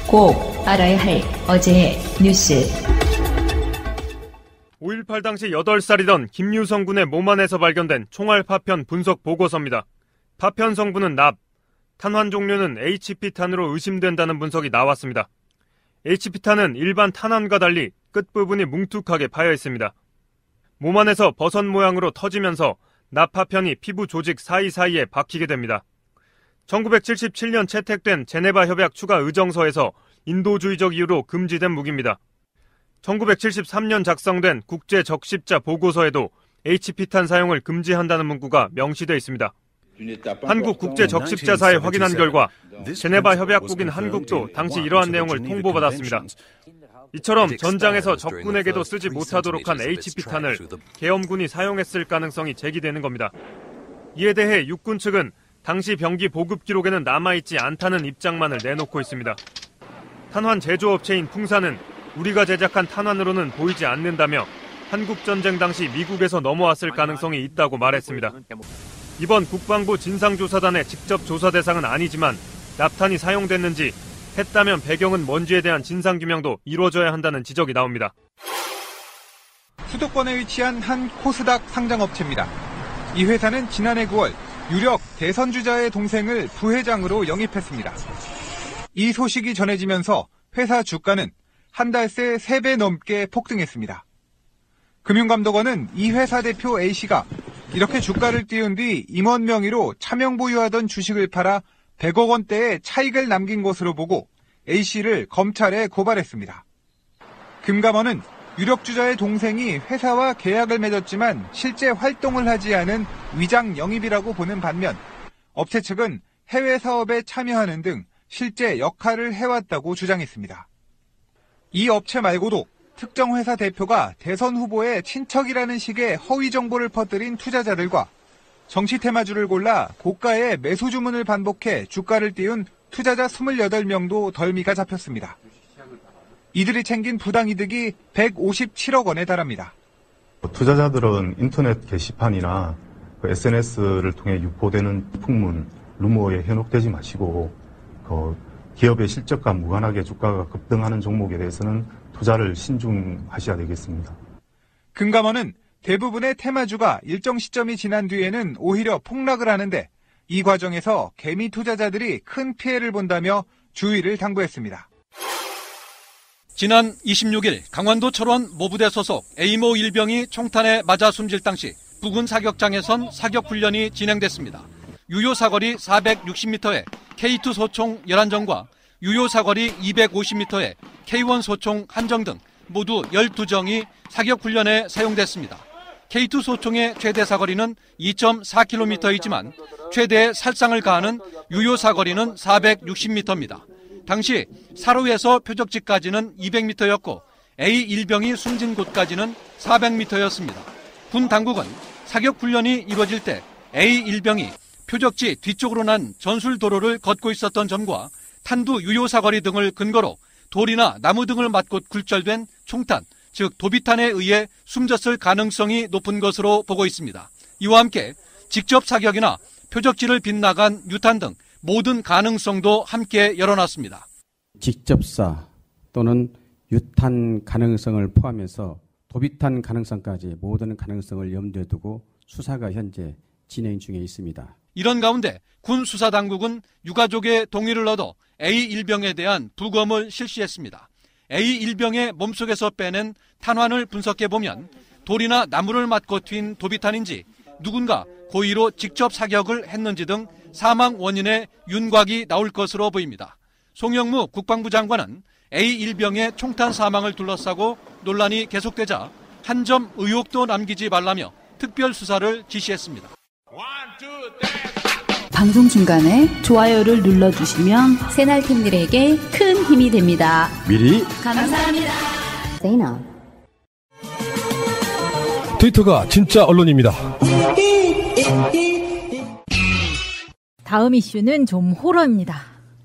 꼭 알아야 할 어제의 뉴스. 5.18 당시 8살이던 김유성 군의 몸 안에서 발견된 총알 파편 분석 보고서입니다. 파편 성분은 납, 탄환 종류는 HP탄으로 의심된다는 분석이 나왔습니다. HP탄은 일반 탄환과 달리 끝부분이 뭉툭하게 파여 있습니다. 몸 안에서 버섯 모양으로 터지면서 납 파편이 피부 조직 사이사이에 박히게 됩니다. 1977년 채택된 제네바 협약 추가 의정서에서 인도주의적 이유로 금지된 무기입니다. 1973년 작성된 국제 적십자 보고서에도 HP탄 사용을 금지한다는 문구가 명시되어 있습니다. 한국 국제 적십자사에 확인한 결과 제네바 협약국인 한국도 당시 이러한 내용을 통보받았습니다. 이처럼 전장에서 적군에게도 쓰지 못하도록 한 HP탄을 계엄군이 사용했을 가능성이 제기되는 겁니다. 이에 대해 육군 측은 당시 병기 보급 기록에는 남아있지 않다는 입장만을 내놓고 있습니다. 탄환 제조업체인 풍사는 우리가 제작한 탄환으로는 보이지 않는다며 한국전쟁 당시 미국에서 넘어왔을 가능성이 있다고 말했습니다. 이번 국방부 진상조사단의 직접 조사 대상은 아니지만 납탄이 사용됐는지, 했다면 배경은 뭔지에 대한 진상규명도 이루어져야 한다는 지적이 나옵니다. 수도권에 위치한 한 코스닥 상장업체입니다. 이 회사는 지난해 9월 유력 대선 주자의 동생을 부회장으로 영입했습니다. 이 소식이 전해지면서 회사 주가는 한 달 새 3배 넘게 폭등했습니다. 금융감독원은 이 회사 대표 A씨가 이렇게 주가를 띄운 뒤 임원 명의로 차명 보유하던 주식을 팔아 100억 원대의 차익을 남긴 것으로 보고 A씨를 검찰에 고발했습니다. 금감원은 유력 주자의 동생이 회사와 계약을 맺었지만 실제 활동을 하지 않은 위장 영입이라고 보는 반면 업체 측은 해외 사업에 참여하는 등 실제 역할을 해왔다고 주장했습니다. 이 업체 말고도 특정 회사 대표가 대선 후보의 친척이라는 식의 허위 정보를 퍼뜨린 투자자들과 정치 테마주를 골라 고가의 매수 주문을 반복해 주가를 띄운 투자자 28명도 덜미가 잡혔습니다. 이들이 챙긴 부당이득이 157억 원에 달합니다. 투자자들은 인터넷 게시판이나 SNS를 통해 유포되는 풍문, 루머에 현혹되지 마시고 기업의 실적과 무관하게 주가가 급등하는 종목에 대해서는 투자를 신중하셔야 되겠습니다. 금감원은 대부분의 테마주가 일정 시점이 지난 뒤에는 오히려 폭락을 하는데 이 과정에서 개미 투자자들이 큰 피해를 본다며 주의를 당부했습니다. 지난 26일 강원도 철원 모부대 소속 A모 일병이 총탄에 맞아 숨질 당시 부근 사격장에선 사격훈련이 진행됐습니다. 유효 사거리 460m의 K2 소총 11정과 유효 사거리 250m의 K1 소총 1정 등 모두 12정이 사격훈련에 사용됐습니다. K2 소총의 최대 사거리는 2.4km이지만 최대 살상을 가하는 유효 사거리는 460m입니다. 당시 사로에서 표적지까지는 200m였고 A1병이 숨진 곳까지는 400m였습니다. 군 당국은 사격훈련이 이루어질 때 A1병이 표적지 뒤쪽으로 난 전술도로를 걷고 있었던 점과 탄두 유효 사거리 등을 근거로 돌이나 나무 등을 맞고 굴절된 총탄, 즉 도비탄에 의해 숨졌을 가능성이 높은 것으로 보고 있습니다. 이와 함께 직접 사격이나 표적지를 빗나간 유탄 등 모든 가능성도 함께 열어놨습니다. 직접사 또는 유탄 가능성을 포함해서 도비탄 가능성까지 모든 가능성을 염두에 두고 수사가 현재 진행 중에 있습니다. 이런 가운데 군 수사당국은 유가족의 동의를 얻어 A1병에 대한 부검을 실시했습니다. A1병의 몸속에서 빼낸 탄환을 분석해보면 돌이나 나무를 맞고 튄 도비탄인지 누군가 고의로 직접 사격을 했는지 등 사망 원인의 윤곽이 나올 것으로 보입니다. 송영무 국방부 장관은 A1병의 총탄 사망을 둘러싸고 논란이 계속되자 한 점 의혹도 남기지 말라며 특별 수사를 지시했습니다. 방송 중간에 좋아요를 눌러주시면 새날팀들에게 큰 힘이 됩니다. 미리 감사합니다. 트위터가 진짜 언론입니다. 다음 이슈는 좀 호러입니다.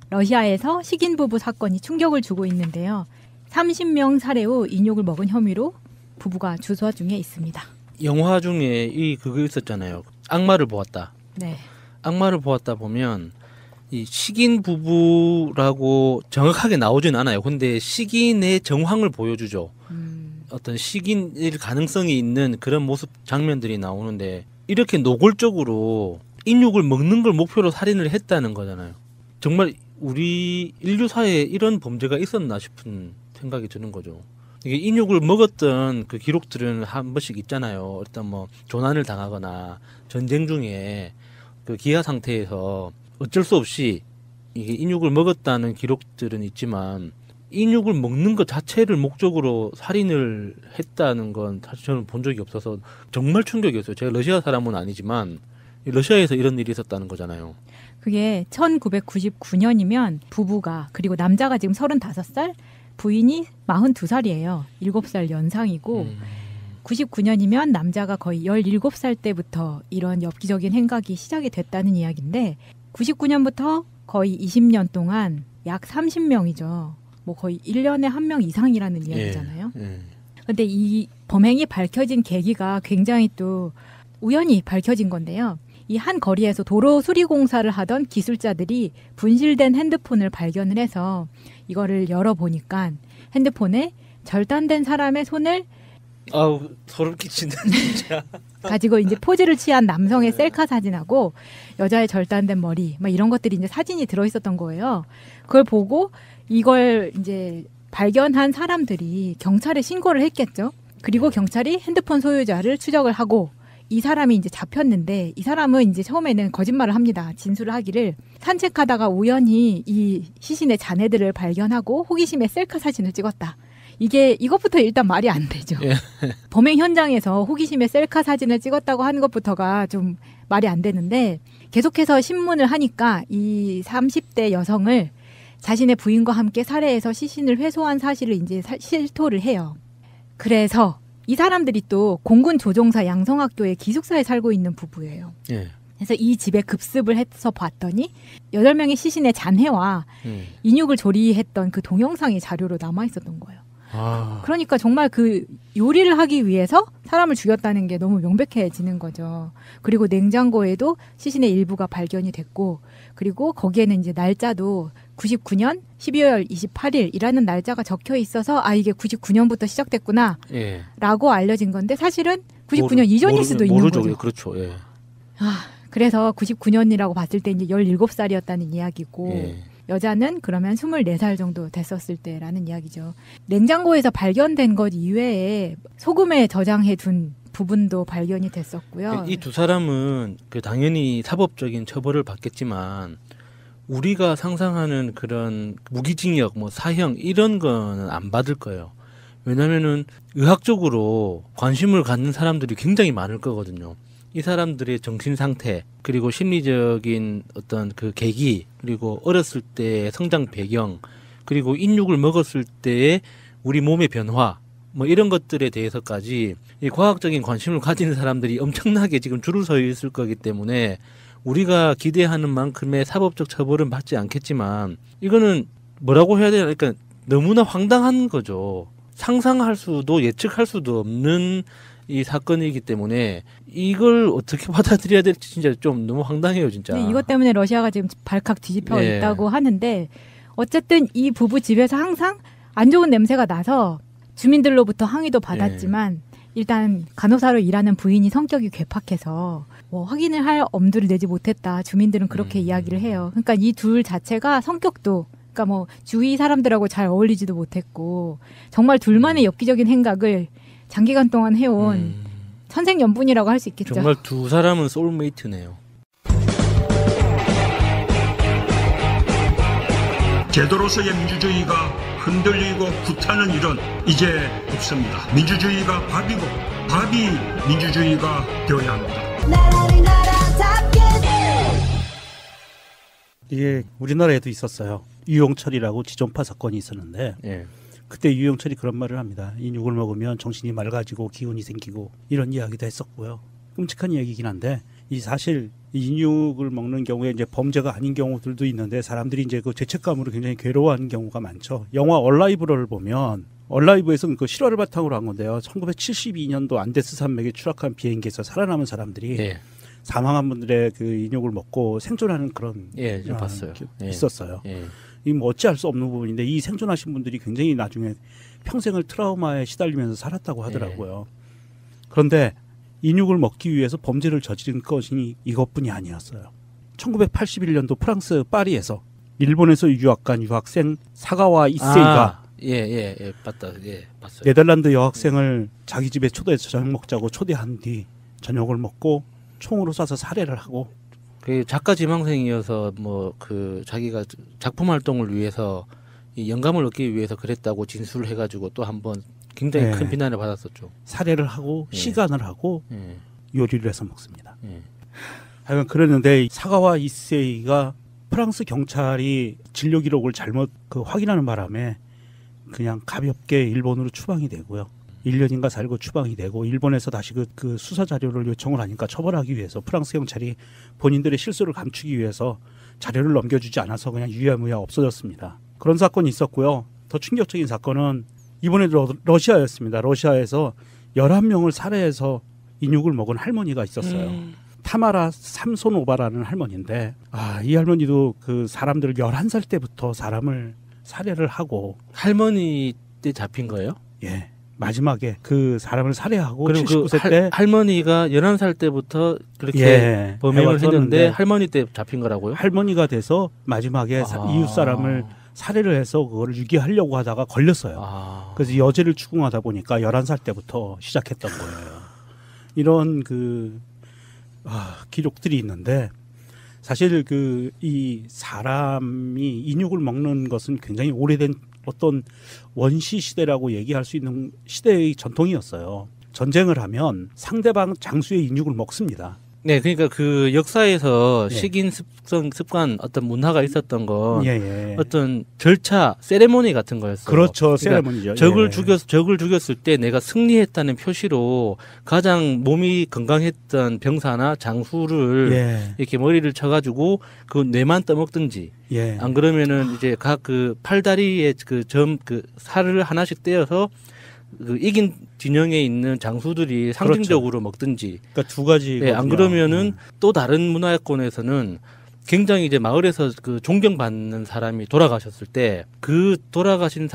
러시아에서 식인 부부 사건이 충격을 주고 있는데요. 30명 살해 후 인육을 먹은 혐의로 부부가 주소 중에 있습니다. 영화 중에 그거 있었잖아요. 악마를 보았다. 네. 악마를 보았다 보면 이 식인 부부라고 정확하게 나오진 않아요. 근데 식인의 정황을 보여주죠. 어떤 식인일 가능성이 있는 그런 모습 장면들이 나오는데 이렇게 노골적으로 인육을 먹는 걸 목표로 살인을 했다는 거잖아요. 정말 우리 인류 사회에 이런 범죄가 있었나 싶은 생각이 드는 거죠. 이게 인육을 먹었던 그 기록들은 한 번씩 있잖아요. 일단 뭐 조난을 당하거나 전쟁 중에 그 기아 상태에서 어쩔 수 없이 이게 인육을 먹었다는 기록들은 있지만 인육을 먹는 것 자체를 목적으로 살인을 했다는 건 사실 저는 본 적이 없어서 정말 충격이었어요. 제가 러시아 사람은 아니지만 러시아에서 이런 일이 있었다는 거잖아요. 그게 1999년이면 부부가 그리고 남자가 지금 35살, 부인이 42살이에요. 7살 연상이고 99년이면 남자가 거의 17살 때부터 이런 엽기적인 행각이 시작이 됐다는 이야기인데 99년부터 거의 20년 동안 약 30명이죠. 뭐 거의 1년에 한 명 이상이라는 이야기잖아요. 그런데 이 범행이 밝혀진 계기가 굉장히 또 우연히 밝혀진 건데요. 이 한 거리에서 도로 수리 공사를 하던 기술자들이 분실된 핸드폰을 발견을 해서 이거를 열어보니까 핸드폰에 절단된 사람의 손을 아우 소름 끼친다 진짜. 가지고 이제 포즈를 취한 남성의 셀카 사진하고 여자의 절단된 머리 막 이런 것들이 이제 사진이 들어있었던 거예요. 그걸 보고 이걸 이제 발견한 사람들이 경찰에 신고를 했겠죠. 그리고 경찰이 핸드폰 소유자를 추적을 하고 이 사람이 이제 잡혔는데 이 사람은 이제 처음에는 거짓말을 합니다. 진술을 하기를 산책하다가 우연히 이 시신의 잔해들을 발견하고 호기심에 셀카 사진을 찍었다. 이것부터 일단 말이 안 되죠. 예. 범행 현장에서 호기심에 셀카 사진을 찍었다고 하는 것부터가 좀 말이 안 되는데 계속해서 신문을 하니까 이 30대 여성을 자신의 부인과 함께 살해해서 시신을 회수한 사실을 이제 실토를 해요. 그래서 이 사람들이 또 공군 조종사 양성학교의 기숙사에 살고 있는 부부예요. 예. 그래서 이 집에 급습을 해서 봤더니 8명의 시신의 잔해와 인육을 조리했던 그 동영상이 자료로 남아 있었던 거예요. 그러니까 정말 그 요리를 하기 위해서 사람을 죽였다는 게 너무 명백해지는 거죠. 그리고 냉장고에도 시신의 일부가 발견이 됐고 그리고 거기에는 이제 날짜도 99년 12월 28일이라는 날짜가 적혀 있어서 이게 99년부터 시작됐구나 라고 알려진 건데 사실은 99년 이전일 수도 있는 거죠. 그렇죠. 예. 그래서 99년이라고 봤을 때 이제 17살이었다는 이야기고 여자는 그러면 24살 정도 됐었을 때라는 이야기죠. 냉장고에서 발견된 것 이외에 소금에 저장해 둔 부분도 발견이 됐었고요. 이 두 사람은 당연히 사법적인 처벌을 받겠지만 우리가 상상하는 그런 무기징역, 뭐 사형 이런 거는 안 받을 거예요. 왜냐면은 의학적으로 관심을 갖는 사람들이 굉장히 많을 거거든요. 이 사람들의 정신 상태, 그리고 심리적인 어떤 그 계기, 그리고 어렸을 때의 성장 배경, 그리고 인육을 먹었을 때의 우리 몸의 변화, 뭐 이런 것들에 대해서까지 이 과학적인 관심을 가지는 사람들이 엄청나게 지금 줄을 서 있을 거기 때문에 우리가 기대하는 만큼의 사법적 처벌은 받지 않겠지만 이거는 뭐라고 해야 되나, 그러니까 너무나 황당한 거죠. 상상할 수도 예측할 수도 없는 이 사건이기 때문에 이걸 어떻게 받아들여야 될지 진짜 좀 너무 황당해요, 진짜. 네, 이것 때문에 러시아가 지금 발칵 뒤집혀 있다고 하는데 어쨌든 이 부부 집에서 항상 안 좋은 냄새가 나서 주민들로부터 항의도 받았지만 일단 간호사로 일하는 부인이 성격이 괴팍해서 뭐 확인을 할 엄두를 내지 못했다. 주민들은 그렇게 이야기를 해요. 그러니까 이 둘 자체가 성격도 그러니까 뭐 주위 사람들하고 잘 어울리지도 못했고 정말 둘만의 엽기적인 행각을 장기간 동안 해온 천생연분이라고 할 수 있겠죠. 정말 두 사람은 소울메이트네요. 제도로서의 민주주의가 흔들리고 구타는 일은 이제 없습니다. 민주주의가 밥이고 밥이 민주주의가 되어야 합니다. 이게 우리나라에도 있었어요. 유용철이라고 지존파 사건이 있었는데 그때 유용철이 그런 말을 합니다. 인육을 먹으면 정신이 맑아지고 기운이 생기고 이런 이야기도 했었고요. 끔찍한 이야기이긴 한데 이 사실 인육을 먹는 경우에 이제 범죄가 아닌 경우들도 있는데 사람들이 이제 그 죄책감으로 굉장히 괴로워하는 경우가 많죠. 영화 얼라이브를 보면 얼라이브에서는 그 실화를 바탕으로 한 건데요. 1972년도 안데스 산맥에 추락한 비행기에서 살아남은 사람들이 사망한 분들의 그 인육을 먹고 생존하는 그런 좀 봤어요. 있었어요. 예. 이 뭐 어찌할 수 없는 부분인데 이 생존하신 분들이 굉장히 나중에 평생을 트라우마에 시달리면서 살았다고 하더라고요. 그런데 인육을 먹기 위해서 범죄를 저지른 것이 이것뿐이 아니었어요. 1981년도 프랑스 파리에서 일본에서 유학 간 유학생 사가와 이세이가 봤어요. 네덜란드 여학생을 자기 집에 초대해서 저녁 먹자고 초대한 뒤 저녁을 먹고 총으로 쏴서 살해를 하고, 그 작가 지망생이어서 뭐 그 자기가 작품 활동을 위해서 이 영감을 얻기 위해서 그랬다고 진술을 해가지고 또 한번 굉장히 큰 비난을 받았었죠. 살해를 하고 시간을 하고 요리를 해서 먹습니다. 하여간 그랬는데 사가와 이세이가 프랑스 경찰이 진료 기록을 잘못 확인하는 바람에 그냥 가볍게 일본으로 추방이 되고요. 1년인가 살고 추방이 되고, 일본에서 다시 그 수사 자료를 요청을 하니까 처벌하기 위해서 프랑스 경찰이 본인들의 실수를 감추기 위해서 자료를 넘겨주지 않아서 그냥 유야무야 없어졌습니다. 그런 사건이 있었고요. 더 충격적인 사건은 이번에 러시아였습니다. 러시아에서 11명을 살해해서 인육을 먹은 할머니가 있었어요. 타마라 삼소노바라는 할머니인데, 이 할머니도 그 사람들을 11살 때부터 사람을 살해를 하고. 할머니 때 잡힌 거예요? 예. 마지막에 그 사람을 살해하고, 그리고 79세 때 할머니가 11살 때부터 그렇게 범행을 했는데 할머니 때 잡힌 거라고요? 할머니가 돼서 마지막에 이웃 사람을 살해를 해서 그거를 유기하려고 하다가 걸렸어요. 그래서 여죄를 추궁하다 보니까 11살 때부터 시작했던 거예요. 이런 기록들이 있는데, 사실 이 사람이 인육을 먹는 것은 굉장히 오래된 어떤 원시 시대라고 얘기할 수 있는 시대의 전통이었어요. 전쟁을 하면 상대방 장수의 인육을 먹습니다. 네, 그러니까 그 역사에서 식인 습관 어떤 문화가 있었던 건 어떤 절차, 세레모니 같은 거였어요. 그렇죠, 그러니까 세레모니죠. 적을 죽였을 때 내가 승리했다는 표시로 가장 몸이 건강했던 병사나 장수를 이렇게 머리를 쳐가지고 그 뇌만 떠먹든지, 안 그러면은 이제 각 그 팔다리에 그 살을 하나씩 떼어서 그 이긴 진영에 있는 장수들이 상징적으로 먹든지. 그러니까 두 가지. 안 그러면은 또 다른 문화권에서는 굉장히 이제 마을에서 그 존경받는 사람이 돌아가셨을 때 그 돌아가신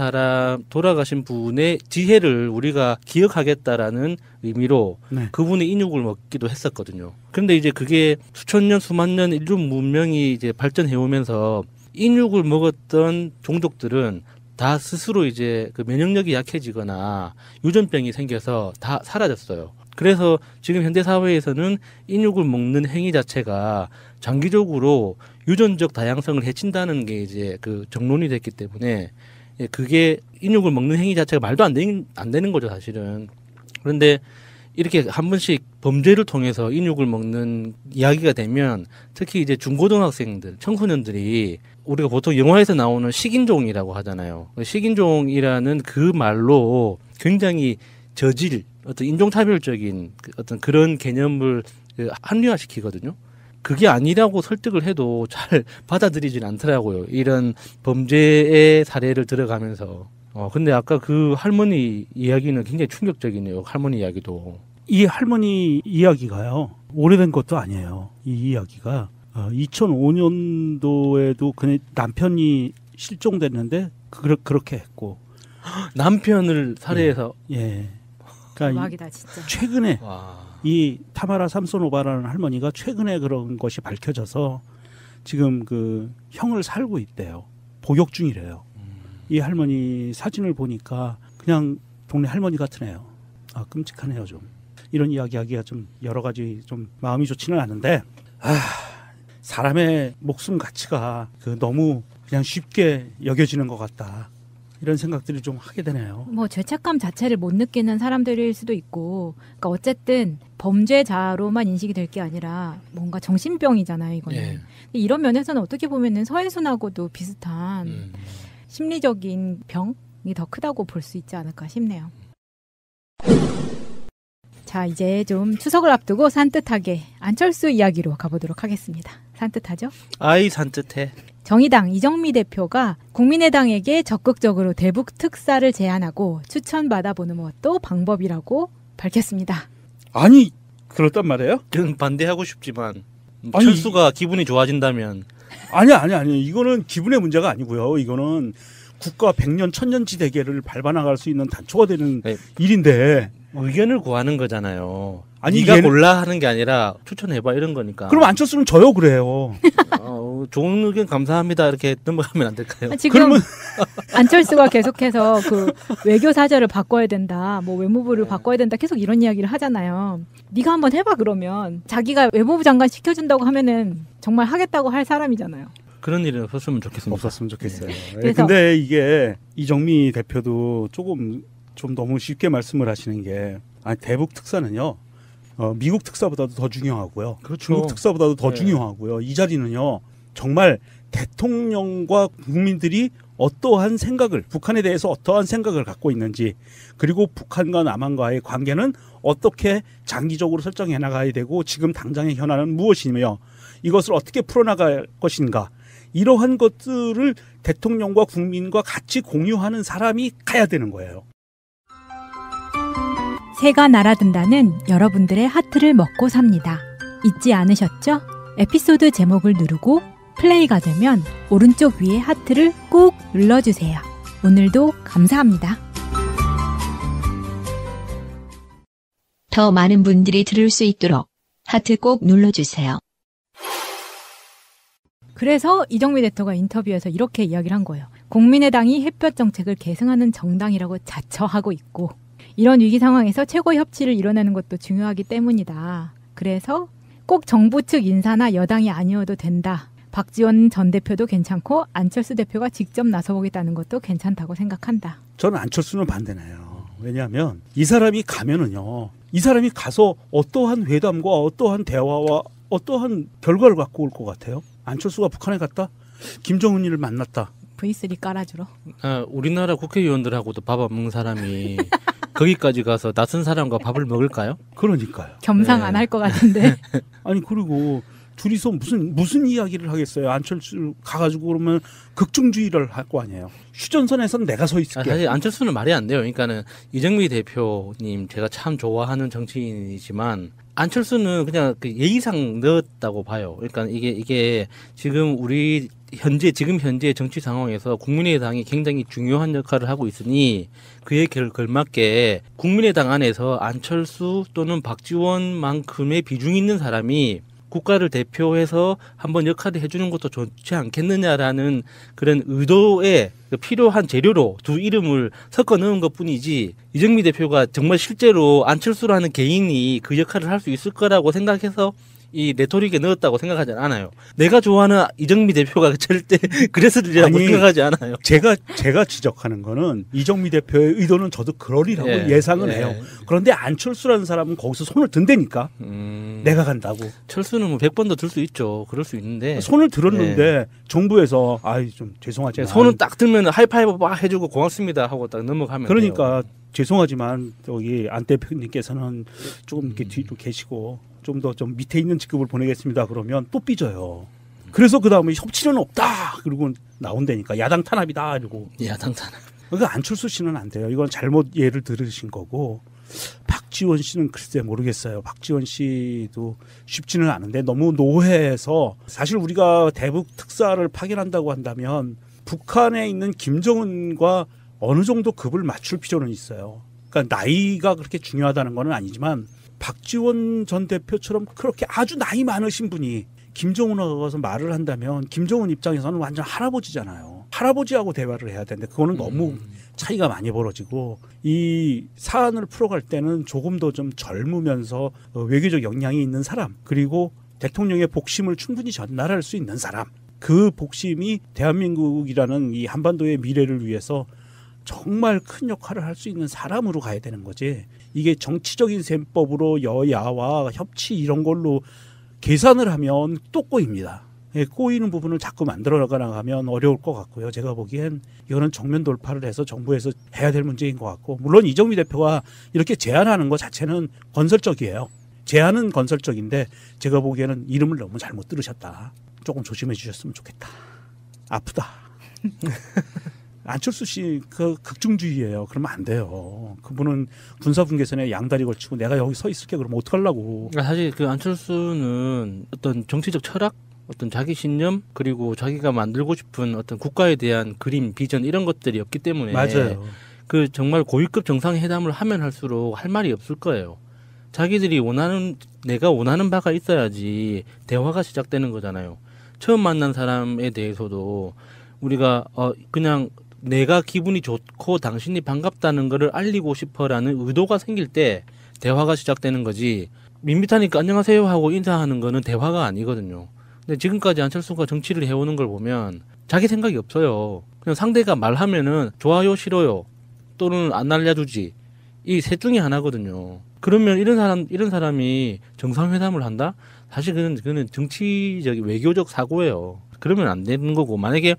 분의 지혜를 우리가 기억하겠다라는 의미로 그분의 인육을 먹기도 했었거든요. 그런데 이제 그게 수천 년, 수만 년 인류 문명이 이제 발전해 오면서 인육을 먹었던 종족들은 다 스스로 이제 그 면역력이 약해지거나 유전병이 생겨서 다 사라졌어요. 그래서 지금 현대 사회에서는 인육을 먹는 행위 자체가 장기적으로 유전적 다양성을 해친다는 게 이제 그 정론이 됐기 때문에 그게 인육을 먹는 행위 자체가 말도 안 되는 거죠, 사실은. 그런데 이렇게 한 번씩 범죄를 통해서 인육을 먹는 이야기가 되면 특히 이제 중고등학생들, 청소년들이 우리가 보통 영화에서 나오는 식인종이라고 하잖아요. 식인종이라는 그 말로 굉장히 저질, 어떤 인종차별적인 어떤 그런 개념을 합리화시키거든요. 그게 아니라고 설득을 해도 잘 받아들이진 않더라고요. 이런 범죄의 사례를 들어가면서. 근데 아까 그 할머니 이야기는 굉장히 충격적이네요. 할머니 이야기도. 이 할머니 이야기가요, 오래된 것도 아니에요. 이 이야기가 2005년도에도 그냥 남편이 실종됐는데 그렇게 했고 남편을 살해해서 그러니까 대박이다, 진짜. 최근에 이 타마라 삼소노바라는 할머니가 최근에 그런 것이 밝혀져서 지금 그 형을 살고 있대요. 복역 중이래요. 이 할머니 사진을 보니까 그냥 동네 할머니 같은 애요. 끔찍하네요, 좀. 이런 이야기하기가 좀 여러 가지 좀 마음이 좋지는 않은데, 사람의 목숨 가치가 너무 그냥 쉽게 여겨지는 것 같다. 이런 생각들이 좀 하게 되네요. 뭐 죄책감 자체를 못 느끼는 사람들일 수도 있고, 그러니까 어쨌든 범죄자로만 인식이 될 게 아니라 뭔가 정신병이잖아요, 이거는. 이런 면에서는 어떻게 보면은 서해순하고도 비슷한 심리적인 병이 더 크다고 볼 수 있지 않을까 싶네요. 자, 이제 좀 추석을 앞두고 산뜻하게 안철수 이야기로 가보도록 하겠습니다. 산뜻하죠? 아이, 산뜻해. 정의당 이정미 대표가 국민의당에게 적극적으로 대북 특사를 제안하고 추천받아보는 것도 방법이라고 밝혔습니다. 아니, 그렇단 말이에요? 저는 반대하고 싶지만 아니, 철수가 기분이 좋아진다면 아니야. 이거는 기분의 문제가 아니고요. 이거는 국가 100년 천년지 대계를 밟아나갈 수 있는 단초가 되는 일인데 의견을 구하는 거잖아요. 아니, 네가 골라 하는 게 아니라 추천해봐 이런 거니까. 그럼 안철수는 저요 그래요. 좋은 의견 감사합니다 이렇게 넘어가면 안 될까요? 지금 그러면... 안철수가 계속해서 그 외교 사절을 바꿔야 된다, 뭐 외무부를 바꿔야 된다 계속 이런 이야기를 하잖아요. 네가 한번 해봐 그러면. 자기가 외무부 장관 시켜준다고 하면은 정말 하겠다고 할 사람이잖아요. 그런 일은 없었으면 좋겠습니다. 없었으면 좋겠어요. 근데 이게 이정미 대표도 조금 좀 너무 쉽게 말씀을 하시는 게 대북 특사는요. 미국 특사보다도 더 중요하고요. 그렇죠. 중국 특사보다도 더 중요하고요. 이 자리는요. 정말 대통령과 국민들이 어떠한 생각을, 북한에 대해서 어떠한 생각을 갖고 있는지, 그리고 북한과 남한과의 관계는 어떻게 장기적으로 설정해 나가야 되고 지금 당장의 현안은 무엇이며 이것을 어떻게 풀어나갈 것인가, 이러한 것들을 대통령과 국민과 같이 공유하는 사람이 가야 되는 거예요. 새가 날아든다는 여러분들의 하트를 먹고 삽니다. 잊지 않으셨죠? 에피소드 제목을 누르고 플레이가 되면 오른쪽 위에 하트를 꾹 눌러주세요. 오늘도 감사합니다. 더 많은 분들이 들을 수 있도록 하트 꼭 눌러주세요. 그래서 이정미 대표가 인터뷰에서 이렇게 이야기를 한 거예요. 국민의당이 햇볕 정책을 계승하는 정당이라고 자처하고 있고 이런 위기 상황에서 최고 협치를 이뤄내는 것도 중요하기 때문이다. 그래서 꼭 정부 측 인사나 여당이 아니어도 된다. 박지원 전 대표도 괜찮고 안철수 대표가 직접 나서보겠다는 것도 괜찮다고 생각한다. 저는 안철수는 반대네요. 왜냐하면 이 사람이 가면은요. 이 사람이 가서 어떠한 회담과 어떠한 대화와 어떠한 결과를 갖고 올 것 같아요? 안철수가 북한에 갔다? 김정은이를 만났다? V3 깔아주러? 우리나라 국회의원들하고도 밥 안 먹는 사람이 거기까지 가서 낯선 사람과 밥을 먹을까요? 그러니까요. 겸상 안 할 것 같은데. 아니 그리고 둘이서 무슨 이야기를 하겠어요. 안철수 가가지고 그러면 극중주의를 할 거 아니에요. 휴전선에선 내가 서 있을게. 사실 안철수는 말이 안 돼요. 그러니까는 이정미 대표님 제가 참 좋아하는 정치인이지만 안철수는 그냥 그 예의상 넣었다고 봐요. 그러니까 이게 지금 지금 현재 정치 상황에서 국민의당이 굉장히 중요한 역할을 하고 있으니 그에 걸맞게 국민의당 안에서 안철수 또는 박지원만큼의 비중이 있는 사람이 국가를 대표해서 한번 역할을 해주는 것도 좋지 않겠느냐라는 그런 의도에 필요한 재료로 두 이름을 섞어 넣은 것뿐이지 이정미 대표가 정말 실제로 안철수라는 개인이 그 역할을 할 수 있을 거라고 생각해서 이 레토릭에 넣었다고 생각하지 않아요. 내가 좋아하는 이정미 대표가 절대 그랬으리라고 생각하지 않아요. 제가 지적하는 거는 이정미 대표의 의도는 저도 그러리라고 예상은 해요. 그런데 안철수라는 사람은 거기서 손을 든다니까. 내가 간다고. 철수는 뭐 100번도 들 수 있죠. 그럴 수 있는데. 손을 들었는데 정부에서 좀 죄송하지만 손을 딱 들면 하이파이브 막 해주고 고맙습니다 하고 딱 넘어가면 그러니까 돼요. 죄송하지만 여기 안 대표님께서는 조금 이렇게 뒤로 계시고 좀 더 좀 밑에 있는 직급을 보내겠습니다. 그러면 또 삐져요. 그래서 그 다음에 협치는 없다. 그리고 나온다니까 야당 탄압이다. 이러고. 야당 탄압. 그러니까 안철수 씨는 안 돼요. 이건 잘못 예를 들으신 거고. 박지원 씨는 글쎄 모르겠어요. 박지원 씨도 쉽지는 않은데 너무 노회해서 사실 우리가 대북 특사를 파견한다고 한다면 북한에 있는 김정은과 어느 정도 급을 맞출 필요는 있어요. 그러니까 나이가 그렇게 중요하다는 건 아니지만 박지원 전 대표처럼 그렇게 아주 나이 많으신 분이 김정은하고 가서 말을 한다면 김정은 입장에서는 완전 할아버지잖아요. 할아버지하고 대화를 해야 되는데 그거는 너무 차이가 많이 벌어지고 이 사안을 풀어갈 때는 조금 더 좀 젊으면서 외교적 역량이 있는 사람 그리고 대통령의 복심을 충분히 전달할 수 있는 사람 그 복심이 대한민국이라는 이 한반도의 미래를 위해서 정말 큰 역할을 할 수 있는 사람으로 가야 되는 거지. 이게 정치적인 셈법으로 여야와 협치 이런 걸로 계산을 하면 또 꼬입니다. 꼬이는 부분을 자꾸 만들어 나가면 어려울 것 같고요. 제가 보기엔 이거는 정면 돌파를 해서 정부에서 해야 될 문제인 것 같고 물론 이정미 대표가 이렇게 제안하는 것 자체는 건설적이에요. 제안은 건설적인데 제가 보기에는 이름을 너무 잘못 들으셨다. 조금 조심해 주셨으면 좋겠다. 아프다. 안철수 씨 그 극중주의예요. 그러면 안 돼요. 그분은 군사분계선에 양다리 걸치고 내가 여기 서 있을게 그러면 어떡하려고. 사실 그 안철수는 어떤 정치적 철학, 어떤 자기 신념, 그리고 자기가 만들고 싶은 어떤 국가에 대한 그림, 비전 이런 것들이 없기 때문에 맞아요. 그 정말 고위급 정상회담을 하면 할수록 할 말이 없을 거예요. 자기들이 내가 원하는 바가 있어야지 대화가 시작되는 거잖아요. 처음 만난 사람에 대해서도 우리가 그냥 내가 기분이 좋고 당신이 반갑다는 거를 알리고 싶어라는 의도가 생길 때 대화가 시작되는 거지, 밋밋하니까 안녕하세요 하고 인사하는 거는 대화가 아니거든요. 근데 지금까지 안철수가 정치를 해오는 걸 보면 자기 생각이 없어요. 그냥 상대가 말하면은 좋아요, 싫어요, 또는 안 알려주지, 이 셋 중에 하나거든요. 그러면 이런 사람이 정상회담을 한다? 사실 그는 정치적인 외교적 사고예요. 그러면 안 되는 거고, 만약에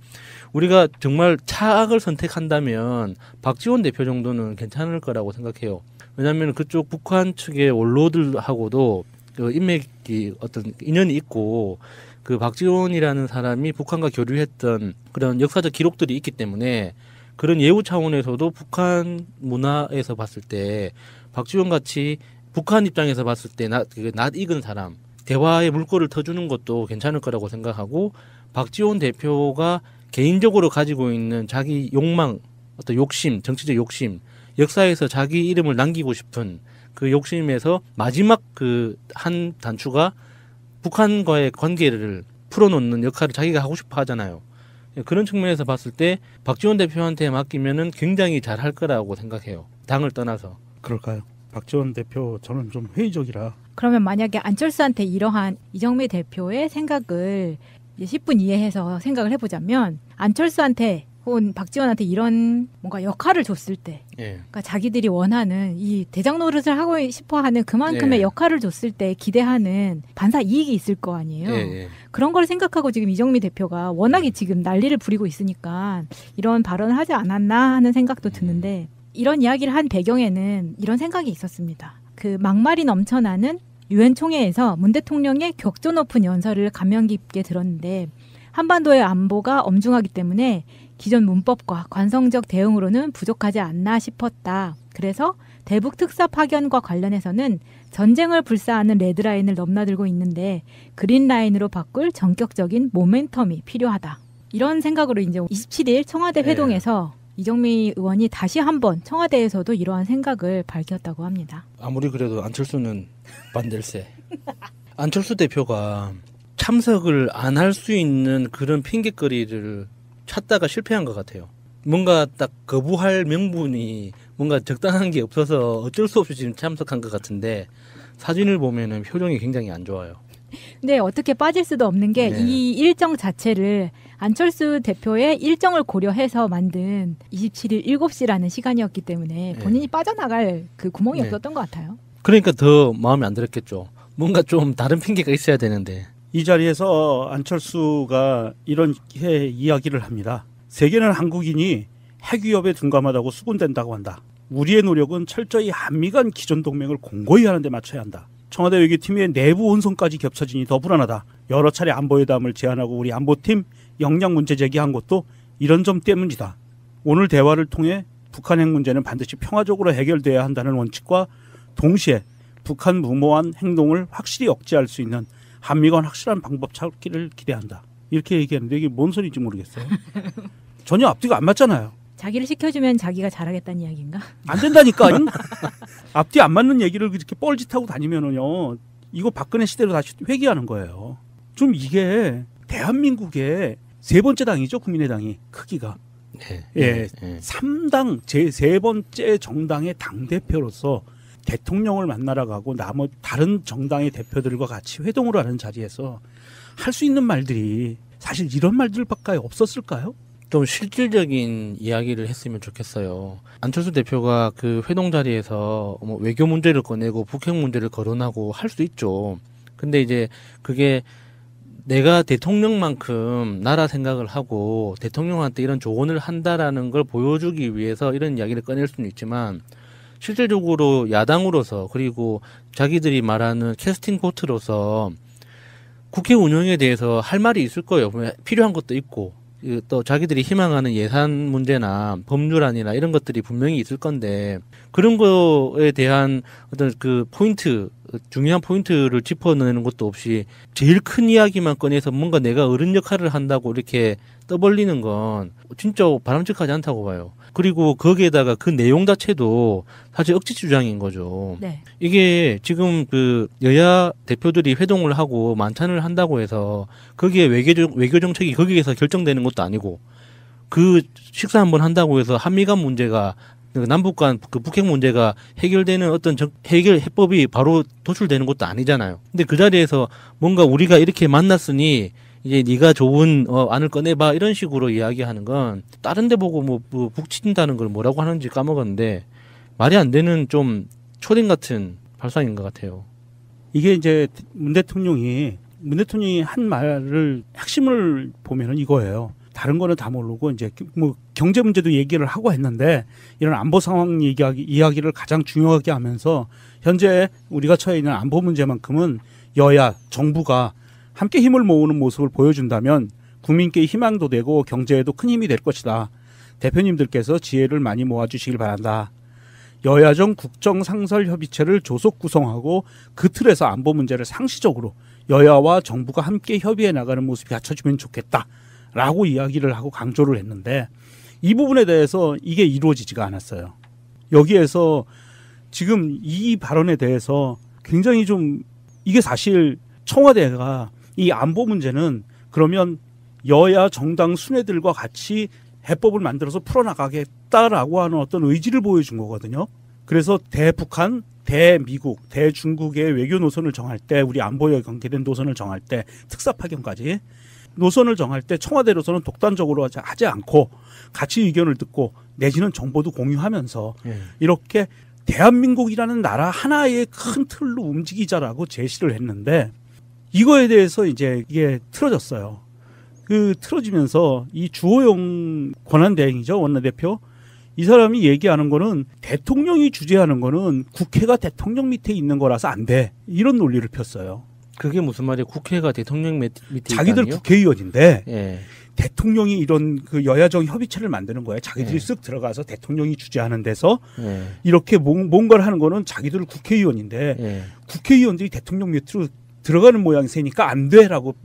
우리가 정말 차악을 선택한다면 박지원 대표 정도는 괜찮을 거라고 생각해요. 왜냐하면 그쪽 북한 측의 원로들하고도 그 인맥이 어떤 인연이 있고, 그 박지원이라는 사람이 북한과 교류했던 그런 역사적 기록들이 있기 때문에 그런 예우 차원에서도 북한 문화에서 봤을 때 박지원 같이 북한 입장에서 봤을 때 낯 익은 사람, 대화의 물꼬를 터주는 것도 괜찮을 거라고 생각하고, 박지원 대표가 개인적으로 가지고 있는 자기 욕망, 어떤 욕심, 정치적 욕심, 역사에서 자기 이름을 남기고 싶은 그 욕심에서 마지막 그 한 단추가 북한과의 관계를 풀어놓는 역할을 자기가 하고 싶어 하잖아요. 그런 측면에서 봤을 때 박지원 대표한테 맡기면은 굉장히 잘할 거라고 생각해요. 당을 떠나서. 그럴까요? 박지원 대표 저는 좀 회의적이라. 그러면 만약에 안철수한테 이러한 이정미 대표의 생각을 10분 이해해서 생각을 해보자면, 안철수한테 혹은 박지원한테 이런 뭔가 역할을 줬을 때, 그러니까 자기들이 원하는 이 대장 노릇을 하고 싶어하는 그만큼의 역할을 줬을 때 기대하는 반사 이익이 있을 거 아니에요. 그런 걸 생각하고 지금 이정미 대표가 워낙에 지금 난리를 부리고 있으니까 이런 발언을 하지 않았나 하는 생각도 드는데, 이런 이야기를 한 배경에는 이런 생각이 있었습니다. 그 막말이 넘쳐나는 유엔 총회에서 문 대통령의 격조 높은 연설을 감명 깊게 들었는데, 한반도의 안보가 엄중하기 때문에 기존 문법과 관성적 대응으로는 부족하지 않나 싶었다. 그래서 대북 특사 파견과 관련해서는 전쟁을 불사하는 레드라인을 넘나들고 있는데 그린라인으로 바꿀 전격적인 모멘텀이 필요하다. 이런 생각으로 이제 27일 청와대 회동에서 이정미 의원이 다시 한번 청와대에서도 이러한 생각을 밝혔다고 합니다. 아무리 그래도 안철수는 반댈세. 안철수 대표가 참석을 안 할 수 있는 그런 핑계거리를 찾다가 실패한 것 같아요. 뭔가 딱 거부할 명분이 뭔가 적당한 게 없어서 어쩔 수 없이 지금 참석한 것 같은데, 사진을 보면은 표정이 굉장히 안 좋아요. 근데 어떻게 빠질 수도 없는 게 이 일정 자체를 안철수 대표의 일정을 고려해서 만든 27일 7시라는 시간이었기 때문에 본인이 빠져나갈 그 구멍이 없었던 것 같아요. 그러니까 더 마음에 안 들었겠죠. 뭔가 좀 다른 핑계가 있어야 되는데. 이 자리에서 안철수가 이렇게 이야기를 합니다. 세계는 한국인이 핵위협에 둔감하다고 수군된다고 한다. 우리의 노력은 철저히 한미 간 기존 동맹을 공고히 하는 데 맞춰야 한다. 청와대 외교팀의 내부 혼선까지 겹쳐지니 더 불안하다. 여러 차례 안보회담을 제안하고 우리 안보팀 역량 문제 제기한 것도 이런 점 때문이다. 오늘 대화를 통해 북한 핵 문제는 반드시 평화적으로 해결돼야 한다는 원칙과 동시에 북한 무모한 행동을 확실히 억제할 수 있는 한미 간 확실한 방법 찾기를 기대한다. 이렇게 얘기하는데 이게 뭔 소리인지 모르겠어요. 전혀 앞뒤가 안 맞잖아요. 자기를 시켜주면 자기가 잘하겠다는 이야기인가? 안 된다니까. 앞뒤 안 맞는 얘기를 이렇게 뻘짓하고 다니면은요, 이거 박근혜 시대로 다시 회귀하는 거예요. 좀 이게 대한민국의 세 번째 당이죠, 국민의당이 크기가. 3당 제3 번째 정당의 당대표로서 대통령을 만나러 가고 다른 정당의 대표들과 같이 회동을 하는 자리에서 할 수 있는 말들이 사실 이런 말들밖에 없었을까요? 좀 실질적인 이야기를 했으면 좋겠어요. 안철수 대표가 그 회동 자리에서 뭐 외교 문제를 꺼내고 북핵 문제를 거론하고 할 수 있죠. 근데 이제 그게 내가 대통령만큼 나라 생각을 하고 대통령한테 이런 조언을 한다라는 걸 보여주기 위해서 이런 이야기를 꺼낼 수는 있지만, 실질적으로 야당으로서 그리고 자기들이 말하는 캐스팅 보트로서 국회 운영에 대해서 할 말이 있을 거예요. 필요한 것도 있고 또 자기들이 희망하는 예산 문제나 법률안이나 이런 것들이 분명히 있을 건데 그런 거에 대한 어떤 그 포인트, 중요한 포인트를 짚어내는 것도 없이 제일 큰 이야기만 꺼내서 뭔가 내가 어른 역할을 한다고 이렇게 떠벌리는 건 진짜 바람직하지 않다고 봐요. 그리고 거기에다가 그 내용 자체도 사실 억지 주장인 거죠. 네. 이게 지금 그 여야 대표들이 회동을 하고 만찬을 한다고 해서 거기에 외교 정책이 거기에서 결정되는 것도 아니고 그 식사 한번 한다고 해서 한미 간 문제가 남북 간 그 북핵 문제가 해결되는 어떤 해결 해법이 바로 도출되는 것도 아니잖아요. 근데 그 자리에서 뭔가 우리가 이렇게 만났으니 이제 네가 좋은 안을 꺼내봐 이런 식으로 이야기하는 건 다른 데 보고 뭐 북친다는 걸 뭐라고 하는지 까먹었는데 말이 안 되는 좀 초딩 같은 발상인 것 같아요. 이게 이제 문 대통령이 한 말을 핵심을 보면은 이거예요. 다른 거는 다 모르고 이제 뭐 경제 문제도 얘기를 하고 했는데 이런 안보 상황 이야기를 가장 중요하게 하면서 현재 우리가 처해 있는 안보 문제만큼은 여야 정부가 함께 힘을 모으는 모습을 보여준다면 국민께 희망도 되고 경제에도 큰 힘이 될 것이다. 대표님들께서 지혜를 많이 모아주시길 바란다. 여야정 국정상설협의체를 조속 구성하고 그 틀에서 안보 문제를 상시적으로 여야와 정부가 함께 협의해 나가는 모습이 갖춰지면 좋겠다. 라고 이야기를 하고 강조를 했는데 이 부분에 대해서 이게 이루어지지가 않았어요. 여기에서 지금 이 발언에 대해서 굉장히 좀 이게 사실 청와대가 이 안보 문제는 그러면 여야 정당 순회들과 같이 해법을 만들어서 풀어나가겠다라고 하는 어떤 의지를 보여준 거거든요. 그래서 대북한, 대미국, 대중국의 외교 노선을 정할 때 우리 안보에 관계된 노선을 정할 때 특사 파견까지 노선을 정할 때 청와대로서는 독단적으로 하지 않고 같이 의견을 듣고 내지는 정보도 공유하면서 이렇게 대한민국이라는 나라 하나의 큰 틀로 움직이자라고 제시를 했는데 이거에 대해서 이제 이게 틀어졌어요. 그 틀어지면서 이 주호영 권한대행이죠, 원내대표. 이 사람이 얘기하는 거는 대통령이 주재하는 거는 국회가 대통령 밑에 있는 거라서 안 돼. 이런 논리를 폈어요. 그게 무슨 말이에요? 국회가 대통령 밑에 자기들 있다니요? 국회의원인데 예. 대통령이 이런 그 여야정 협의체를 만드는 거예요. 자기들이 쓱 들어가서 대통령이 주재하는 데서 이렇게 뭔가를 하는 거는 자기들 국회의원인데 국회의원들이 대통령 밑으로 들어가는 모양새니까 안 돼라고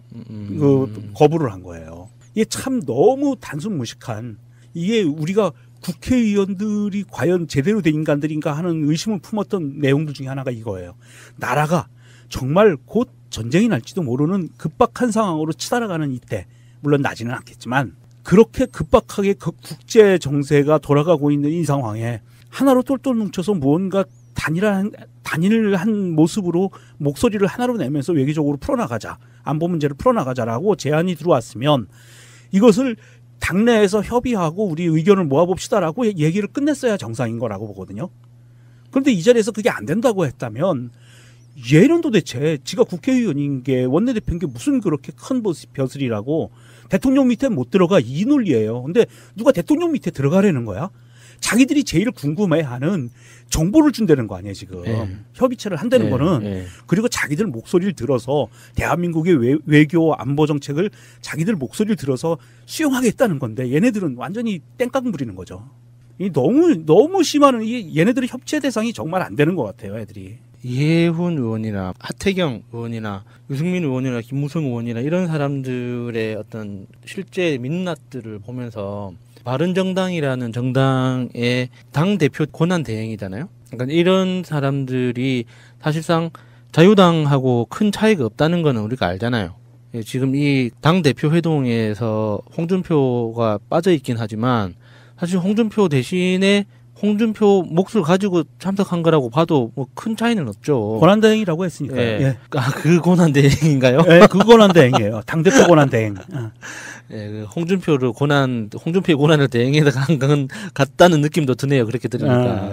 거부를 한 거예요. 이게 참 너무 단순 무식한 이게 우리가 국회의원들이 과연 제대로 된 인간들인가 하는 의심을 품었던 내용들 중에 하나가 이거예요. 나라가 정말 곧 전쟁이 날지도 모르는 급박한 상황으로 치달아가는 이때 물론 나지는 않겠지만 그렇게 급박하게 국제 정세가 돌아가고 있는 이 상황에 하나로 똘똘 뭉쳐서 무언가 단일한 모습으로 목소리를 하나로 내면서 외교적으로 풀어나가자, 안보 문제를 풀어나가자라고 제안이 들어왔으면 이것을 당내에서 협의하고 우리 의견을 모아봅시다라고 얘기를 끝냈어야 정상인 거라고 보거든요. 그런데 이 자리에서 그게 안 된다고 했다면 얘는 도대체 지가 국회의원인 게 원내대표인 게 무슨 그렇게 큰 벼슬이라고 대통령 밑에 못 들어가 이 논리예요. 근데 누가 대통령 밑에 들어가려는 거야? 자기들이 제일 궁금해하는 정보를 준다는 거 아니에요 지금. 협의체를 한다는 거는. 그리고 자기들 목소리를 들어서 대한민국의 외교 안보 정책을 자기들 목소리를 들어서 수용하겠다는 건데 얘네들은 완전히 땡깡 부리는 거죠. 이 너무 심한 얘네들의 협치 대상이 정말 안 되는 것 같아요 애들이. 이해훈 의원이나 하태경 의원이나 유승민 의원이나 김무성 의원이나 이런 사람들의 어떤 실제 민낯들을 보면서 바른정당이라는 정당의 당대표 권한대행이잖아요. 그러니까 이런 사람들이 사실상 자유당하고 큰 차이가 없다는 거는 우리가 알잖아요. 지금 이 당대표 회동에서 홍준표가 빠져있긴 하지만 사실 홍준표 대신에 홍준표 몫을 가지고 참석한 거라고 봐도 뭐 큰 차이는 없죠. 권한대행이라고 했으니까요. 예. 아, 그 권한대행인가요? 네, 그 권한대행이에요. 당대표 권한대행. 예, 그 홍준표의 권한을 대행해서 간 건 같다는 느낌도 드네요. 그렇게 들으니까.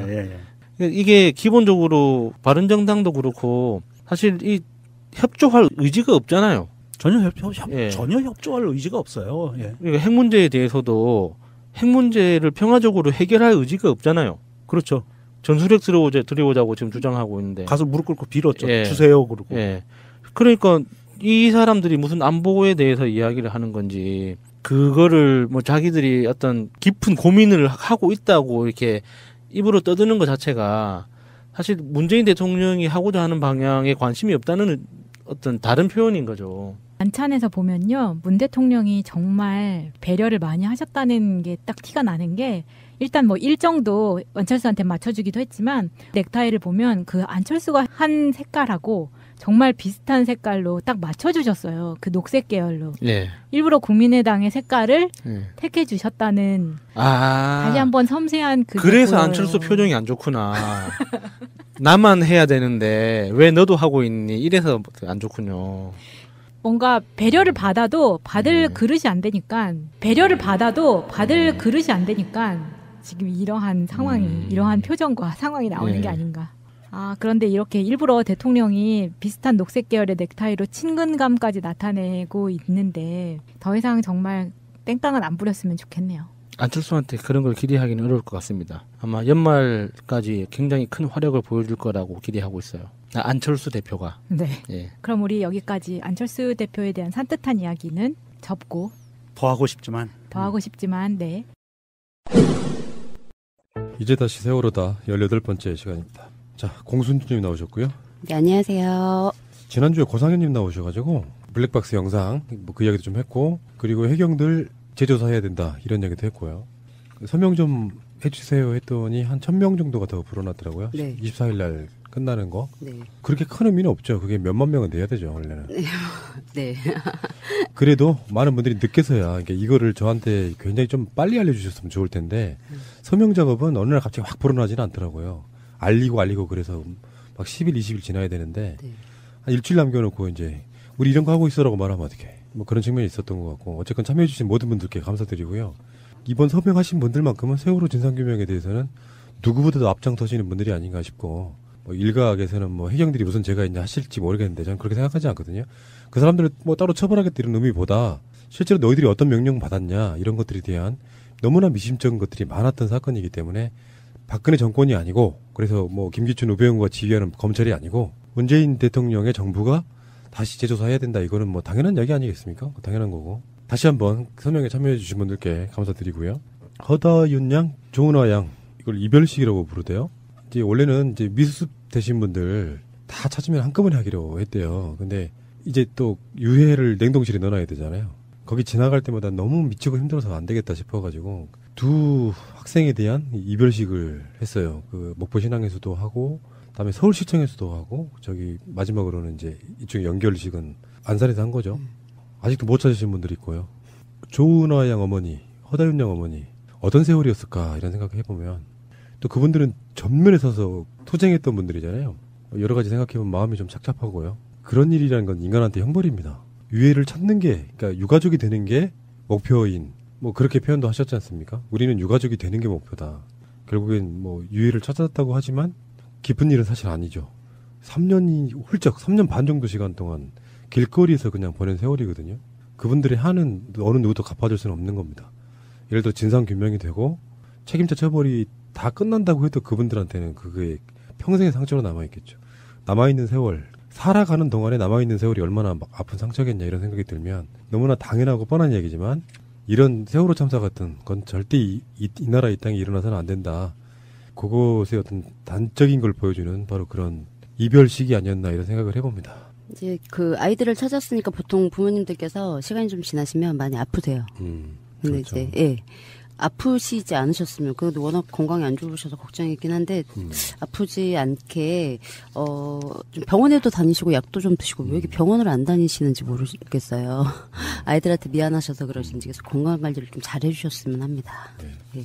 이게 기본적으로 바른정당도 그렇고 사실 이 협조할 의지가 없잖아요. 전혀 협조할 의지가 없어요. 예. 그러니까 핵 문제에 대해서도 핵 문제를 평화적으로 해결할 의지가 없잖아요. 그렇죠. 전술핵 들여오자고 지금 주장하고 있는데 가서 무릎 꿇고 빌었죠. 주세요 그러고. 그러니까 이 사람들이 무슨 안보에 대해서 이야기를 하는 건지 그거를 뭐 자기들이 어떤 깊은 고민을 하고 있다고 이렇게 입으로 떠드는 것 자체가 사실 문재인 대통령이 하고자 하는 방향에 관심이 없다는 어떤 다른 표현인 거죠. 만찬에서 보면요, 문 대통령이 정말 배려를 많이 하셨다는 게 딱 티가 나는 게, 일단 뭐 일정도 안철수한테 맞춰주기도 했지만 넥타이를 보면 그 안철수가 한 색깔하고 정말 비슷한 색깔로 딱 맞춰주셨어요. 그 녹색 계열로. 네. 일부러 국민의당의 색깔을 택해 주셨다는 다시 한번 섬세한 그래서 보여요. 안철수 표정이 안 좋구나. 나만 해야 되는데 왜 너도 하고 있니? 이래서 안 좋군요. 뭔가 배려를 받아도 받을 그릇이 안 되니까 지금 이러한 상황이 이러한 표정과 상황이 나오는 게 아닌가. 그런데 이렇게 일부러 대통령이 비슷한 녹색 계열의 넥타이로 친근감까지 나타내고 있는데 더 이상 정말 땡깡은 안 부렸으면 좋겠네요. 안철수한테 그런 걸 기대하기는 어려울 것 같습니다. 아마 연말까지 굉장히 큰 화력을 보여줄 거라고 기대하고 있어요. 안철수 대표가. 네. 예. 그럼 우리 여기까지 안철수 대표에 대한 산뜻한 이야기는 접고 더 하고 싶지만 네. 이제 다시 세월호다 18번째 시간입니다. 자, 공순주님 나오셨고요. 네, 안녕하세요. 지난주에 고상현님 나오셔가지고 블랙박스 영상 그 이야기도 좀 했고, 그리고 해경들 재조사해야 된다 이런 얘기도 했고요. 서명 좀 해주세요 했더니 한 1000명 정도가 더 불어났더라고요. 네. 24일 날 끝나는 거. 네. 그렇게 큰 의미는 없죠. 그게 몇만 명은 돼야 되죠, 원래는. 네. 그래도 많은 분들이 늦게서야, 그러니까 이거를 저한테 굉장히 좀 빨리 알려주셨으면 좋을 텐데, 서명 작업은 어느 날 갑자기 확 불어나지는 않더라고요. 알리고 그래서 막 10일, 20일 지나야 되는데, 네. 한 일주일 남겨놓고 이제, 우리 이런 거 하고 있어라고 말하면 어떡해. 뭐 그런 측면이 있었던 것 같고, 어쨌건 참여해주신 모든 분들께 감사드리고요. 이번 서명하신 분들만큼은 세월호 진상규명에 대해서는 누구보다도 앞장서시는 분들이 아닌가 싶고, 뭐 일각에서는 뭐 해경들이 무슨 죄가 있냐 하실지 모르겠는데 저는 그렇게 생각하지 않거든요. 그 사람들을 뭐 따로 처벌하겠다 이런 의미보다 실제로 너희들이 어떤 명령 받았냐 이런 것들에 대한 너무나 미심쩍은 것들이 많았던 사건이기 때문에 박근혜 정권이 아니고, 그래서 뭐 김기춘, 우병우가 지휘하는 검찰이 아니고 문재인 대통령의 정부가 다시 재조사해야 된다, 이거는 뭐 당연한 이야기 아니겠습니까? 당연한 거고. 다시 한번 서명에 참여해 주신 분들께 감사드리고요. 허다윤 양, 조은화 양, 이걸 이별식이라고 부르대요. 이제 원래는 이제 미수습 되신 분들 다 찾으면 한꺼번에 하기로 했대요. 근데 이제 또 유해를 냉동실에 넣어놔야 되잖아요. 거기 지나갈 때마다 너무 미치고 힘들어서 안 되겠다 싶어가지고 두 학생에 대한 이별식을 했어요. 그 목포신앙에서도 하고, 그다음에 서울시청에서도 하고, 저기 마지막으로는 이제 이쪽 연결식은 안산에서 한 거죠. 아직도 못 찾으신 분들이 있고요. 조은화 양 어머니, 허다윤 양 어머니, 어떤 세월이었을까 이런 생각을 해보면, 또 그분들은 전면에 서서 투쟁했던 분들이잖아요. 여러 가지 생각해보면 마음이 좀 착잡하고요. 그런 일이라는 건 인간한테 형벌입니다. 유해를 찾는 게, 그러니까 유가족이 되는 게 목표인, 뭐 그렇게 표현도 하셨지 않습니까? 우리는 유가족이 되는 게 목표다. 결국엔 뭐 유해를 찾았다고 하지만 깊은 일은 사실 아니죠. 3년이 훌쩍 3년 반 정도 시간 동안 길거리에서 그냥 보낸 세월이거든요. 그분들의 한은 어느 누구도 갚아줄 수는 없는 겁니다. 예를 들어 진상규명이 되고 책임자 처벌이 다 끝난다고 해도 그분들한테는 그게 평생의 상처로 남아있겠죠. 남아있는 세월, 살아가는 동안에 남아있는 세월이 얼마나 막 아픈 상처겠냐 이런 생각이 들면 너무나 당연하고 뻔한 얘기지만, 이런 세월호 참사 같은 건 절대 이 나라 이 땅에 일어나서는 안 된다. 그것의 어떤 단적인 걸 보여주는 바로 그런 이별식이 아니었나 이런 생각을 해봅니다. 이제 그 아이들을 찾았으니까 보통 부모님들께서 시간이 좀 지나시면 많이 아프세요. 근데 그렇죠. 이제 아프시지 않으셨으면, 그래도 워낙 건강이 안 좋으셔서 걱정이긴 한데 아프지 않게 좀 병원에도 다니시고 약도 좀 드시고 왜 이렇게 병원을 안 다니시는지 모르겠어요. 아이들한테 미안하셔서 그러신지, 그래서 건강 관리를 좀 잘 해주셨으면 합니다. 네.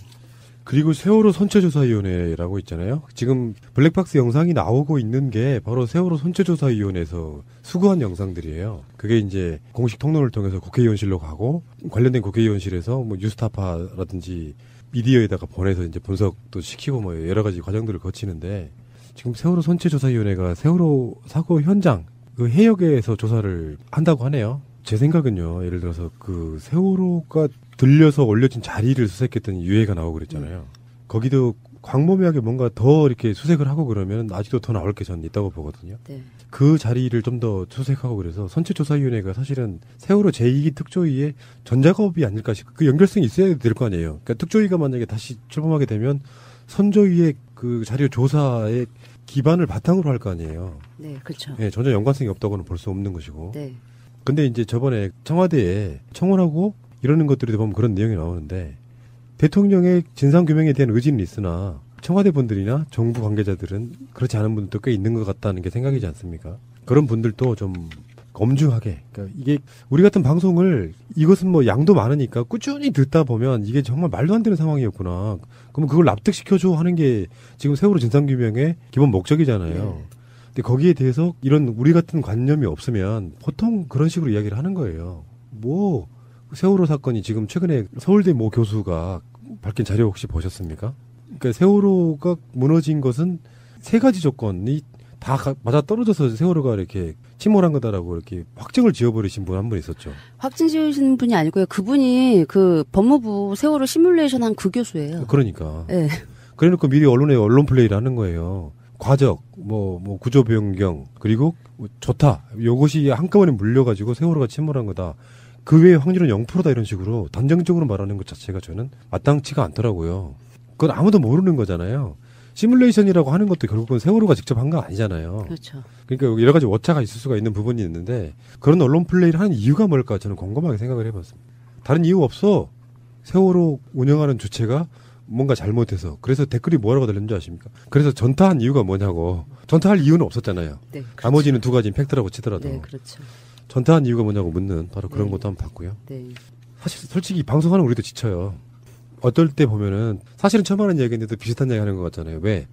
그리고 세월호 선체조사위원회라고 있잖아요. 지금 블랙박스 영상이 나오고 있는 게 바로 세월호 선체조사위원회에서 수거한 영상들이에요. 그게 이제 공식 통로를 통해서 국회의원실로 가고, 관련된 국회의원실에서 뭐 뉴스타파라든지 미디어에다가 보내서 이제 분석도 시키고 뭐 여러 가지 과정들을 거치는데, 지금 세월호 선체조사위원회가 세월호 사고 현장 그 해역에서 조사를 한다고 하네요. 제 생각은요, 예를 들어서 그 세월호가 들려서 올려진 자리를 수색했더니 유해가 나오고 그랬잖아요. 거기도 광범위하게 뭔가 더 이렇게 수색을 하고 그러면 아직도 더 나올 게 저는 있다고 보거든요. 네. 그 자리를 좀 더 수색하고 그래서 선체조사위원회가 사실은 세월호 제2기 특조위의 전작업이 아닐까 싶고 그 연결성이 있어야 될 거 아니에요. 그러니까 특조위가 만약에 다시 출범하게 되면 선조위의 그 자료 조사의 기반을 바탕으로 할 거 아니에요. 네, 그렇죠. 네, 전혀 연관성이 없다고는 볼 수 없는 것이고. 네. 근데 이제 저번에 청와대에 청원하고 이러는 것들이 보면 그런 내용이 나오는데 대통령의 진상규명에 대한 의지는 있으나 청와대 분들이나 정부 관계자들은 그렇지 않은 분들도 꽤 있는 것 같다는 게 생각이지 않습니까? 그런 분들도 좀 엄중하게, 그러니까 이게 우리 같은 방송을 이것은 뭐 양도 많으니까 꾸준히 듣다 보면 이게 정말 말도 안 되는 상황이었구나. 그러면 그걸 납득시켜줘 하는 게 지금 세월호 진상규명의 기본 목적이잖아요. 네. 근데 거기에 대해서 이런 우리 같은 관념이 없으면 보통 그런 식으로 이야기를 하는 거예요. 뭐 세월호 사건이 지금 최근에 서울대 모 교수가 밝힌 자료 혹시 보셨습니까? 그러니까 세월호가 무너진 것은 세 가지 조건이 다 맞아 떨어져서 세월호가 이렇게 침몰한 거다라고 이렇게 확정을 지어버리신 분 한 분 있었죠. 확정 지으신 분이 아니고요. 그분이 그 법무부 세월호 시뮬레이션 한 그 교수예요. 그러니까. 네. 그래놓고 미리 언론에 언론 플레이를 하는 거예요. 과적, 뭐 구조 변경, 그리고 좋다. 요것이 한꺼번에 물려가지고 세월호가 침몰한 거다. 그 외에 확률은 0%다 이런 식으로 단정적으로 말하는 것 자체가 저는 마땅치가 않더라고요. 그건 아무도 모르는 거잖아요. 시뮬레이션이라고 하는 것도 결국은 세월호가 직접 한 거 아니잖아요. 그렇죠. 그러니까 여러 가지 오차가 있을 수가 있는 부분이 있는데 그런 언론 플레이를 하는 이유가 뭘까 저는 곰곰하게 생각을 해봤습니다. 다른 이유 없어. 세월호 운영하는 주체가 뭔가 잘못해서 그래서 댓글이 뭐라고 달렸는지 아십니까? 그래서 전타한 이유가 뭐냐고. 전타할 이유는 없었잖아요. 네, 그렇죠. 나머지는 두 가지는 팩트라고 치더라도. 네, 그렇죠. 전타한 이유가 뭐냐고 묻는 바로 그런 네. 것도 한번 봤고요. 네. 사실 솔직히 방송하는 우리도 지쳐요. 어떨 때 보면은 사실은 처음 하는 얘기인데도 비슷한 얘기 하는 것 같잖아요. 왜?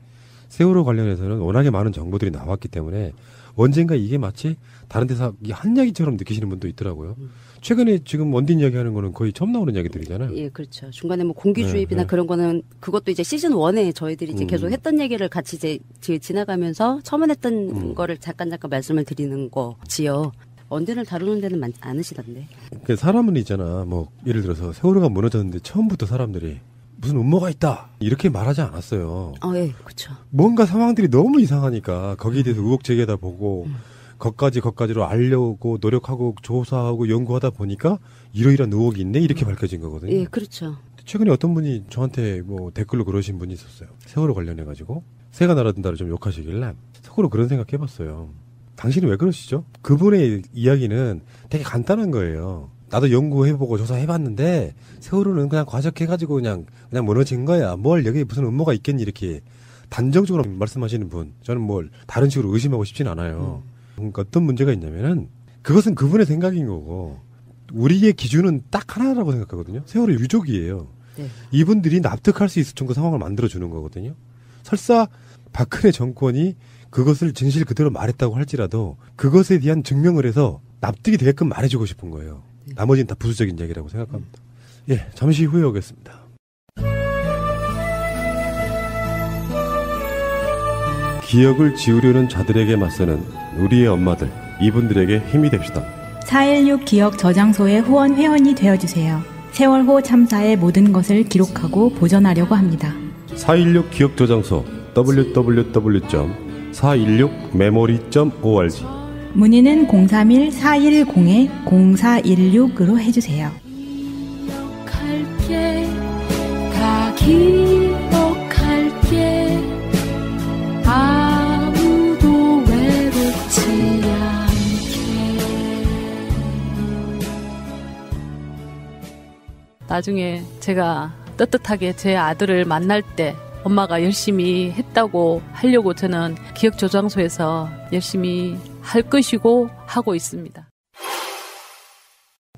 세월호 관련해서는 워낙에 많은 정보들이 나왔기 때문에 언젠가 이게 마치 다른 데서 한 이야기처럼 느끼시는 분도 있더라고요. 최근에 지금 원딘 이야기하는 거는 거의 처음 나오는 이야기들이잖아요. 예, 그렇죠. 중간에 뭐 공기 주입이나 네. 그런 거는 그것도 이제 시즌 1에 저희들이 이제 계속 했던 얘기를 같이 이제 지나가면서 처음 했던 거를 잠깐 말씀을 드리는 거지요. 언젠을 다루는 데는 많지 않으시던데. 그 사람은 있잖아. 뭐 예를 들어서 세월호가 무너졌는데 처음부터 사람들이 무슨 음모가 있다 이렇게 말하지 않았어요. 예, 그렇죠. 뭔가 상황들이 너무 이상하니까 거기에 대해서 의혹 제기하다 보고 거까지로 알려고 노력하고 조사하고 연구하다 보니까 이러이러한 의혹이 있네 이렇게 밝혀진 거거든요. 예, 그렇죠. 최근에 어떤 분이 저한테 뭐 댓글로 그러신 분이 있었어요. 세월호 관련해 가지고 새가 날아든다를 좀 욕하시길래 속으로 그런 생각해봤어요. 당신은 왜 그러시죠? 그분의 이야기는 되게 간단한 거예요. 나도 연구해보고 조사해봤는데 세월호는 그냥 과적해가지고 그냥 무너진 거야. 뭘 여기 무슨 음모가 있겠니 이렇게 단정적으로 말씀하시는 분. 저는 뭘 다른 식으로 의심하고 싶진 않아요. 그러니까 어떤 문제가 있냐면은 그것은 그분의 생각인 거고 우리의 기준은 딱 하나라고 생각하거든요. 세월호 유족이에요. 네. 이분들이 납득할 수 있을 정도 상황을 만들어주는 거거든요. 설사 박근혜 정권이 그것을 진실 그대로 말했다고 할지라도 그것에 대한 증명을 해서 납득이 되게끔 말해주고 싶은 거예요. 나머지는 다 부수적인 얘기라고 생각합니다. 예, 잠시 후에 오겠습니다. 기억을 지우려는 자들에게 맞서는 우리의 엄마들, 이분들에게 힘이 됩시다. 4.16 기억 저장소의 후원 회원이 되어주세요. 세월호 참사의 모든 것을 기록하고 보존하려고 합니다. 4.16 기억 저장소 www.416memory.org 문의는 031-410-0416으로 해주세요. 기억할게, 다 기억할게. 아무도 외롭지 않게. 나중에 제가 떳떳하게 제 아들을 만날 때 엄마가 열심히 했다고 하려고 저는 기억저장소에서 열심히 할 것이고 하고 있습니다.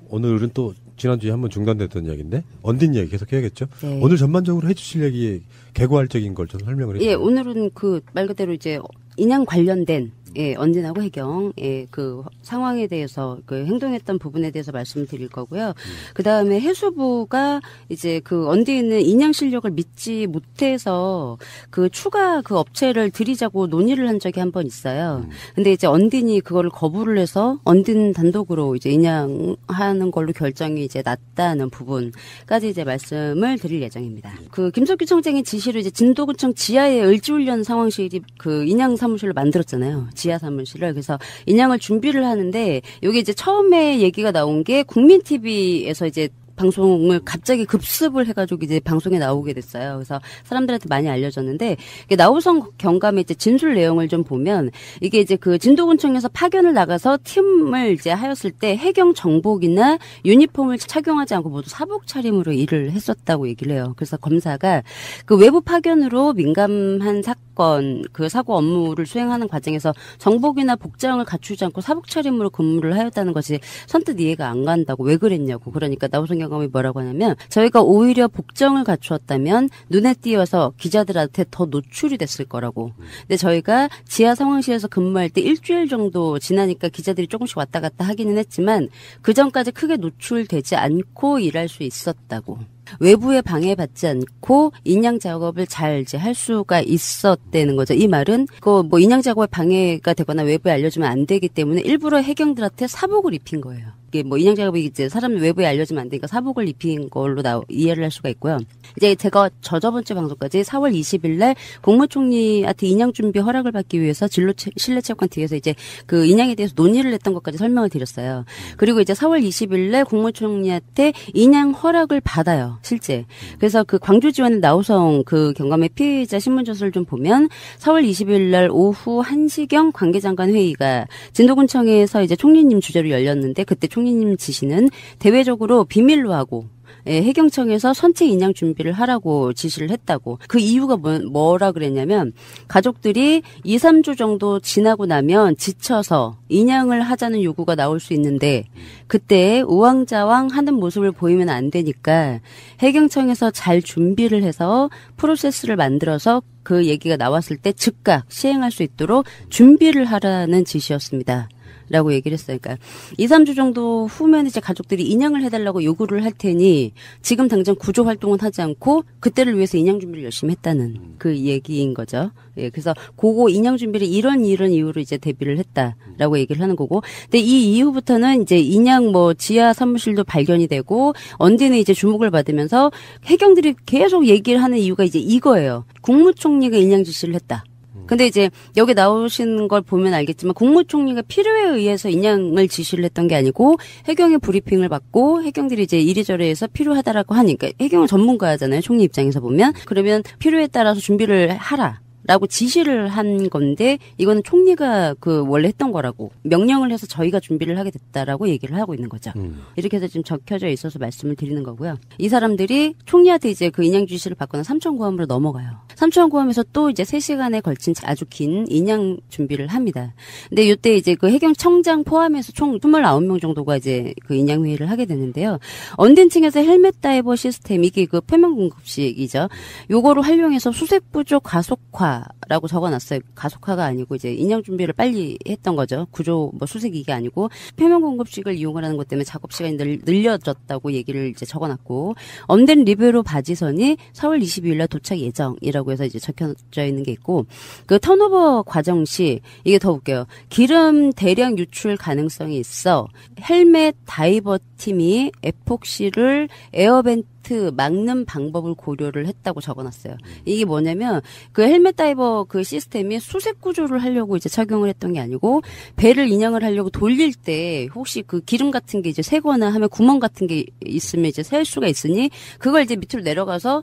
오늘은 또 지난주에 한번 중단됐던 이야기인데 언딘 이야기 계속 해야겠죠? 네. 오늘 전반적으로 해주실 얘기 개괄적인 걸 좀 설명을 해주세요. 예, 오늘은 그 말 그대로 이제 인양 관련된 언딘하고 해경 그 상황에 대해서 그 행동했던 부분에 대해서 말씀을 드릴 거고요. 그 다음에 해수부가 이제 그 언딘은 인양 실력을 믿지 못해서 그 추가 그 업체를 들이자고 논의를 한 적이 한 번 있어요. 근데 이제 언딘이 그거를 거부를 해서 언딘 단독으로 이제 인양하는 걸로 결정이 이제 났다는 부분까지 이제 말씀을 드릴 예정입니다. 그 김석규 청장의 지시로 이제 진도구청 지하에 을지훈련 상황실이 그 인양 사무실을 만들었잖아요. 지하 사무실을. 그래서 인양을 준비를 하는데 이게 이제 처음에 얘기가 나온 게 국민TV에서 이제 방송을 갑자기 급습을 해가지고 이제 방송에 나오게 됐어요. 그래서 사람들한테 많이 알려졌는데 나우성 경감의 이제 진술 내용을 좀 보면 이게 이제 그 진도군청에서 파견을 나가서 팀을 이제 하였을 때 해경 정복이나 유니폼을 착용하지 않고 모두 사복 차림으로 일을 했었다고 얘기를 해요. 그래서 검사가 그 외부 파견으로 민감한 사건 그 사고 업무를 수행하는 과정에서 정복이나 복장을 갖추지 않고 사복 차림으로 근무를 하였다는 것이 선뜻 이해가 안 간다고. 왜 그랬냐고. 그러니까 나우성 경감이 뭐라고 하냐면 저희가 오히려 복정을 갖추었다면 눈에 띄어서 기자들한테 더 노출이 됐을 거라고. 근데 저희가 지하 상황실에서 근무할 때 일주일 정도 지나니까 기자들이 조금씩 왔다 갔다 하기는 했지만 그 전까지 크게 노출되지 않고 일할 수 있었다고. 외부에 방해받지 않고 인양 작업을 잘 이제 할 수가 있었다는 거죠. 이 말은 그 뭐 인양 작업에 방해가 되거나 외부에 알려주면 안 되기 때문에 일부러 해경들한테 사복을 입힌 거예요. 이게 뭐 인양 작업이 이제 사람 외부에 알려주면 안 되니까 사복을 입힌 걸로 이해를 할 수가 있고요. 이제 제가 저번 주 방송까지 4월 20일 날 국무총리한테 인양 준비 허락을 받기 위해서 실내체육관 뒤에서 이제 그 인양에 대해서 논의를 했던 것까지 설명을 드렸어요. 그리고 이제 4월 20일 날 국무총리한테 인양 허락을 받아요. 실제. 그래서 그 광주 지원의 나우성 그 경감의 피해자 신문조서를 좀 보면 4월 20일 날 오후 1시경 관계장관 회의가 진도군청에서 이제 총리님 주재로 열렸는데 그때 총리님 지시는 대외적으로 비밀로 하고 해경청에서 선체 인양 준비를 하라고 지시를 했다고. 그 이유가 뭐라 그랬냐면 가족들이 2, 3주 정도 지나고 나면 지쳐서 인양을 하자는 요구가 나올 수 있는데 그때 우왕좌왕 하는 모습을 보이면 안 되니까 해경청에서 잘 준비를 해서 프로세스를 만들어서 그 얘기가 나왔을 때 즉각 시행할 수 있도록 준비를 하라는 지시였습니다. 라고 얘기를 했어요. 그러니까 2, 3주 정도 후면 이제 가족들이 인양을 해달라고 요구를 할 테니 지금 당장 구조 활동은 하지 않고 그때를 위해서 인양 준비를 열심히 했다는 그 얘기인 거죠. 예, 그래서 그거 인양 준비를 이런 이유로 이제 대비를 했다라고 얘기를 하는 거고. 근데 이 이후부터는 이제 인양 뭐 지하 사무실도 발견이 되고 언제는 이제 주목을 받으면서 해경들이 계속 얘기를 하는 이유가 이제 이거예요. 국무총리가 인양 지시를 했다. 근데 이제 여기 나오신 걸 보면 알겠지만 국무총리가 필요에 의해서 인양을 지시를 했던 게 아니고 해경의 브리핑을 받고 해경들이 이제 이리저리 해서 필요하다라고 하니까 해경은 전문가잖아요. 총리 입장에서 보면. 그러면 필요에 따라서 준비를 하라. 라고 지시를 한 건데 이거는 총리가 그 원래 했던 거라고 명령을 해서 저희가 준비를 하게 됐다라고 얘기를 하고 있는 거죠. 이렇게 해서 지금 적혀져 있어서 말씀을 드리는 거고요. 이 사람들이 총리한테 이제 그 인양 지시를 받거나 삼천구함으로 넘어가요. 삼천구함에서 또 이제 3시간에 걸친 아주 긴 인양 준비를 합니다. 근데 이때 이제 그 해경청장 포함해서 총 29명 정도가 이제 그 인양 회의를 하게 되는데요. 언딘 층에서 헬멧 다이버 시스템 이게 그 표면 공급식이죠. 요거를 활용해서 수색 부족 가속화 라고 적어놨어요. 가속화가 아니고 이제 인양 준비를 빨리 했던 거죠. 구조 뭐 수색 이게 아니고 표면 공급식을 이용을 하는 것 때문에 작업 시간이 늘려졌다고 얘기를 이제 적어놨고 엄된 리베로 바지선이 4월 22일 날 도착 예정이라고 해서 이제 적혀져 있는 게 있고 그 턴오버 과정 시 이게 더 웃겨요. 기름 대량 유출 가능성이 있어 헬멧 다이버 팀이 에폭시를 에어벤트 막는 방법을 고려를 했다고 적어놨어요. 이게 뭐냐면 그 헬멧 다이버 그 시스템이 수색 구조를 하려고 이제 착용을 했던 게 아니고 배를 인양을 하려고 돌릴 때 혹시 그 기름 같은 게 이제 새거나 하면 구멍 같은 게 있으면 이제 셀 수가 있으니 그걸 이제 밑으로 내려가서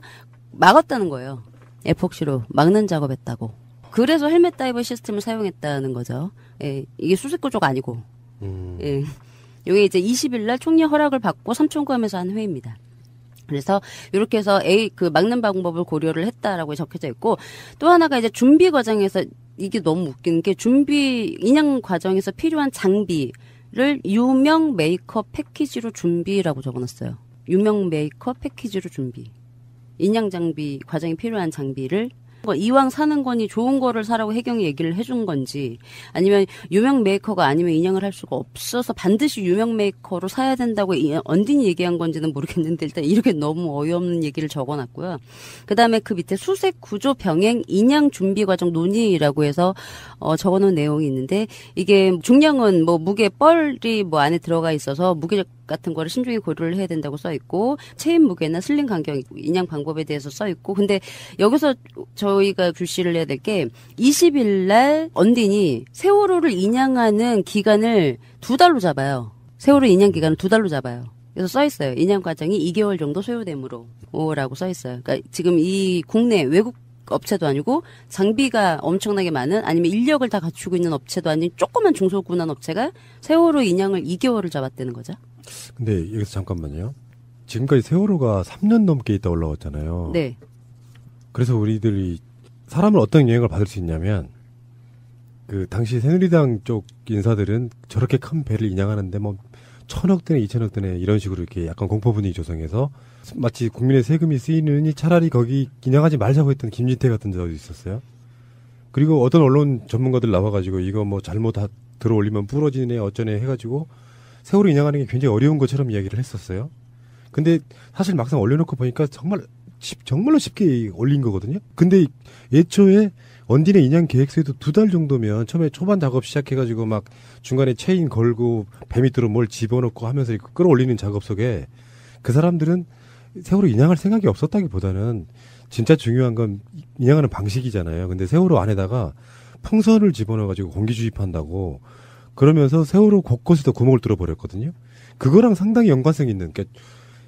막았다는 거예요. 에폭시로 막는 작업했다고. 그래서 헬멧 다이버 시스템을 사용했다는 거죠. 예, 이게 수색 구조가 아니고. 예. 이게 이제 20일 날 총리 허락을 받고 삼천구함에서 한 회의입니다. 그래서 이렇게 해서 그 막는 방법을 고려를 했다라고 적혀져 있고 또 하나가 이제 준비 과정에서 이게 너무 웃기는 게 준비 인양 과정에서 필요한 장비를 유명 메이커 패키지로 준비라고 적어놨어요. 유명 메이커 패키지로 준비. 인양 장비 과정에 필요한 장비를 이왕 사는 거니 좋은 거를 사라고 해경이 얘기를 해준 건지 아니면 유명 메이커가 아니면 인양을 할 수가 없어서 반드시 유명 메이커로 사야 된다고 언딘이 얘기한 건지는 모르겠는데 일단 이렇게 너무 어이없는 얘기를 적어놨고요. 그다음에 그 밑에 수색 구조 병행 인양 준비 과정 논의라고 해서 적어놓은 내용이 있는데 이게 중량은 뭐 무게 뻘이 뭐 안에 들어가 있어서 무게 같은 거를 신중히 고려를 해야 된다고 써 있고 체인 무게나 슬링 간격 인양 방법에 대해서 써 있고 근데 여기서 저희가 불씨를 해야 될 게 20일 날 언딘이 세월호를 인양하는 기간을 2달로 잡아요. 세월호 인양 기간을 2달로 잡아요. 그래서 써 있어요. 인양 과정이 2개월 정도 소요되므로 라고 써 있어요. 그러니까 지금 이 국내 외국 업체도 아니고 장비가 엄청나게 많은 아니면 인력을 다 갖추고 있는 업체도 아닌 조그만 중소군한 업체가 세월호 인양을 2개월을 잡았다는 거죠. 근데 여기서 잠깐만요. 지금까지 세월호가 3년 넘게 있다 올라왔잖아요. 네. 그래서 우리들이 사람을 어떤 영향을 받을 수 있냐면 그 당시 새누리당 쪽 인사들은 저렇게 큰 배를 인양하는데 뭐 1,000억 대네 2,000억 대네 이런 식으로 이렇게 약간 공포 분위기 조성해서 마치 국민의 세금이 쓰이느니 차라리 거기 인양하지 말자고 했던 김진태 같은 자도 있었어요. 그리고 어떤 언론 전문가들 나와가지고 이거 뭐 잘못 다 들어올리면 부러지네 어쩌네 해가지고 세월호 인양하는 게 굉장히 어려운 것처럼 이야기를 했었어요. 근데 사실 막상 올려놓고 보니까 정말로 쉽게 올린 거거든요. 근데 애초에 언딘의 인양 계획서에도 2달 정도면 처음에 초반 작업 시작해가지고 막 중간에 체인 걸고 배 밑으로 뭘 집어넣고 하면서 끌어올리는 작업 속에 그 사람들은 세월호 인양할 생각이 없었다기보다는 진짜 중요한 건 인양하는 방식이잖아요. 근데 세월호 안에다가 풍선을 집어넣어가지고 공기 주입한다고 그러면서 세월호 곳곳에다 구멍을 뚫어버렸거든요. 그거랑 상당히 연관성이 있는, 그러니까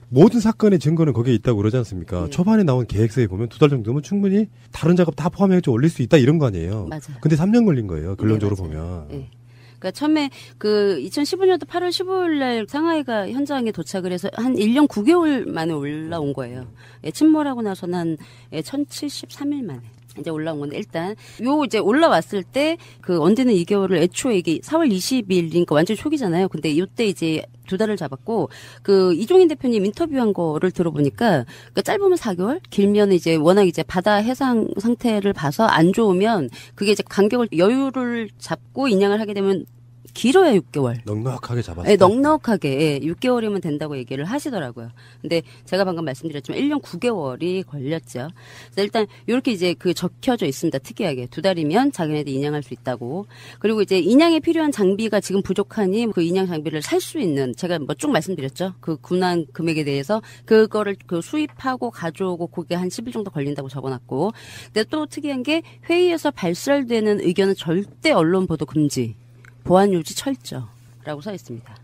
모든 사건의 증거는 거기에 있다고 그러지 않습니까? 네. 초반에 나온 계획서에 보면 2달 정도면 충분히 다른 작업 다 포함해서 올릴 수 있다 이런 거 아니에요. 맞아요. 근데 3년 걸린 거예요. 결론적으로 네, 보면. 네. 그러니까 처음에 그 2015년도 8월 15일 날 상하이가 현장에 도착을 해서 한 1년 9개월 만에 올라온 거예요. 예, 침몰하고 나서는 한 1073일 만에. 이제 올라온 건데 일단 이제 올라왔을 때 그 언제는 2개월을 애초에 이게 4월 20일이니까 완전 초기잖아요. 근데 이때 이제 2달을 잡았고 그 이종인 대표님 인터뷰한 거를 들어보니까 그러니까 짧으면 4개월, 길면 이제 워낙 이제 바다 해상 상태를 봐서 안 좋으면 그게 이제 간격을 여유를 잡고 인양을 하게 되면 길어야 6개월. 넉넉하게 잡았어요. 네, 넉넉하게 6개월이면 된다고 얘기를 하시더라고요. 근데 제가 방금 말씀드렸지만 1년 9개월이 걸렸죠. 그래서 일단 이렇게 이제 그 적혀져 있습니다. 특이하게 2달이면 자기네들 인양할 수 있다고. 그리고 이제 인양에 필요한 장비가 지금 부족하니 그 인양 장비를 살 수 있는 제가 뭐 쭉 말씀드렸죠. 그 군한 금액에 대해서 그거를 그 수입하고 가져오고 그게 한 10일 정도 걸린다고 적어놨고. 근데 또 특이한 게 회의에서 발설되는 의견은 절대 언론 보도 금지. 보안 유지 철저라고 써 있습니다.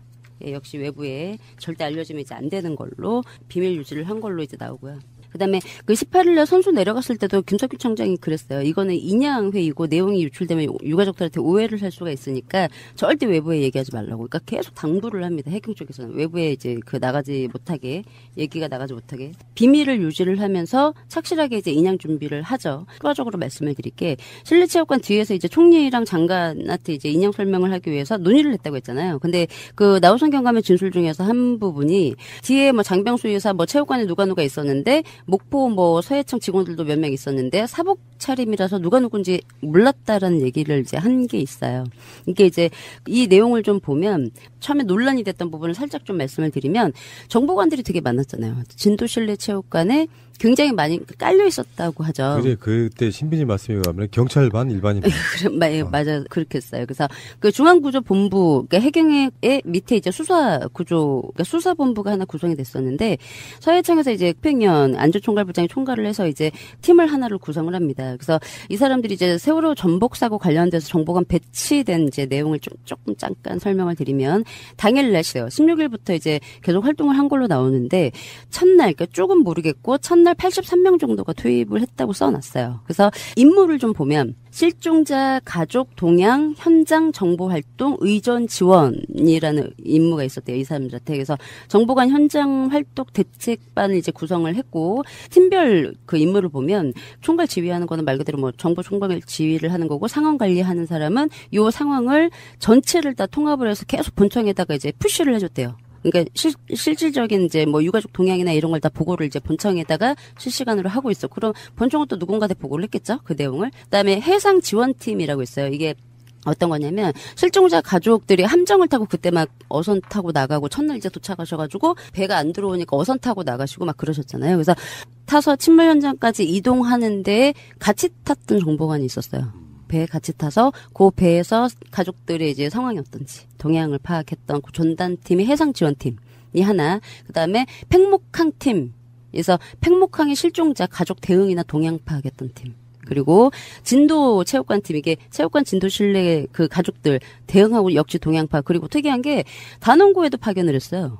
예, 역시 외부에 절대 알려지면 이제 안 되는 걸로 비밀 유지를 한 걸로 이제 나오고요. 그다음에 그 18일날 선수 내려갔을 때도 김석규 청장이 그랬어요. 이거는 인양 회의고 내용이 유출되면 유가족들한테 오해를 할 수가 있으니까 절대 외부에 얘기하지 말라고. 그러니까 계속 당부를 합니다. 해경 쪽에서는 외부에 이제 그 나가지 못하게 얘기가 나가지 못하게 비밀을 유지를 하면서 착실하게 이제 인양 준비를 하죠. 추가적으로 말씀을 드릴게 실내체육관 뒤에서 이제 총리랑 장관한테 이제 인양 설명을 하기 위해서 논의를 했다고 했잖아요. 근데 그 나우성 경감의 진술 중에서 한 부분이 뒤에 뭐 장병수 여사 뭐 체육관에 누가 있었는데 목포 뭐 서해청 직원들도 몇 명 있었는데 사복 차림이라서 누가 누군지 몰랐다라는 얘기를 이제 한 게 있어요. 이게 이제 이 내용을 좀 보면 처음에 논란이 됐던 부분을 살짝 좀 말씀을 드리면 정보관들이 되게 많았잖아요. 진도 실내 체육관에 굉장히 많이 깔려 있었다고 하죠. 그래, 그때 신빈이 말씀에 가면 경찰 반, 일반인 반. 맞아, 그렇게 했어요. 그래서 그 중앙구조본부, 그러니까 해경의 밑에 이제 수사구조, 그러니까 수사본부가 하나 구성이 됐었는데 서해청에서 이제 흑백년 안전총괄부장이 총괄을 해서 이제 팀을 하나를 구성을 합니다. 그래서 이 사람들이 이제 세월호 전복 사고 관련돼서 정보관 배치된 이제 내용을 조금 잠깐 설명을 드리면 당일날이에요. 16일부터 이제 계속 활동을 한 걸로 나오는데 첫날, 그러니까 조금 모르겠고 첫날 83명 정도가 투입을 했다고 써놨어요. 그래서 임무를 좀 보면 실종자 가족 동향 현장 정보 활동 의전 지원이라는 임무가 있었대요. 이 사람들한테. 그래서 정보관 현장 활동 대책반을 이제 구성을 했고 팀별 그 임무를 보면 총괄 지휘하는 거는 말 그대로 뭐 정보 총괄 지휘를 하는 거고 상황 관리하는 사람은 요 상황을 전체를 다 통합을 해서 계속 본청에다가 이제 푸시를 해줬대요. 그러니까 실질적인 이제 뭐 유가족 동향이나 이런 걸 다 보고를 이제 본청에다가 실시간으로 하고 있어. 그럼 본청은 또 누군가한테 보고를 했겠죠. 그 내용을. 그다음에 해상 지원팀이라고 있어요. 이게 어떤 거냐면 실종자 가족들이 함정을 타고 그때 막 어선 타고 나가고 첫날 이제 도착하셔가지고 배가 안 들어오니까 어선 타고 나가시고 막 그러셨잖아요. 그래서 타서 침몰 현장까지 이동하는데 같이 탔던 정보관이 있었어요. 배에 같이 타서 그 배에서 가족들의 이제 상황이 어떤지 동향을 파악했던 그 전단팀이 해상지원팀이 하나, 그 다음에 팽목항팀에서 팽목항의 실종자 가족 대응이나 동향 파악했던 팀. 그리고 진도 체육관팀, 이게 체육관 진도 실내 그 가족들 대응하고 역시 동향 파악. 그리고 특이한 게 단원고에도 파견을 했어요.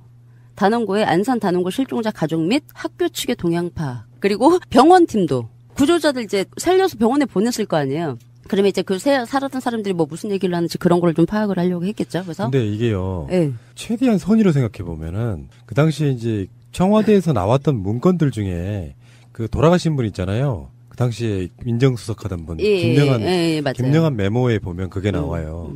단원고에 안산 단원고 실종자 가족 및 학교 측의 동향 파악. 그리고 병원팀도 구조자들 이제 살려서 병원에 보냈을 거 아니에요. 그러면 이제 그 살았던 사람들이 뭐 무슨 얘기를 하는지 그런 걸 좀 파악을 하려고 했겠죠. 그래서. 근데 이게요. 네. 최대한 선의로 생각해 보면은 그 당시에 이제 청와대에서 나왔던 문건들 중에 그 돌아가신 분 있잖아요. 그 당시에 민정수석하던 분, 김영한 메모에 보면 그게 나와요.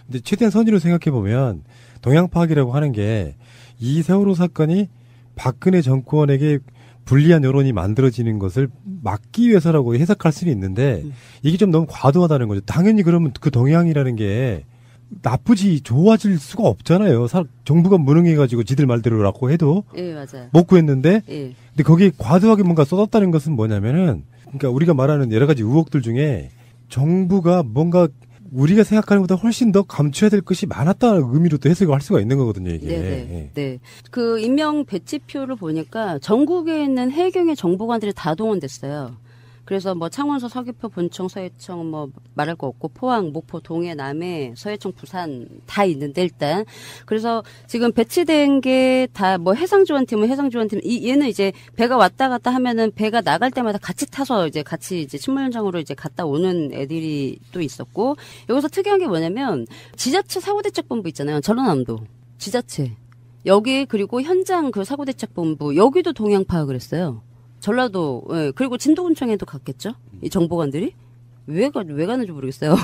근데 최대한 선의로 생각해 보면 동향 파악이라고 하는 게 이 세월호 사건이 박근혜 정권에게 불리한 여론이 만들어지는 것을 막기 위해서라고 해석할 수는 있는데 이게 좀 너무 과도하다는 거죠. 당연히 그러면 그 동향이라는 게 나쁘지 좋아질 수가 없잖아요. 정부가 무능해가지고 지들 말대로라고 해도 맞아요. 못 구했는데 근데 거기에 과도하게 뭔가 쏟았다는 것은 뭐냐면은 그러니까 우리가 말하는 여러 가지 의혹들 중에 정부가 뭔가 우리가 생각하는 것보다 훨씬 더 감춰야 될 것이 많았다는 의미로 또 해석을 할 수가 있는 거거든요, 이게. 네. 그 임명 배치표를 보니까 전국에 있는 해경의 정보관들이 다 동원됐어요. 그래서 뭐 창원서, 서귀포, 본청, 서해청 뭐 말할 거 없고 포항, 목포, 동해, 남해, 서해청, 부산 다 있는데 일단 그래서 지금 배치된 게 다 뭐 해상지원팀은 해상지원팀 얘는 이제 배가 왔다 갔다 하면은 배가 나갈 때마다 같이 타서 이제 같이 이제 침몰 현장으로 이제 갔다 오는 애들이 또 있었고 여기서 특이한 게 뭐냐면 지자체 사고대책본부 있잖아요. 전라남도 지자체 여기 그리고 현장 그 사고대책본부 여기도 동향 파악을 했어요. 전라도, 그리고 진도군청에도 갔겠죠? 이 정보관들이? 왜 가는지 모르겠어요.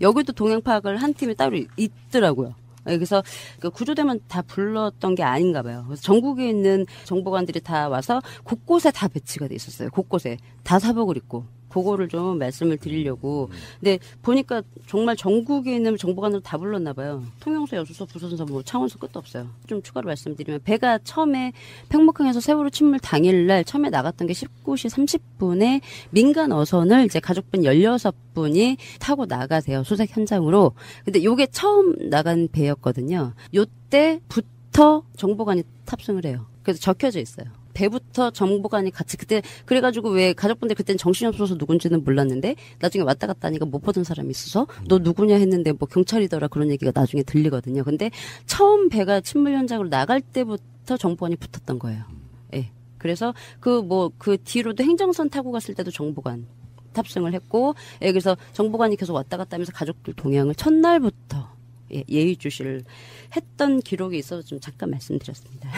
여기도 동향 파악을 한 팀이 따로 있더라고요. 그래서 그 구조대만 다 불렀던 게 아닌가 봐요. 그래서 전국에 있는 정보관들이 다 와서 곳곳에 다 배치가 돼 있었어요. 곳곳에. 다 사복을 입고. 그거를 좀 말씀을 드리려고. 근데 보니까 정말 전국에 있는 정보관으로 다 불렀나 봐요. 통영서, 여수서, 부천서, 뭐 창원서 끝도 없어요. 좀 추가로 말씀드리면 배가 처음에 팽목항에서 세월호 침몰 당일날 처음에 나갔던 게 19시 30분에 민간 어선을 이제 가족분 16분이 타고 나가세요. 수색 현장으로. 근데 요게 처음 나간 배였거든요. 요때부터 정보관이 탑승을 해요. 그래서 적혀져 있어요. 배부터 정보관이 같이 그때 그래가지고 왜 가족분들 그때는 정신이 없어서 누군지는 몰랐는데 나중에 왔다 갔다 하니까 못 보던 사람이 있어서 너 누구냐 했는데 뭐 경찰이더라 그런 얘기가 나중에 들리거든요. 근데 처음 배가 침몰 현장으로 나갈 때부터 정보관이 붙었던 거예요. 예. 그래서 그 뒤로도 행정선 타고 갔을 때도 정보관 탑승을 했고 그래서 정보관이 계속 왔다 갔다 하면서 가족들 동향을 첫날부터 예의주시를 했던 기록이 있어서 좀 잠깐 말씀드렸습니다.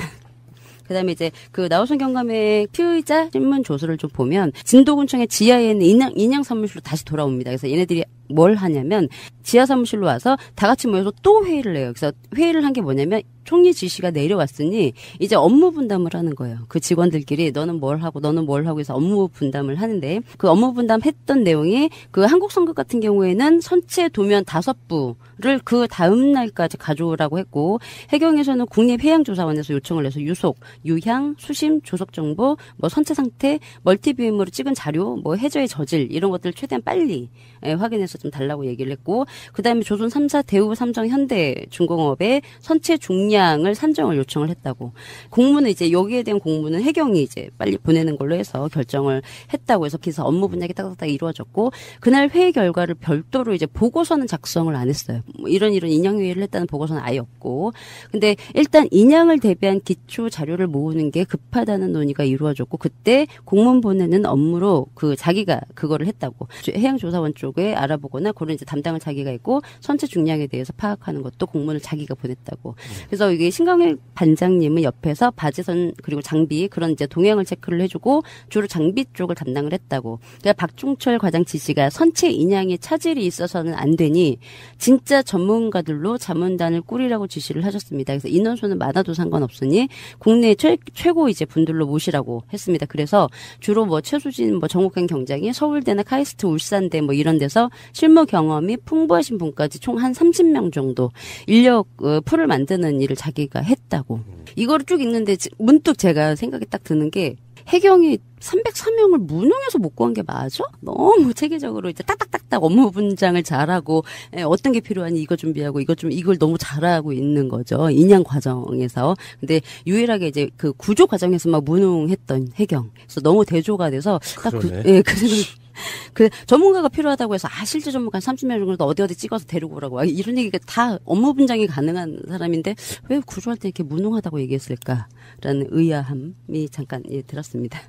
그다음에 이제 그 나우성 경감의 피의자 신문 조서를 좀 보면 진도군청의 지하에 있는 인양 사무실로 다시 돌아옵니다. 그래서 얘네들이 뭘 하냐면 지하 사무실로 와서 다 같이 모여서 또 회의를 해요. 그래서 회의를 한 게 뭐냐면 총리 지시가 내려왔으니 이제 업무 분담을 하는 거예요. 그 직원들끼리 너는 뭘 하고 너는 뭘 하고 해서 업무 분담을 하는데 그 업무 분담했던 내용이 그 한국선급 같은 경우에는 선체 도면 5부를 그 다음 날까지 가져오라고 했고 해경에서는 국립해양조사원에서 요청을 해서 유속, 유향, 수심, 조석 정보, 뭐 선체 상태, 멀티비움으로 찍은 자료, 뭐 해저의 저질 이런 것들 최대한 빨리 확인해서 좀 달라고 얘기를 했고 그다음에 조선 3사 대우 삼성 현대 중공업의 선체 중량을 산정을 요청을 했다고. 공문은 이제 여기에 대한 공문은 해경이 이제 빨리 보내는 걸로 해서 결정을 했다고 해서 그래서 업무 분야가 딱딱딱 이루어졌고 그날 회의 결과를 별도로 이제 보고서는 작성을 안 했어요. 뭐 이런 인양 회의를 했다는 보고서는 아예 없고. 근데 일단 인양을 대비한 기초 자료를 모으는 게 급하다는 논의가 이루어졌고 그때 공문 보내는 업무로 그 자기가 그거를 했다고. 해양조사원 쪽에 알아보거나 그런 이제 담당을 자기가 했고 선체 중량에 대해서 파악하는 것도 공문을 자기가 보냈다고. 그래서 그래서 이게 신강일 반장님은 옆에서 바지선 그리고 장비 그런 이제 동향을 체크를 해주고 주로 장비 쪽을 담당을 했다고. 그러니까 박종철 과장 지시가 선체 인양에 차질이 있어서는 안 되니 진짜 전문가들로 자문단을 꾸리라고 지시를 하셨습니다. 그래서 인원수는 많아도 상관없으니 국내 최고 이제 분들로 모시라고 했습니다. 그래서 주로 뭐 최수진, 뭐 정옥행 경장이 서울대나 카이스트, 울산대 뭐 이런 데서 실무 경험이 풍부하신 분까지 총 한 30명 정도 인력 풀을 만드는 일을 자기가 했다고. 이거를 쭉 읽는데 문득 제가 생각이 딱 드는 게 해경이 304명을 무능해서 못 구한 게 맞아? 너무 체계적으로 이제 딱딱딱딱 업무 분장을 잘하고 어떤 게 필요하니 이거 준비하고 이걸 너무 잘하고 있는 거죠. 인양 과정에서. 근데 유일하게 이제 그 구조 과정에서만 무능했던 해경. 그래서 너무 대조가 돼서 딱 그 생각. 그 전문가가 필요하다고 해서 실제 전문가 30명 정도 어디 찍어서 데리고 오라고 이런 얘기가 다 업무 분장이 가능한 사람인데 왜 구조할 때 이렇게 무능하다고 얘기했을까라는 의아함이 잠깐 들었습니다.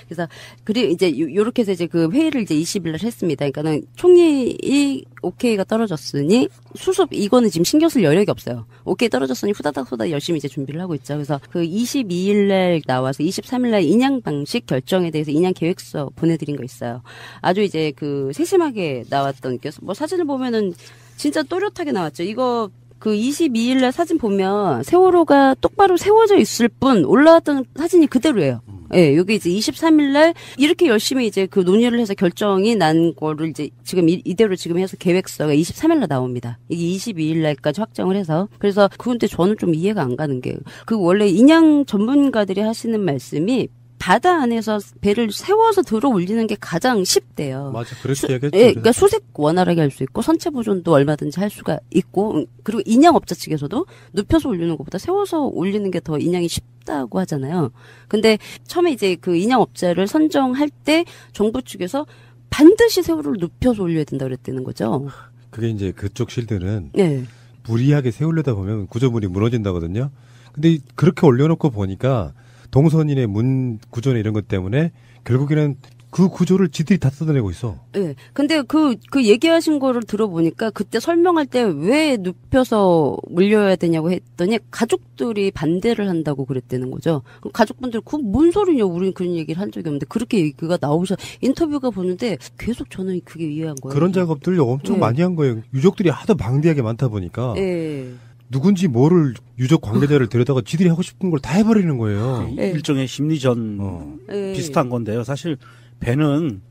그래서 그리고 이제 요렇게 해서 이제 그 회의를 이제 20일날 했습니다. 그러니까는 총리이 오케이가 떨어졌으니 수습 이거는 지금 신경 쓸 여력이 없어요. 오케이 떨어졌으니 후다닥 열심히 이제 준비를 하고 있죠. 그래서 그 22일날 나와서 23일날 인양 방식 결정에 대해서 인양 계획서 보내드린 거 있어요. 아주 이제 그 세심하게 나왔던 뭐 사진을 보면은 진짜 또렷하게 나왔죠. 이거 그 22일날 사진 보면 세월호가 똑바로 세워져 있을 뿐 올라왔던 사진이 그대로예요. 예, 여기 이제 23일날 이렇게 열심히 이제 그 논의를 해서 결정이 난 거를 이제 지금 이대로 지금 해서 계획서가 23일날 나옵니다. 이게 22일날까지 확정을 해서. 그래서 그런데 저는 좀 이해가 안 가는 게 그 원래 인양 전문가들이 하시는 말씀이 바다 안에서 배를 세워서 들어 올리는 게 가장 쉽대요. 맞아, 그렇게 얘기했죠. 예, 그러니까 수색 원활하게 할 수 있고 선체 보존도 얼마든지 할 수가 있고 그리고 인양업자 측에서도 눕혀서 올리는 것보다 세워서 올리는 게 더 인양이 쉽다고 하잖아요. 근데 처음에 이제 그 인양업자를 선정할 때 정부 측에서 반드시 세월호를 눕혀서 올려야 된다 그랬다는 거죠. 그게 이제 그쪽 실들은 네. 무리하게 세우려다 보면 구조물이 무너진다거든요. 근데 그렇게 올려놓고 보니까 동선인의 문 구조나 이런 것 때문에 결국에는 그 구조를 지들이 다 뜯어내고 있어. 네. 근데 그 얘기하신 거를 들어보니까 그때 설명할 때 왜 눕혀서 올려야 되냐고 했더니 가족들이 반대를 한다고 그랬다는 거죠. 가족분들 뭔 소리냐 우리는 그런 얘기를 한 적이 없는데 그렇게 얘기가 나오셔 인터뷰가 보는데 계속 저는 그게 이해한 거예요. 그런 작업들을 엄청 많이 한 거예요. 유족들이 하도 방대하게 많다 보니까. 네. 누군지 뭐를 유족 관계자를 데려다가 지들이 하고 싶은 걸 다 해버리는 거예요. 일종의 심리전 비슷한 건데요. 사실 배는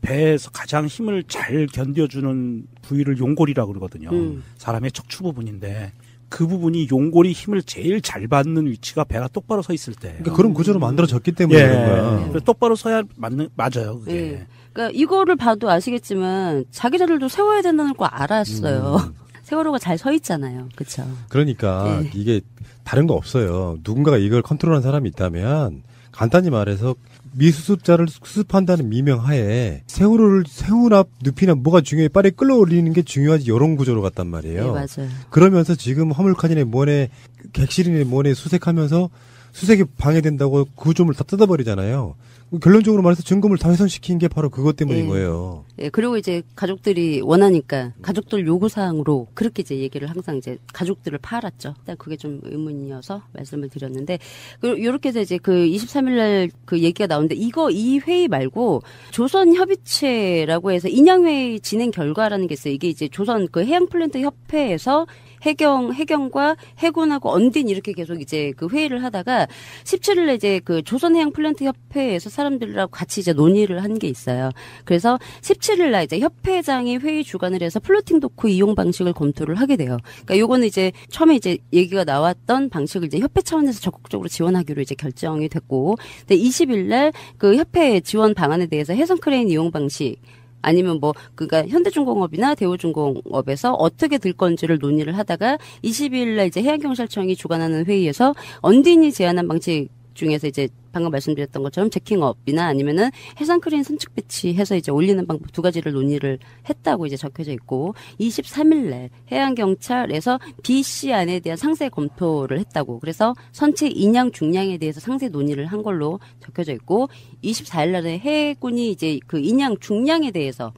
배에서 가장 힘을 잘 견뎌주는 부위를 용골이라고 그러거든요. 사람의 척추 부분인데 그 부분이 용골이 힘을 제일 잘 받는 위치가 배가 똑바로 서 있을 때. 그러니까 그런 구조로 만들어졌기 때문에 그런 거야. 똑바로 서야 맞아요. 그게. 그러니까 이거를 봐도 아시겠지만 자기들도 세워야 된다는 거 알았어요. 세월호가 잘 서 있잖아요. 그렇죠. 그러니까 이게 다른 거 없어요. 누군가가 이걸 컨트롤한 사람이 있다면 간단히 말해서 미수습자를 수습한다는 미명하에 세월호를 세우나 눕히나 뭐가 중요해 빨리 끌어올리는 게 중요하지 이런 구조로 갔단 말이에요. 네, 맞아요. 그러면서 지금 화물칸이네 뭐네 객실이네 뭐네 수색하면서 수색이 방해된다고 구조물 다 뜯어버리잖아요. 결론적으로 말해서 증거물 다 훼손시킨 게 바로 그것 때문인 거예요. 네, 그리고 이제 가족들이 원하니까 가족들 요구사항으로 그렇게 이제 얘기를 항상 이제 가족들을 팔았죠. 일단 그게 좀 의문이어서 말씀을 드렸는데, 요렇게 해서 이제 그 23일날 그 얘기가 나오는데 이 회의 말고 조선협의체라고 해서 인양회의 진행 결과라는 게 있어요. 이게 이제 조선 그 해양플랜트 협회에서 해경과 해군하고 언딘 이렇게 계속 이제 그 회의를 하다가 17일에 이제 그 조선해양플랜트 협회에서 사람들하고 같이 이제 논의를 한 게 있어요. 그래서 17일날 이제 협회장이 회의 주관을 해서 플로팅 도크 이용 방식을 검토를 하게 돼요. 그러니까 요거는 이제 처음에 이제 얘기가 나왔던 방식을 이제 협회 차원에서 적극적으로 지원하기로 이제 결정이 됐고, 근데 20일날 그 협회 지원 방안에 대해서 해상 크레인 이용 방식 아니면 그러니까 현대중공업이나 대우중공업에서 어떻게 들 건지를 논의를 하다가 22일날 이제 해양경찰청이 주관하는 회의에서 언딘이 제안한 방식 중에서 이제 방금 말씀드렸던 것처럼 제킹업이나 아니면은 해상크레인 선측 배치해서 이제 올리는 방법 두 가지를 논의를 했다고 이제 적혀져 있고, 23일날 해양경찰에서 BC 안에 대한 상세 검토를 했다고, 그래서 선체 인양 중량에 대해서 상세 논의를 한 걸로 적혀져 있고, 24일날에 해군이 이제 그 인양 중량에 대해서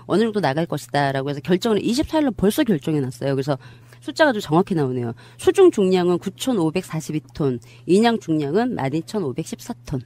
어느 정도 나갈 것이다라고 해서 결정을 24일날 벌써 결정해 놨어요. 그래서 숫자가 좀 정확히 나오네요. 수중 중량은 9,542톤, 인양 중량은 12,514톤.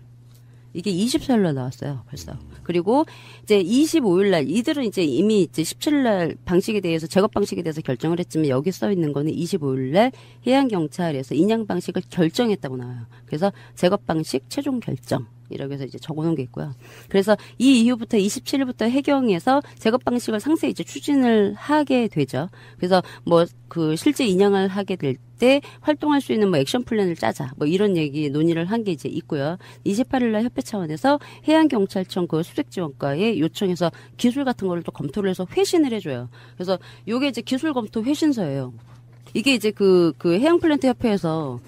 이게 20사일날 나왔어요, 벌써. 그리고 이제 25일날, 이들은 이제 이미 이제 17일날 방식에 대해서, 제거 방식에 대해서 결정을 했지만 여기 써 있는 거는 25일날 해양경찰에서 인양 방식을 결정했다고 나와요. 그래서 제거 방식 최종 결정. 이라고 해서 이제 적어놓은 게 있고요. 그래서 이 이후부터 27일부터 해경에서 제거 방식을 상세히 이제 추진을 하게 되죠. 그래서 뭐 그 실제 인양을 하게 될 때 활동할 수 있는 뭐 액션 플랜을 짜자. 뭐 이런 얘기 논의를 한 게 이제 있고요. 28일날 협회 차원에서 해양경찰청 그 수색지원과에 요청해서 기술 같은 거를 또 검토를 해서 회신을 해줘요. 그래서 요게 이제 기술 검토 회신서예요. 이게 이제 그 해양플랜트 협회에서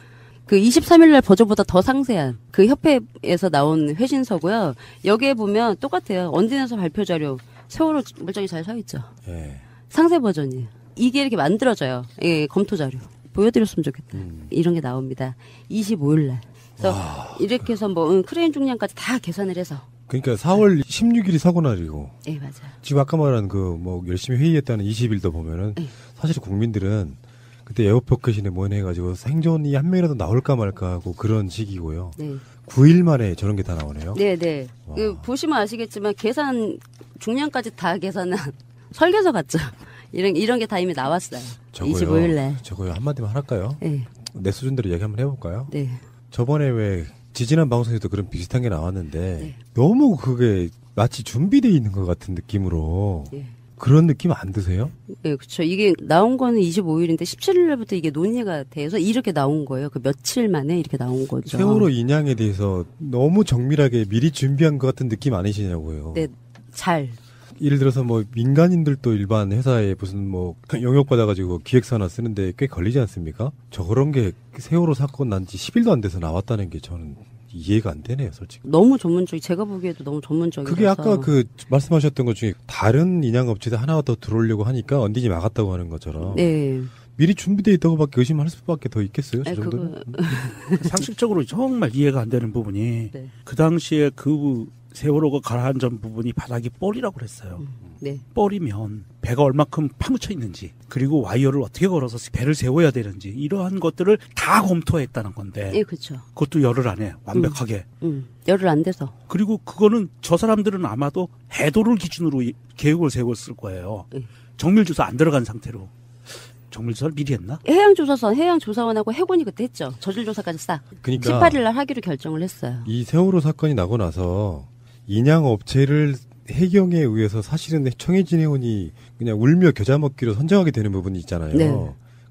그 23일날 버전보다 더 상세한 그 협회에서 나온 회신서고요. 여기에 보면 똑같아요. 언딘에서 발표 자료 세월호 물정이 잘 서 있죠. 예. 상세 버전이에요. 이게 이렇게 만들어져요. 예, 검토 자료. 보여드렸으면 좋겠다. 이런 게 나옵니다. 25일날. 그래서 이렇게 해서 뭐 크레인 중량까지 다 계산을 해서. 그러니까 4월 16일이 사고 날이고. 예, 맞아요. 지금 아까 말한 그 뭐 열심히 회의했다는 20일도 보면은 사실 국민들은 그때 에어포켓이네 뭐네 해가지고 생존이 한 명이라도 나올까 말까 하고 그런 시기고요. 네. 9일 만에 저런 게 다 나오네요. 네네. 보시면 아시겠지만 계산 중량까지 다 계산한 설계서 같죠. 이런 게 다 이미 나왔어요. 25일날. 저거요 한마디만 할까요? 네. 내 수준대로 얘기 한번 해볼까요? 네. 저번에 왜 지지난 방송에도 그런 비슷한 게 나왔는데 너무 그게 마치 준비되어 있는 것 같은 느낌으로 그런 느낌 안 드세요? 네, 그렇죠. 이게 나온 거는 25일인데 17일부터 이게 논의가 돼서 이렇게 나온 거예요. 그 며칠 만에 이렇게 나온 거죠. 세월호 인양에 대해서 너무 정밀하게 미리 준비한 것 같은 느낌 아니시냐고요. 네, 잘. 예를 들어서 뭐 민간인들도 일반 회사에 무슨 뭐 영역 받아가지고 기획서 하나 쓰는데 꽤 걸리지 않습니까? 저런 게 세월호 사건 난 지 10일도 안 돼서 나왔다는 게 저는 이해가 안 되네요, 솔직히. 너무 전문적이, 제가 보기에도 너무 전문적이라서. 그게 아까 그 말씀하셨던 것 중에 다른 인양 업체들 하나 더 들어오려고 하니까 언디지 막았다고 하는 것처럼. 네. 미리 준비되어 있다고밖에 의심할 수밖에 더 있겠어요, 저 정도는? 상식적으로 정말 이해가 안 되는 부분이 그 당시에 그 세월호가 가라앉은 부분이 바닥이 뻘이라고 그랬어요. 네. 뻘이면 배가 얼마큼 파묻혀 있는지, 그리고 와이어를 어떻게 걸어서 배를 세워야 되는지, 이러한 것들을 다 검토했다는 건데. 예, 그렇죠. 그것도 열흘 안에 완벽하게. 열흘 안 돼서. 그리고 그거는 저 사람들은 아마도 해도를 기준으로 계획을 세웠을 거예요. 정밀조사 안 들어간 상태로. 정밀조사를 미리 했나? 해양조사원하고 해군이 그때 했죠. 저질조사까지 싹. 그러니까 18일날 하기로 결정을 했어요. 이 세월호 사건이 나고 나서 인양 업체를 해경에 의해서 사실은 청해진 해운이 그냥 울며 겨자 먹기로 선정하게 되는 부분이 있잖아요. 네.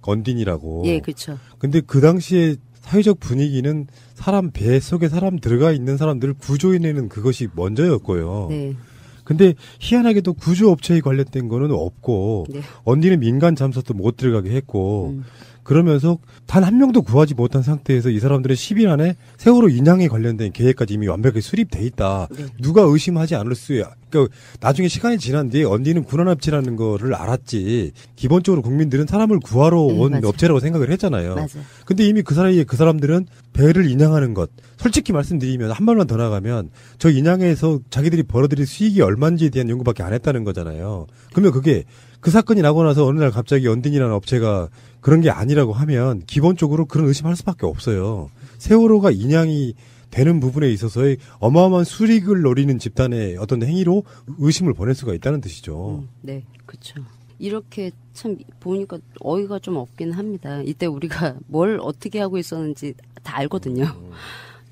건딘이라고. 예, 그렇죠. 근데 그 당시에 사회적 분위기는 사람 배 속에 사람 들어가 있는 사람들을 구조해내는 그것이 먼저였고요. 네. 근데 희한하게도 구조업체에 관련된 거는 없고 언니는 민간 잠수도 못 들어가게 했고 그러면서 단 한 명도 구하지 못한 상태에서 이 사람들은 10일 안에 세월호 인양에 관련된 계획까지 이미 완벽하게 수립돼 있다. 누가 의심하지 않을 수야. 그러니까 나중에 시간이 지난 뒤에 언니는 군환업체라는 거를 알았지. 기본적으로 국민들은 사람을 구하러 온 맞아요. 업체라고 생각을 했잖아요. 맞아. 근데 이미 그 사이에 그 사람들은 배를 인양하는 것. 솔직히 말씀드리면 한 발만 더 나가면 저 인양에서 자기들이 벌어들일 수익이 얼마인지에 대한 연구밖에 안 했다는 거잖아요. 그러면 그게 그 사건이 나고 나서 어느 날 갑자기 언딘이라는 업체가 그런 게 아니라고 하면 기본적으로 그런 의심할 수밖에 없어요. 세월호가 인양이 되는 부분에 있어서의 어마어마한 수익을 노리는 집단의 어떤 행위로 의심을 보낼 수가 있다는 뜻이죠. 네, 그렇죠. 이렇게 참 보니까 어이가 좀 없긴 합니다. 이때 우리가 뭘 어떻게 하고 있었는지 다 알거든요.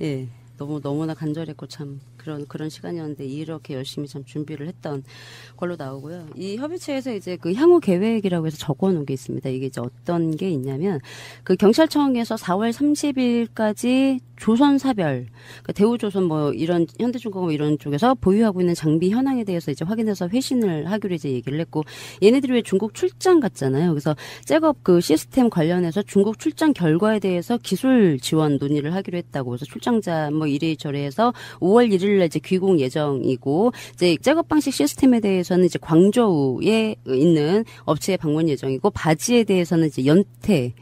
예, 너무나 간절했고 참 그런 시간이었는데 이렇게 열심히 참 준비를 했던 걸로 나오고요. 이 협의체에서 이제 그 향후 계획이라고 해서 적어놓은 게 있습니다. 이게 이제 어떤 게 있냐면 그 경찰청에서 4월 30일까지 조선사별, 그러니까 대우조선 뭐 이런 현대중공업 이런 쪽에서 보유하고 있는 장비 현황에 대해서 이제 확인해서 회신을 하기로 이제 얘기를 했고 얘네들이 왜 중국 출장 갔잖아요. 그래서 잭업 그 시스템 관련해서 중국 출장 결과에 대해서 기술 지원 논의를 하기로 했다고. 그래서 출장자 뭐 이래저래 해서 5월 1일 이제 귀국 예정이고 이제 잭업 방식 시스템에 대해서는 이제 광저우에 있는 업체에 방문 예정이고 바지에 대해서는 이제 연태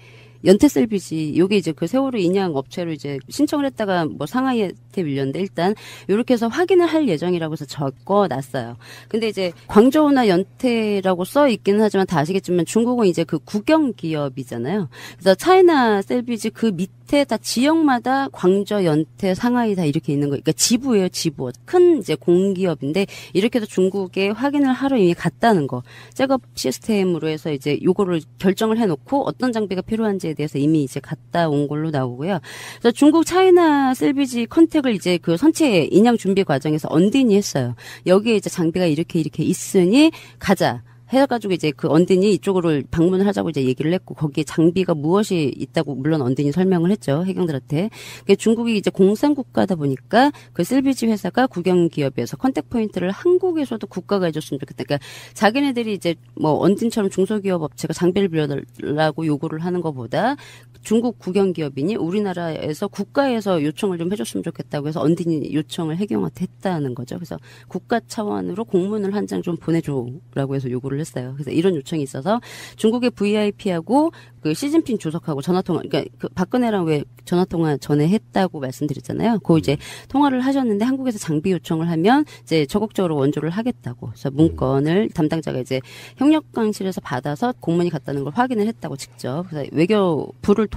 셀비지 요게 이제 그 세월호 인양 업체로 이제 신청을 했다가 뭐 상하이에 밑에 밀렸는데 일단 이렇게 해서 확인을 할 예정이라고 해서 적어놨어요. 근데 이제 광저우나 연태라고 써 있기는 하지만 다 아시겠지만 중국은 이제 그 국영 기업이잖아요. 그래서 차이나 셀비지 그 밑에 다 지역마다 광저, 연태, 상하이 다 이렇게 있는 거. 그러니까 지부예요, 지부. 큰 이제 공기업인데 이렇게 해서 중국에 확인을 하러 이미 갔다는 거. 셋업 시스템으로 해서 이제 요거를 결정을 해놓고 어떤 장비가 필요한지에 대해서 이미 이제 갔다 온 걸로 나오고요. 그래서 중국 차이나 셀비지 컨택을 이제 그 선체 인양 준비 과정에서 언딘이 했어요. 여기에 이제 장비가 이렇게 있으니 가자. 해가지고 이제 그 언딘이 이쪽으로 방문을 하자고 이제 얘기를 했고 거기에 장비가 무엇이 있다고 물론 언딘이 설명을 했죠 해경들한테. 중국이 이제 공산국가다 보니까 그 셀비지 회사가 국영 기업에서 컨택 포인트를 한국에서도 국가가 해줬으면 좋겠다. 그러니까 자기네들이 이제 뭐 언딘처럼 중소기업 업체가 장비를 빌려달라고 요구를 하는 것보다 중국 국영 기업이니 우리나라에서 국가에서 요청을 좀 해줬으면 좋겠다고 해서 언딘이 요청을 해경한테 했다는 거죠. 그래서 국가 차원으로 공문을 한 장 좀 보내줘라고 해서 요구를 했어요. 그래서 이런 요청이 있어서 중국의 VIP하고 그 시진핑 주석하고 전화통화, 그러니까 그 박근혜랑 왜 전화통화 전에 했다고 말씀드렸잖아요. 그 이제 통화를 하셨는데 한국에서 장비 요청을 하면 이제 적극적으로 원조를 하겠다고. 그래서 문건을 담당자가 이제 협력강실에서 받아서 공문이 갔다는 걸 확인을 했다고 직접. 그래서 외교부를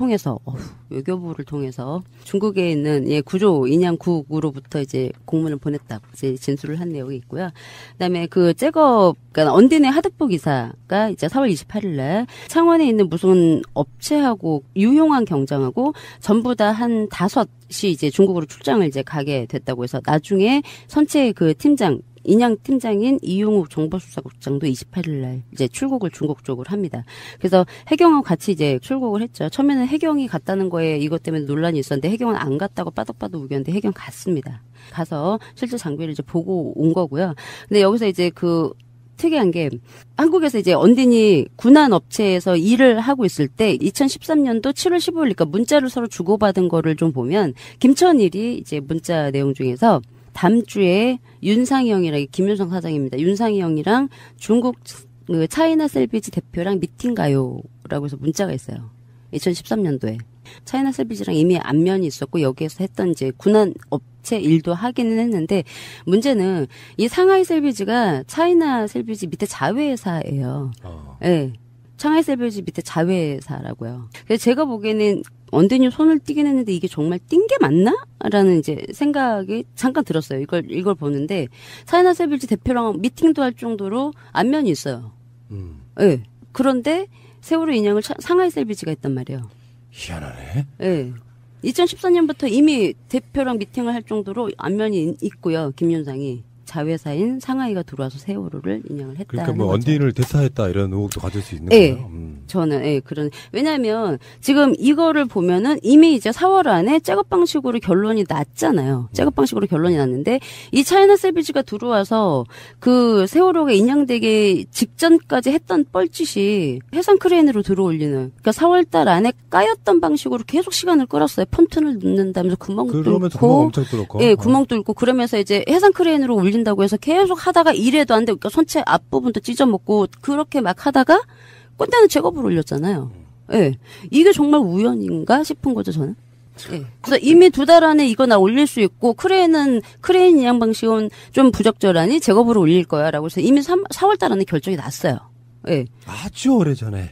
통해서 중국에 있는 구조 인양국으로부터 이제 공문을 보냈다고 이제 진술을 한 내용이 있고요. 그다음에 그 그러니까 언딘의 하득보 기사가 이제 4월 28일 날 창원에 있는 무슨 업체하고 유용한 경장하고 전부 다 한 5이 이제 중국으로 출장을 이제 가게 됐다고 해서 나중에 선체 그 팀장 인양 팀장인 이용욱 정보수사국장도 28일 날 이제 출국을 중국 쪽으로 합니다. 그래서 해경하고 같이 이제 출국을 했죠. 처음에는 해경이 갔다는 거에 이것 때문에 논란이 있었는데 해경은 안 갔다고 빠덕빠덕 우겼는데 해경 갔습니다. 가서 실제 장비를 이제 보고 온 거고요. 근데 여기서 이제 그 특이한 게 한국에서 이제 언딘이 군안 업체에서 일을 하고 있을 때 2013년도 7월 15일 그러니까 문자를 서로 주고받은 거를 좀 보면 김천일이 이제 문자 내용 중에서 다음 주에 윤상희 형이랑 김윤성 사장입니다. 윤상희 형이랑 중국 그 차이나 셀비지 대표랑 미팅 가요라고 해서 문자가 있어요. 2013년도에. 차이나 셀비지랑 이미 안면이 있었고 여기에서 했던 이제 군안 업체 일도 하기는 했는데 문제는 이 상하이 셀비지가 차이나 셀비지 밑에 자회사예요. 네. 상하이 셀비지 밑에 자회사라고요. 그래서 제가 보기에는 언딘이 손을 띄긴 했는데 이게 정말 띈 게 맞나? 라는 이제 생각이 잠깐 들었어요. 이걸 보는데 차이나 셀비지 대표랑 미팅도 할 정도로 안면이 있어요. 네. 그런데 세월호 인양을 상하이 셀비지가 했단 말이에요. 희한하네. 네. 2014년부터 이미 대표랑 미팅을 할 정도로 안면이 있고요. 김윤상이. 자회사인 상하이가 들어와서 세월호를 인양을 했다. 그러니까 뭐 언딘을 대사했다 이런 의혹도 가질 수 있는 네. 거예요. 저는 그런 왜냐하면 지금 이거를 보면은 이미 이제 4월 안에 잭업 방식으로 결론이 났잖아요. 잭업 방식으로 결론이 났는데 이 차이나 셀비지가 들어와서 그 세월호가 인양되기 직전까지 했던 뻘짓이 해상 크레인으로 들어올리는. 그러니까 4월달 안에 까였던 방식으로 계속 시간을 끌었어요. 폰튼을 넣는다면서 구멍 그러면서 뚫고, 구멍 엄청 뚫었고, 구멍 뚫고 그러면서 이제 해상 크레인으로 올린. 다고 해서 계속 하다가 이래도 안 되고 그러니까 선체 앞부분도 찢어먹고 그렇게 막 하다가 꼰대는 잭업을 올렸잖아요. 예. 이게 정말 우연인가 싶은 거죠, 저는. 예. 그래서 이미 2달 안에 이거 나 올릴 수 있고 크레인 인양 방식은 좀 부적절하니 잭업으로 올릴 거야라고 해서 이미 4월 달 안에 결정이 났어요. 예. 아주 오래전에.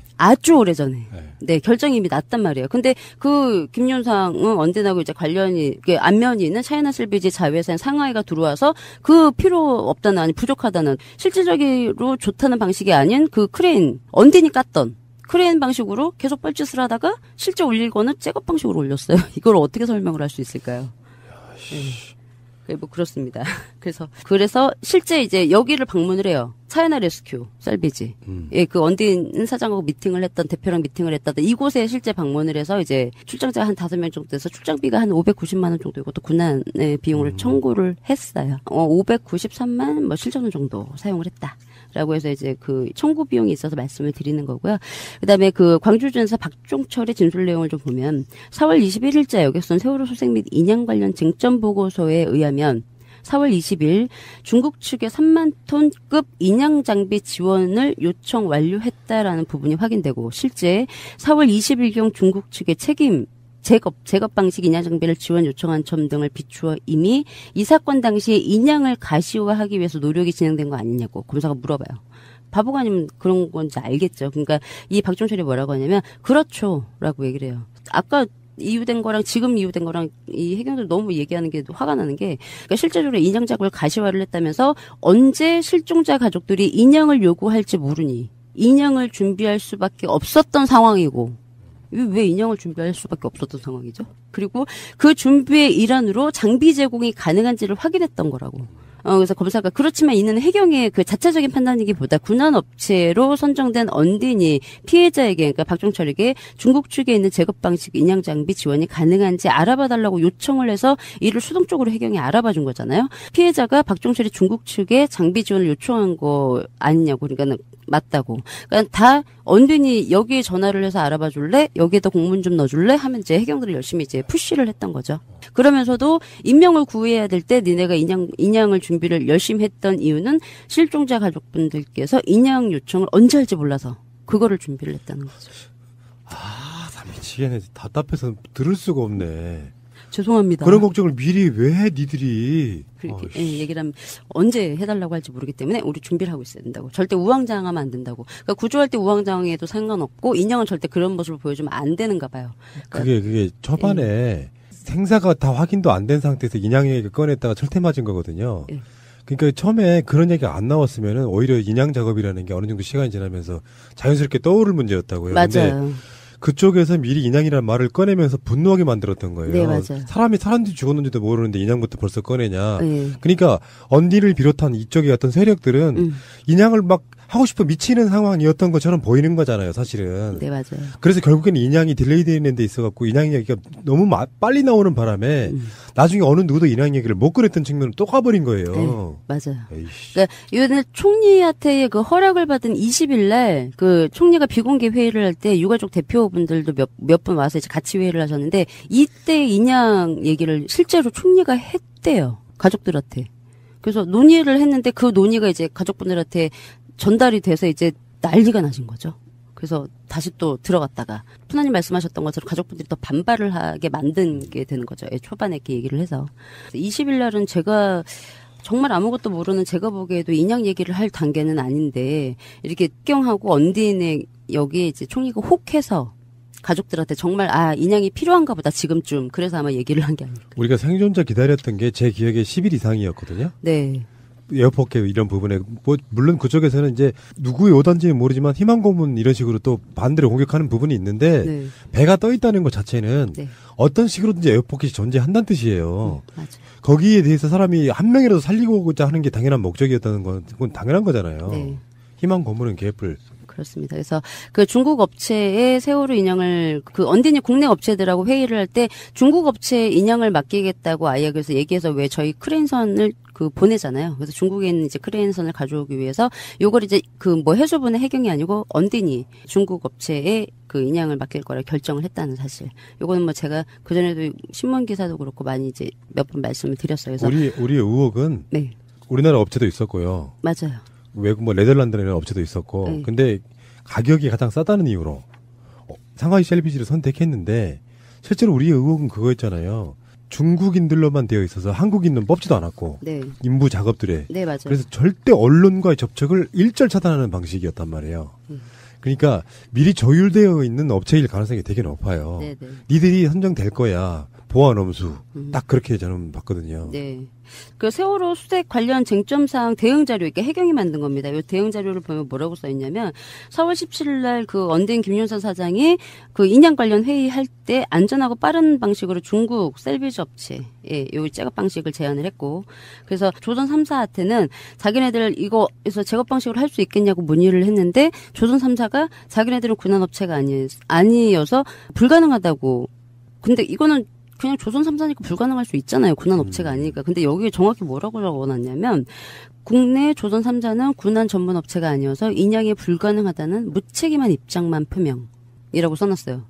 네, 결정이 이미 났단 말이에요. 근데 그 김윤상은 언젠하고 이제 관련이 안면이 있는 차이나 셀비지 자회사인 상하이가 들어와서 그 필요 없다는 아니 부족하다는 실질적으로 좋다는 방식이 아닌 그 크레인 언딘이 깠던 크레인 방식으로 계속 뻘짓을 하다가 실제 올릴 거는 잭업 방식으로 올렸어요. 이걸 어떻게 설명을 할 수 있을까요? 뭐 그렇습니다. 그래서 실제 이제 여기를 방문을 해요. 차이나 레스큐 셀비지. 그 언딘 사장하고 미팅을 했던 대표랑 미팅을 했다던 이곳에 실제 방문을 해서 이제 출장자가 한 5명 정도 돼서 출장비가 한 590만 원 정도 이것도 군안의 비용을 청구를 했어요. 593만 뭐 7천 원 정도 사용을 했다. 라고 해서 이제 그 청구 비용이 있어서 말씀을 드리는 거고요. 그다음에 그 광주지사 박종철의 진술 내용을 좀 보면 4월 21일자 여객선 세월호 소생 및 인양 관련 쟁점 보고서에 의하면 4월 20일 중국 측의 3만 톤급 인양 장비 지원을 요청 완료했다라는 부분이 확인되고 실제 4월 20일경 중국 측의 책임 제거 방식 인양 장비를 지원 요청한 점 등을 비추어 이미 이 사건 당시에 인양을 가시화하기 위해서 노력이 진행된 거 아니냐고 검사가 물어봐요. 바보가 아니면 그런 건지 알겠죠. 그러니까 이 박종철이 뭐라고 하냐면 그렇죠라고 얘기를 해요. 아까 이유된 거랑 지금 이유된 거랑 이 해경들 너무 얘기하는 게 화가 나는 게 그러니까 실제적으로 인양 작업을 가시화를 했다면서 언제 실종자 가족들이 인양을 요구할지 모르니 인양을 준비할 수밖에 없었던 상황이고 왜 인양을 준비할 수밖에 없었던 상황이죠? 그리고 그 준비의 일환으로 장비 제공이 가능한지를 확인했던 거라고. 그래서 검사가 그렇지만 이는 해경의 그 자체적인 판단이기보다 군안업체로 선정된 언딘이 피해자에게 그러니까 박종철에게 중국 측에 있는 제거 방식 인양 장비 지원이 가능한지 알아봐달라고 요청을 해서 이를 수동적으로 해경이 알아봐준 거잖아요. 피해자가 박종철이 중국 측에 장비 지원을 요청한 거 아니냐고 그러니까는 맞다고. 그러니까 다 언딘이 여기에 전화를 해서 알아봐줄래? 여기에다 공문 좀 넣어줄래? 하면 이제 해경들이 열심히 이제 푸시를 했던 거죠. 그러면서도 인명을 구해야 될 때 니네가 인양을 준비를 열심히 했던 이유는 실종자 가족분들께서 인양 요청을 언제 할지 몰라서 그거를 준비를 했다는 거죠. 아, 나 미치겠네. 답답해서 들을 수가 없네. 죄송합니다. 그런 걱정을 미리 왜 해, 니들이. 그렇게 얘기를 하면 언제 해달라고 할지 모르기 때문에 우리 준비를 하고 있어야 된다고. 절대 우왕좌왕하면 안 된다고. 그러니까 구조할 때 우왕좌왕해도 상관없고 인양은 절대 그런 모습을 보여주면 안 되는가 봐요. 그러니까 그게 초반에 생사가 다 확인도 안 된 상태에서 인양 얘기를 꺼냈다가 철퇴 맞은 거거든요. 그러니까 처음에 그런 얘기가 안 나왔으면은 오히려 인양 작업이라는 게 어느 정도 시간이 지나면서 자연스럽게 떠오를 문제였다고요. 맞아요. 근데 그쪽에서 미리 인양이라는 말을 꺼내면서 분노하게 만들었던 거예요. 네, 맞아요. 사람들이 죽었는지도 모르는데 인양부터 벌써 꺼내냐. 네. 그러니까 언디를 비롯한 이쪽의 어떤 세력들은 인양을 막 하고 싶어 미치는 상황이었던 것처럼 보이는 거잖아요, 사실은. 네, 맞아요. 그래서 결국에는 인양이 딜레이 되는 데 있어갖고 인양 얘기가 너무 빨리 나오는 바람에 나중에 어느 누구도 인양 얘기를 못 꺼냈던 측면으로 또 가버린 거예요. 네, 맞아요. 그러니까 이번에 총리한테 그 허락을 받은 20일 날 그 총리가 비공개 회의를 할 때 유가족 대표분들도 몇 분 와서 이제 같이 회의를 하셨는데 이때 인양 얘기를 실제로 총리가 했대요. 가족들한테. 그래서 논의를 했는데 그 논의가 이제 가족분들한테 전달이 돼서 이제 난리가 나신 거죠. 그래서 다시 또 들어갔다가 푸나님 말씀하셨던 것처럼 가족분들이 더 반발을 하게 만든 게 되는 거죠. 초반에 이렇게 얘기를 해서. 20일 날은 제가 정말 아무것도 모르는 제가 보기에도 인양 얘기를 할 단계는 아닌데 이렇게 특경하고 언딘에 여기에 이제 총리가 혹해서 가족들한테 정말 인양이 필요한가 보다 지금쯤 그래서 아마 얘기를 한 게 아닐까. 우리가 생존자 기다렸던 게 제 기억에 10일 이상이었거든요. 네. 에어포켓 이런 부분에 물론 그쪽에서는 이제 누구의 오단지는 모르지만 희망 고문 이런 식으로 또 반대로 공격하는 부분이 있는데 네. 배가 떠 있다는 것 자체는 네. 어떤 식으로든지 에어포켓이 존재한다는 뜻이에요. 맞아요. 거기에 대해서 사람이 한 명이라도 살리고자 하는 게 당연한 목적이었다는 건 그건 당연한 거잖아요. 네. 희망 고문은 개뿔. 그렇습니다. 그래서 그 중국 업체의 세월호 인양을 그 언딘이 국내 업체들하고 회의를 할 때 중국 업체 인양을 맡기겠다고 아예 그래서 얘기해서 왜 저희 크레인선을 그 보내잖아요. 그래서 중국에 있는 이제 크레인선을 가져오기 위해서 요걸 이제 그 뭐 해수부는 해경이 아니고 언딘이 중국 업체에 그 인양을 맡길 거라 결정을 했다는 사실. 요거는 뭐 제가 그 전에도 신문 기사도 그렇고 많이 이제 몇 번 말씀을 드렸어요. 그래서 우리의 의혹은 네. 우리나라 업체도 있었고요. 맞아요. 외국 뭐 네덜란드라는 업체도 있었고, 네. 근데 가격이 가장 싸다는 이유로 상하이 셀비지를 선택했는데 실제로 우리의 의혹은 그거였잖아요. 중국인들로만 되어 있어서 한국인은 뽑지도 않았고 네. 인부 작업들에 네, 맞아요. 그래서 절대 언론과의 접촉을 일절 차단하는 방식이었단 말이에요. 그러니까 미리 조율되어 있는 업체일 가능성이 되게 높아요. 네, 네. 니들이 선정될 거야. 보안 엄수 딱 그렇게 저는 봤거든요. 네. 그 세월호 수색 관련 쟁점사항 대응 자료, 이게 해경이 만든 겁니다. 이 대응 자료를 보면 뭐라고 써 있냐면 4월 17일 날 그 언딘 김윤선 사장이 그 인양 관련 회의할 때 안전하고 빠른 방식으로 중국 셀비지 업체에 요 제거 방식을 제안을 했고, 그래서 조선 3사한테는 자기네들 이거에서 제거 방식으로 할 수 있겠냐고 문의를 했는데 조선 3사가 자기네들은 군안 업체가 아니어서 불가능하다고. 근데 이거는 그냥 조선 3사니까 불가능할 수 있잖아요. 군안 업체가 아니니까. 근데 여기에 정확히 뭐라고 적어놨냐면 국내 조선 3사는 군안 전문 업체가 아니어서 인양이 불가능하다는 무책임한 입장만 표명이라고 써놨어요.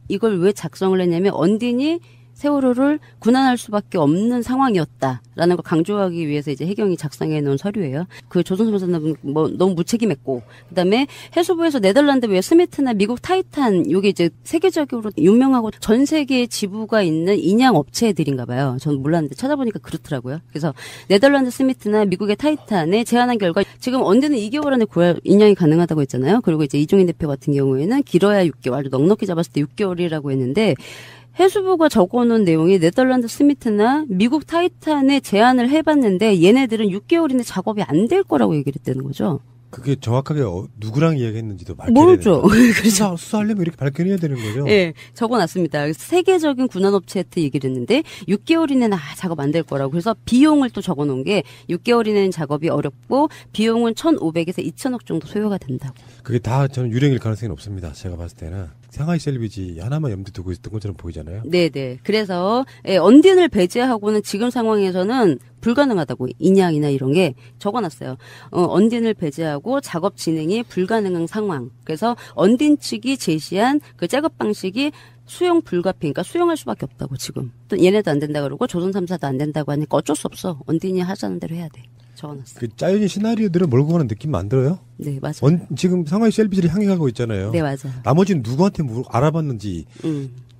이걸 왜 작성을 했냐면 언딘이 세월호를 군환할 수밖에 없는 상황이었다라는 걸 강조하기 위해서 이제 해경이 작성해 놓은 서류예요. 그 조선소사는 뭐 너무 무책임했고, 그다음에 해수부에서 네덜란드 외 스미트나 미국 타이탄, 요게 이제 세계적으로 유명하고 전 세계에 지부가 있는 인양 업체들인가 봐요. 저는 몰랐는데 찾아보니까 그렇더라고요. 그래서 네덜란드 스미트나 미국의 타이탄에 제안한 결과 지금 언제는 2개월 안에 인양이 가능하다고 했잖아요. 그리고 이제 이종인 대표 같은 경우에는 길어야 6개월, 아주 넉넉히 잡았을 때 6개월이라고 했는데, 해수부가 적어놓은 내용이 네덜란드 스미트나 미국 타이탄에 제안을 해봤는데 얘네들은 6개월 이내 작업이 안 될 거라고 얘기를 했다는 거죠. 그게 정확하게 누구랑 이야기했는지도 모르죠. 수사하려면 이렇게 밝혀내야 되는 거죠. 네, 적어놨습니다. 세계적인 군환업체한테 얘기를 했는데 6개월 이내는 작업 안 될 거라고. 그래서 비용을 또 적어놓은 게 6개월 이내는 작업이 어렵고 비용은 1,500에서 2,000억 정도 소요가 된다고. 그게 다 저는 유령일 가능성이 없습니다. 제가 봤을 때는. 상하이 셀비지 하나만 염두에 두고 있었던 것처럼 보이잖아요. 네네. 그래서 언딘을 배제하고는 지금 상황에서는 불가능하다고, 인양이나 이런 게 적어놨어요. 언딘을 배제하고 작업 진행이 불가능한 상황. 그래서 언딘 측이 제시한 그 작업 방식이 수용 불가피, 그러니까 수용할 수밖에 없다고 지금. 또 얘네도 안 된다 그러고 조선 3사도 안 된다고 하니까 어쩔 수 없어. 언딘이 하자는 대로 해야 돼. 적어놨어요. 그 짜여진 시나리오들을 몰고 가는 느낌 안 들어요? 네, 맞아요. 지금 상하이 셀비지를 향해 가고 있잖아요. 네, 맞아요. 나머지는 누구한테 알아봤는지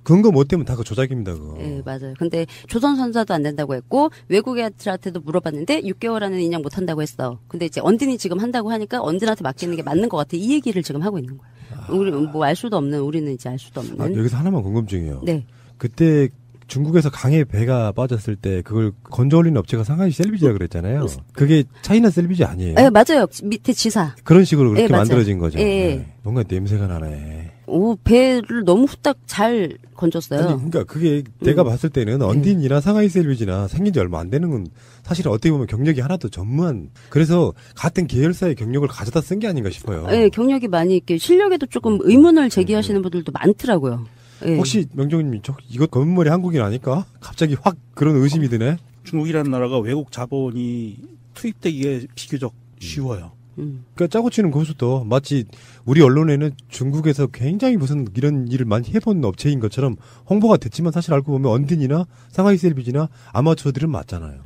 근거 못 되면 다 그 조작입니다. 그거. 네, 맞아요. 근데 조선 선사도 안 된다고 했고 외국인한테도 물어봤는데 6개월 안에는 인양 못 한다고 했어. 근데 이제 언딘이 지금 한다고 하니까 언딘한테 맡기는 게 맞는 것 같아. 이 얘기를 지금 하고 있는 거예요. 우리 뭐 알 수도 없는, 우리는 이제 알 수도 없는. 여기서 하나만 궁금증이에요. 네. 그때 중국에서 강에 배가 빠졌을 때 그걸 건져 올리는 업체가 상하이 셀비지라 그랬잖아요. 그게 차이나 셀비지 아니에요? 네, 맞아요. 밑에 지사. 그런 식으로 그렇게 네, 만들어진 거죠. 네. 네. 뭔가 냄새가 나네. 오, 배를 너무 후딱 잘 건졌어요. 아니, 그러니까 그게 내가 봤을 때는 언딘이나 상하이 셀비지나 생긴 지 얼마 안 되는 건 사실 어떻게 보면 경력이 하나도 전무한, 그래서 같은 계열사의 경력을 가져다 쓴 게 아닌가 싶어요. 네, 경력이 많이 있게 실력에도 조금 의문을 제기하시는 분들도 많더라고요. 네. 혹시 명정님 이거 검은머리 한국인 아닐까? 갑자기 확 그런 의심이 드네. 중국이라는 나라가 외국 자본이 투입되기에 비교적 쉬워요. 그러니까 짜고 치는 고수도 마치 우리 언론에는 중국에서 굉장히 무슨 이런 일을 많이 해본 업체인 것처럼 홍보가 됐지만 사실 알고 보면 언딘이나 상하이 셀비지나 아마추어들은 맞잖아요.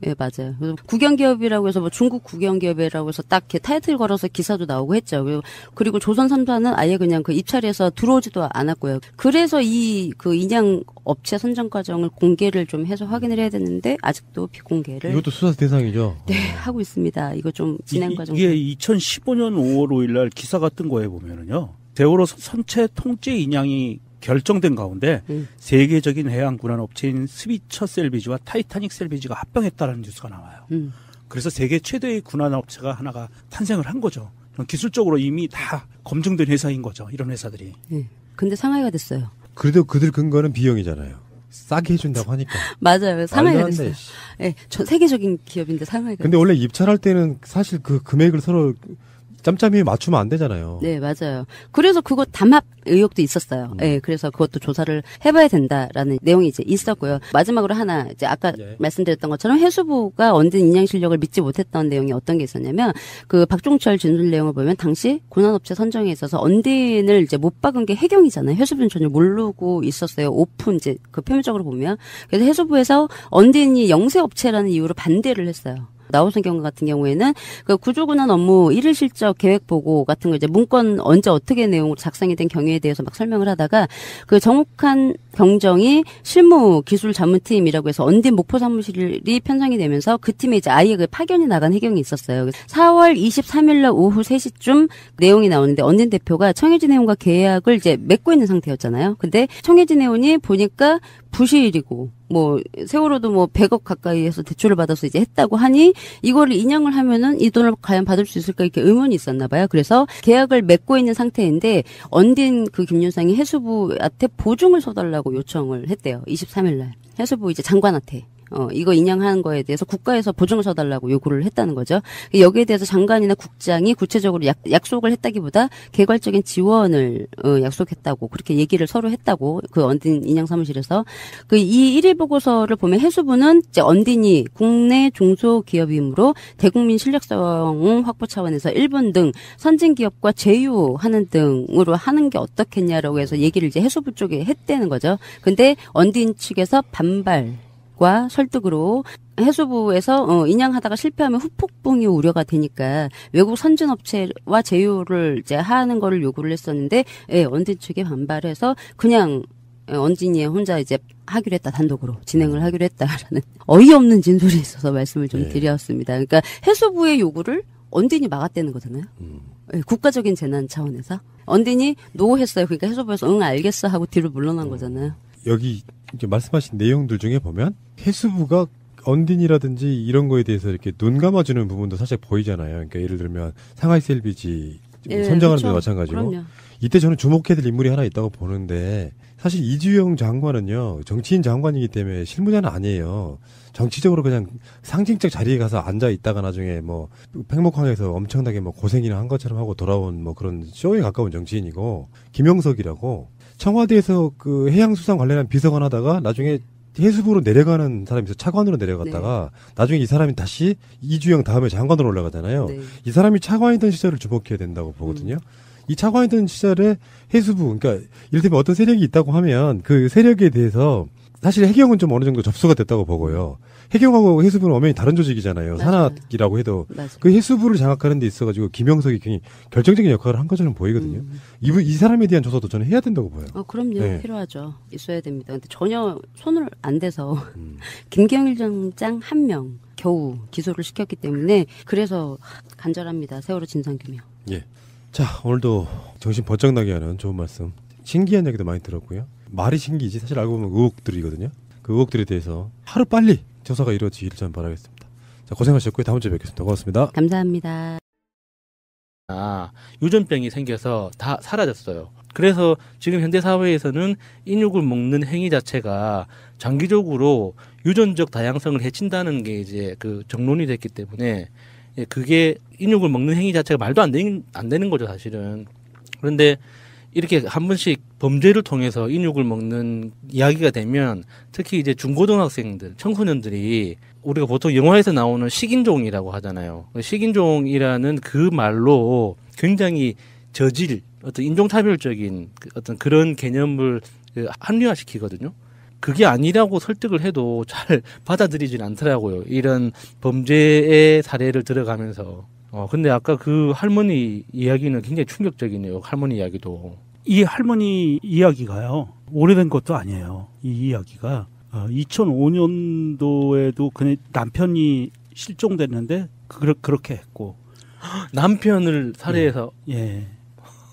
예, 맞아요. 그래서 국영기업이라고 해서 뭐 중국 국영기업이라고 해서 딱 이렇게 타이틀 걸어서 기사도 나오고 했죠. 그리고 조선 3사는 아예 그냥 그 입찰에서 들어오지도 않았고요. 그래서 이 그 인양 업체 선정 과정을 공개를 좀 해서 확인을 해야 되는데 아직도 비공개를. 이것도 수사 대상이죠. 네, 하고 있습니다. 이거 좀 진행 과정. 이게 2015년 5월 5일 날 기사가 뜬 거에 보면은요. 세월호 선체 통째 인양이 결정된 가운데 세계적인 해양 군환 업체인 스비처 셀비지와 타이타닉 셀비지가 합병했다라는 뉴스가 나와요. 그래서 세계 최대의 군환 업체가 하나가 탄생을 한 거죠. 기술적으로 이미 다 검증된 회사인 거죠. 이런 회사들이. 네. 근데 상하이가 됐어요. 그래도 그들 근거는 비용이잖아요. 싸게 해준다고 하니까. 맞아요. 상하이가 됐어요. 네, 전 세계적인 기업인데 상하이가. 근데 원래 입찰할 때는 사실 그 금액을 서로 짬짬이 맞추면 안 되잖아요. 네, 맞아요. 그래서 그거 담합 의혹도 있었어요. 네, 그래서 그것도 조사를 해봐야 된다라는 내용이 이제 있었고요. 마지막으로 하나, 이제 아까 말씀드렸던 것처럼 해수부가 언딘 인양 실력을 믿지 못했던 내용이 어떤 게 있었냐면, 그 박종철 진술 내용을 보면 당시 군환업체 선정에 있어서 언딘을 이제 못 박은 게 해경이잖아요. 해수부는 전혀 모르고 있었어요. 오픈 이제 그 표면적으로 보면. 그래서 해수부에서 언딘이 영세업체라는 이유로 반대를 했어요. 나우선 경우 같은 경우에는 그 구조군환 업무 1일 실적 계획 보고 같은 거 이제 문건 언제 어떻게 내용으로 작성이 된 경위에 대해서 막 설명을 하다가 그 정욱한 경정이 실무 기술 자문팀이라고 해서 언딘 목포 사무실이 편성이 되면서 그 팀에 이제 아예 그 파견이 나간 해경이 있었어요. 4월 23일 날 오후 3시쯤 내용이 나오는데 언딘 대표가 청해진 해운과 계약을 이제 맺고 있는 상태였잖아요. 근데 청해진 해운이 보니까 부실이고 뭐 세월호도 뭐 100억 가까이에서 대출을 받아서 이제 했다고 하니 이거를 인양을 하면은 이 돈을 과연 받을 수 있을까 이렇게 의문이 있었나 봐요. 그래서 계약을 맺고 있는 상태인데 언딘 그 김윤상이 해수부한테 보증을 서달라고 요청을 했대요. 23일 날 해수부 이제 장관한테. 이거 인양하는 거에 대해서 국가에서 보증을 서달라고 요구를 했다는 거죠. 여기에 대해서 장관이나 국장이 구체적으로 약속을 했다기보다 개괄적인 지원을 약속했다고 그렇게 얘기를 서로 했다고 그 언딘 인양 사무실에서 이 1일 보고서를 보면 해수부는 이제 언딘이 국내 중소기업이므로 대국민 신뢰성 확보 차원에서 일본 등 선진 기업과 제휴하는 등으로 하는 게 어떻겠냐라고 해서 얘기를 이제 해수부 쪽에 했다는 거죠. 근데 언딘 측에서 반발과 설득으로 해수부에서 인양하다가 실패하면 후폭풍이 우려가 되니까 외국 선진업체와 제휴를 이제 하는 거를 요구를 했었는데 언딘 측이 반발해서 그냥 언딘이 혼자 이제 하기로 했다, 단독으로 진행을 하기로 했다라는 어이없는 진술이 있어서 말씀을 좀 드렸습니다. 그러니까 해수부의 요구를 언딘이 막았다는 거잖아요. 국가적인 재난 차원에서 언딘이 노했어요. 그러니까 해수부에서 응 알겠어 하고 뒤로 물러난 거잖아요. 여기 이제 말씀하신 내용들 중에 보면 해수부가 언딘이라든지 이런 거에 대해서 이렇게 눈 감아주는 부분도 살짝 보이잖아요. 그러니까 예를 들면 상하이 LPG 선정하는 데 마찬가지고. 그럼요. 이때 저는 주목해야 될 인물이 하나 있다고 보는데 사실 이주영 장관은요 정치인 장관이기 때문에 실무자는 아니에요. 정치적으로 그냥 상징적 자리에 가서 앉아 있다가 나중에 뭐 팽목항에서 엄청나게 뭐 고생이나 한 것처럼 하고 돌아온 뭐 그런 쇼에 가까운 정치인이고 김영석이라고 청와대에서 그 해양수산 관련한 비서관 하다가 나중에 해수부로 내려가는 사람이 있어 차관으로 내려갔다가 나중에 이 사람이 다시 이주영 다음에 장관으로 올라가잖아요. 이 사람이 차관이던 시절을 주목해야 된다고 보거든요. 이 차관이던 시절에 해수부, 그러니까 이를테면 어떤 세력이 있다고 하면 그 세력에 대해서 사실 해경은 좀 어느 정도 접수가 됐다고 보고요. 해경하고 해수부는 엄연히 다른 조직이잖아요. 맞아요. 산하이라고 해도. 맞아요. 그 해수부를 장악하는 데 있어가지고 김영석이 굉장히 결정적인 역할을 한 것처럼 보이거든요. 이 사람에 대한 조사도 저는 해야 된다고 보여요. 그럼요. 필요하죠. 있어야 됩니다. 근데 전혀 손을 안 대서 김경일 정장 한 명 겨우 기소를 시켰기 때문에 그래서 간절합니다. 세월호 진상규명. 예. 자, 오늘도 정신 번쩍 나게 하는 좋은 말씀. 신기한 얘기도 많이 들었고요. 말이 신기지 사실 알고 보면 의혹들이거든요. 그 의혹들에 대해서 하루빨리 조사가 이루어지기를 전 바라겠습니다. 자, 고생하셨고요. 다음 주에 뵙겠습니다. 고맙습니다. 감사합니다. 유전병이 생겨서 다 사라졌어요. 그래서 지금 현대 사회에서는 인육을 먹는 행위 자체가 장기적으로 유전적 다양성을 해친다는 게 이제 그 정론이 됐기 때문에 그게 인육을 먹는 행위 자체가 말도 안 되는 거죠, 사실은. 그런데 이렇게 한 번씩 범죄를 통해서 인육을 먹는 이야기가 되면 특히 이제 중고등학생들, 청소년들이 우리가 보통 영화에서 나오는 식인종이라고 하잖아요. 식인종이라는 그 말로 굉장히 저질, 어떤 인종차별적인 어떤 그런 개념을 합리화시키거든요. 그게 아니라고 설득을 해도 잘 받아들이진 않더라고요. 이런 범죄의 사례를 들어가면서. 근데 아까 그 할머니 이야기는 굉장히 충격적이네요. 할머니 이야기도. 이 할머니 이야기가요. 오래된 것도 아니에요. 이 이야기가 2005년도에도 그냥 남편이 실종됐는데 그렇게 했고 남편을 살해해서 예.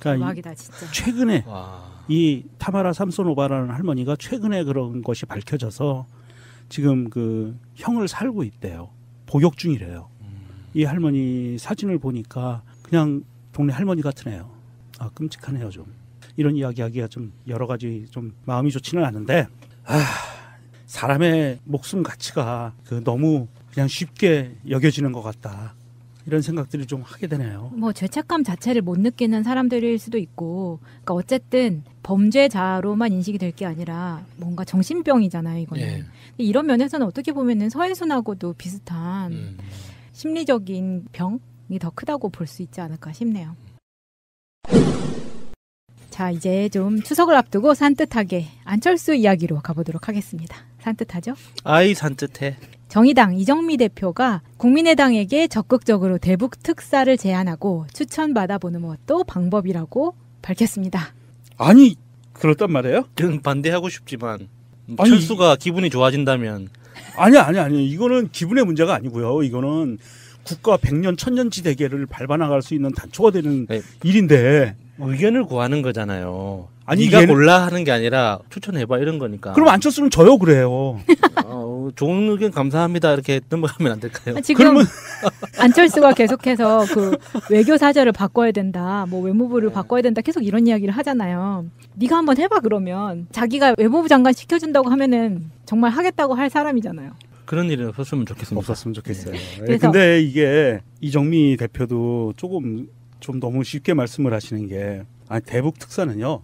그러니까 대박이다 진짜. 최근에 이 타마라 삼소노바라는 할머니가 최근에 그런 것이 밝혀져서 지금 그 형을 살고 있대요. 복역 중이래요. 이 할머니 사진을 보니까 그냥 동네 할머니 같은 애요. 끔찍하네요 좀. 이런 이야기하기가 좀 여러 가지 좀 마음이 좋지는 않은데 사람의 목숨 가치가 너무 그냥 쉽게 여겨지는 것 같다. 이런 생각들이 좀 하게 되네요. 뭐 죄책감 자체를 못 느끼는 사람들일 수도 있고, 그러니까 어쨌든 범죄자로만 인식이 될 게 아니라 뭔가 정신병이잖아요, 이거는. 예. 이런 면에서는 어떻게 보면은 서해순하고도 비슷한 심리적인 병이 더 크다고 볼 수 있지 않을까 싶네요. 자, 이제 좀 추석을 앞두고 산뜻하게 안철수 이야기로 가보도록 하겠습니다. 산뜻하죠? 아이 산뜻해. 정의당 이정미 대표가 국민의당에게 적극적으로 대북 특사를 제안하고 추천받아보는 것도 방법이라고 밝혔습니다. 아니, 그렇단 말이에요? 저는 반대하고 싶지만 철수가 기분이 좋아진다면 아니. 이거는 기분의 문제가 아니고요. 이거는 국가 100년 천년지 대계를 밟아나갈 수 있는 단초가 되는 일인데 의견을 구하는 거잖아요. 아니, 네가 골라 하는 게 아니라 추천해봐 이런 거니까. 그럼 안철수는 저요 그래요. 좋은 의견 감사합니다 이렇게 넘어가면 안 될까요? 지금 그러면... 안철수가 계속해서 그 외교 사절을 바꿔야 된다, 뭐 외무부를 바꿔야 된다 계속 이런 이야기를 하잖아요. 네가 한번 해봐 그러면 자기가 외무부 장관 시켜준다고 하면은 정말 하겠다고 할 사람이잖아요. 그런 일은 없었으면 좋겠습니다. 없었으면 좋겠어요. 네. 근데 이게 이정미 대표도 조금 좀 너무 쉽게 말씀을 하시는 게 대북 특사는요.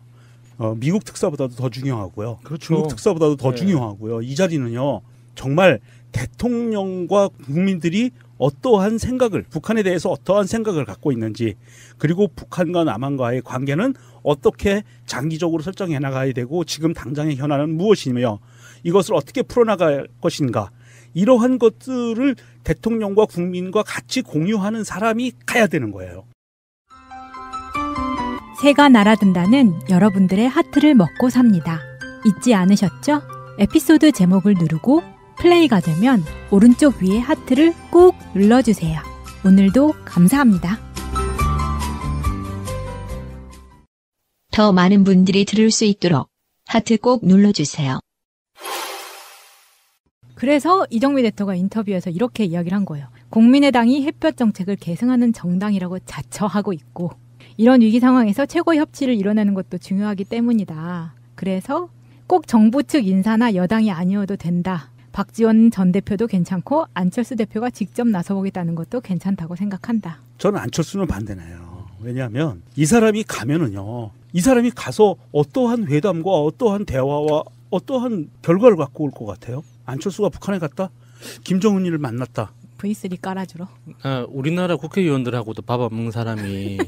미국 특사보다도 더 중요하고요. 그렇죠. 중국 특사보다도 더 네. 중요하고요. 이 자리는요. 정말 대통령과 국민들이 어떠한 생각을 북한에 대해서 어떠한 생각을 갖고 있는지 그리고 북한과 남한과의 관계는 어떻게 장기적으로 설정해 나가야 되고 지금 당장의 현안은 무엇이며 이것을 어떻게 풀어나갈 것인가 이러한 것들을 대통령과 국민과 같이 공유하는 사람이 가야 되는 거예요. 새가 날아든다는 여러분들의 하트를 먹고 삽니다. 잊지 않으셨죠? 에피소드 제목을 누르고 플레이가 되면 오른쪽 위에 하트를 꾹 눌러주세요. 오늘도 감사합니다. 더 많은 분들이 들을 수 있도록 하트 꼭 눌러주세요. 그래서 이정미 대표가 인터뷰에서 이렇게 이야기를 한 거예요. 국민의당이 햇볕 정책을 계승하는 정당이라고 자처하고 있고 이런 위기 상황에서 최고 협치를 이뤄내는 것도 중요하기 때문이다. 그래서 꼭 정부 측 인사나 여당이 아니어도 된다. 박지원 전 대표도 괜찮고 안철수 대표가 직접 나서보겠다는 것도 괜찮다고 생각한다. 저는 안철수는 반대네요. 왜냐하면 이 사람이 가면은요. 이 사람이 가서 어떠한 회담과 어떠한 대화와 어떠한 결과를 갖고 올 것 같아요? 안철수가 북한에 갔다? 김정은이를 만났다. V3 깔아주러. 우리나라 국회의원들하고도 밥 안 먹는 사람이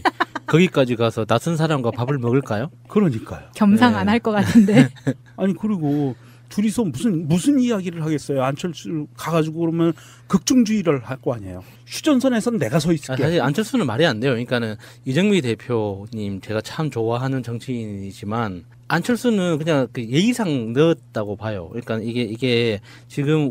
거기까지 가서 낯선 사람과 밥을 먹을까요? 그러니까요. 겸상 안 할 것 같은데. 아니 그리고 둘이서 무슨 이야기를 하겠어요. 안철수 가가지고 그러면 극중주의를 할 거 아니에요. 휴전선에선 내가 서 있을게. 사실 안철수는 말이 안 돼요. 그러니까는 이정미 대표님 제가 참 좋아하는 정치인이지만 안철수는 그냥 그 예의상 넣었다고 봐요. 그러니까 이게 지금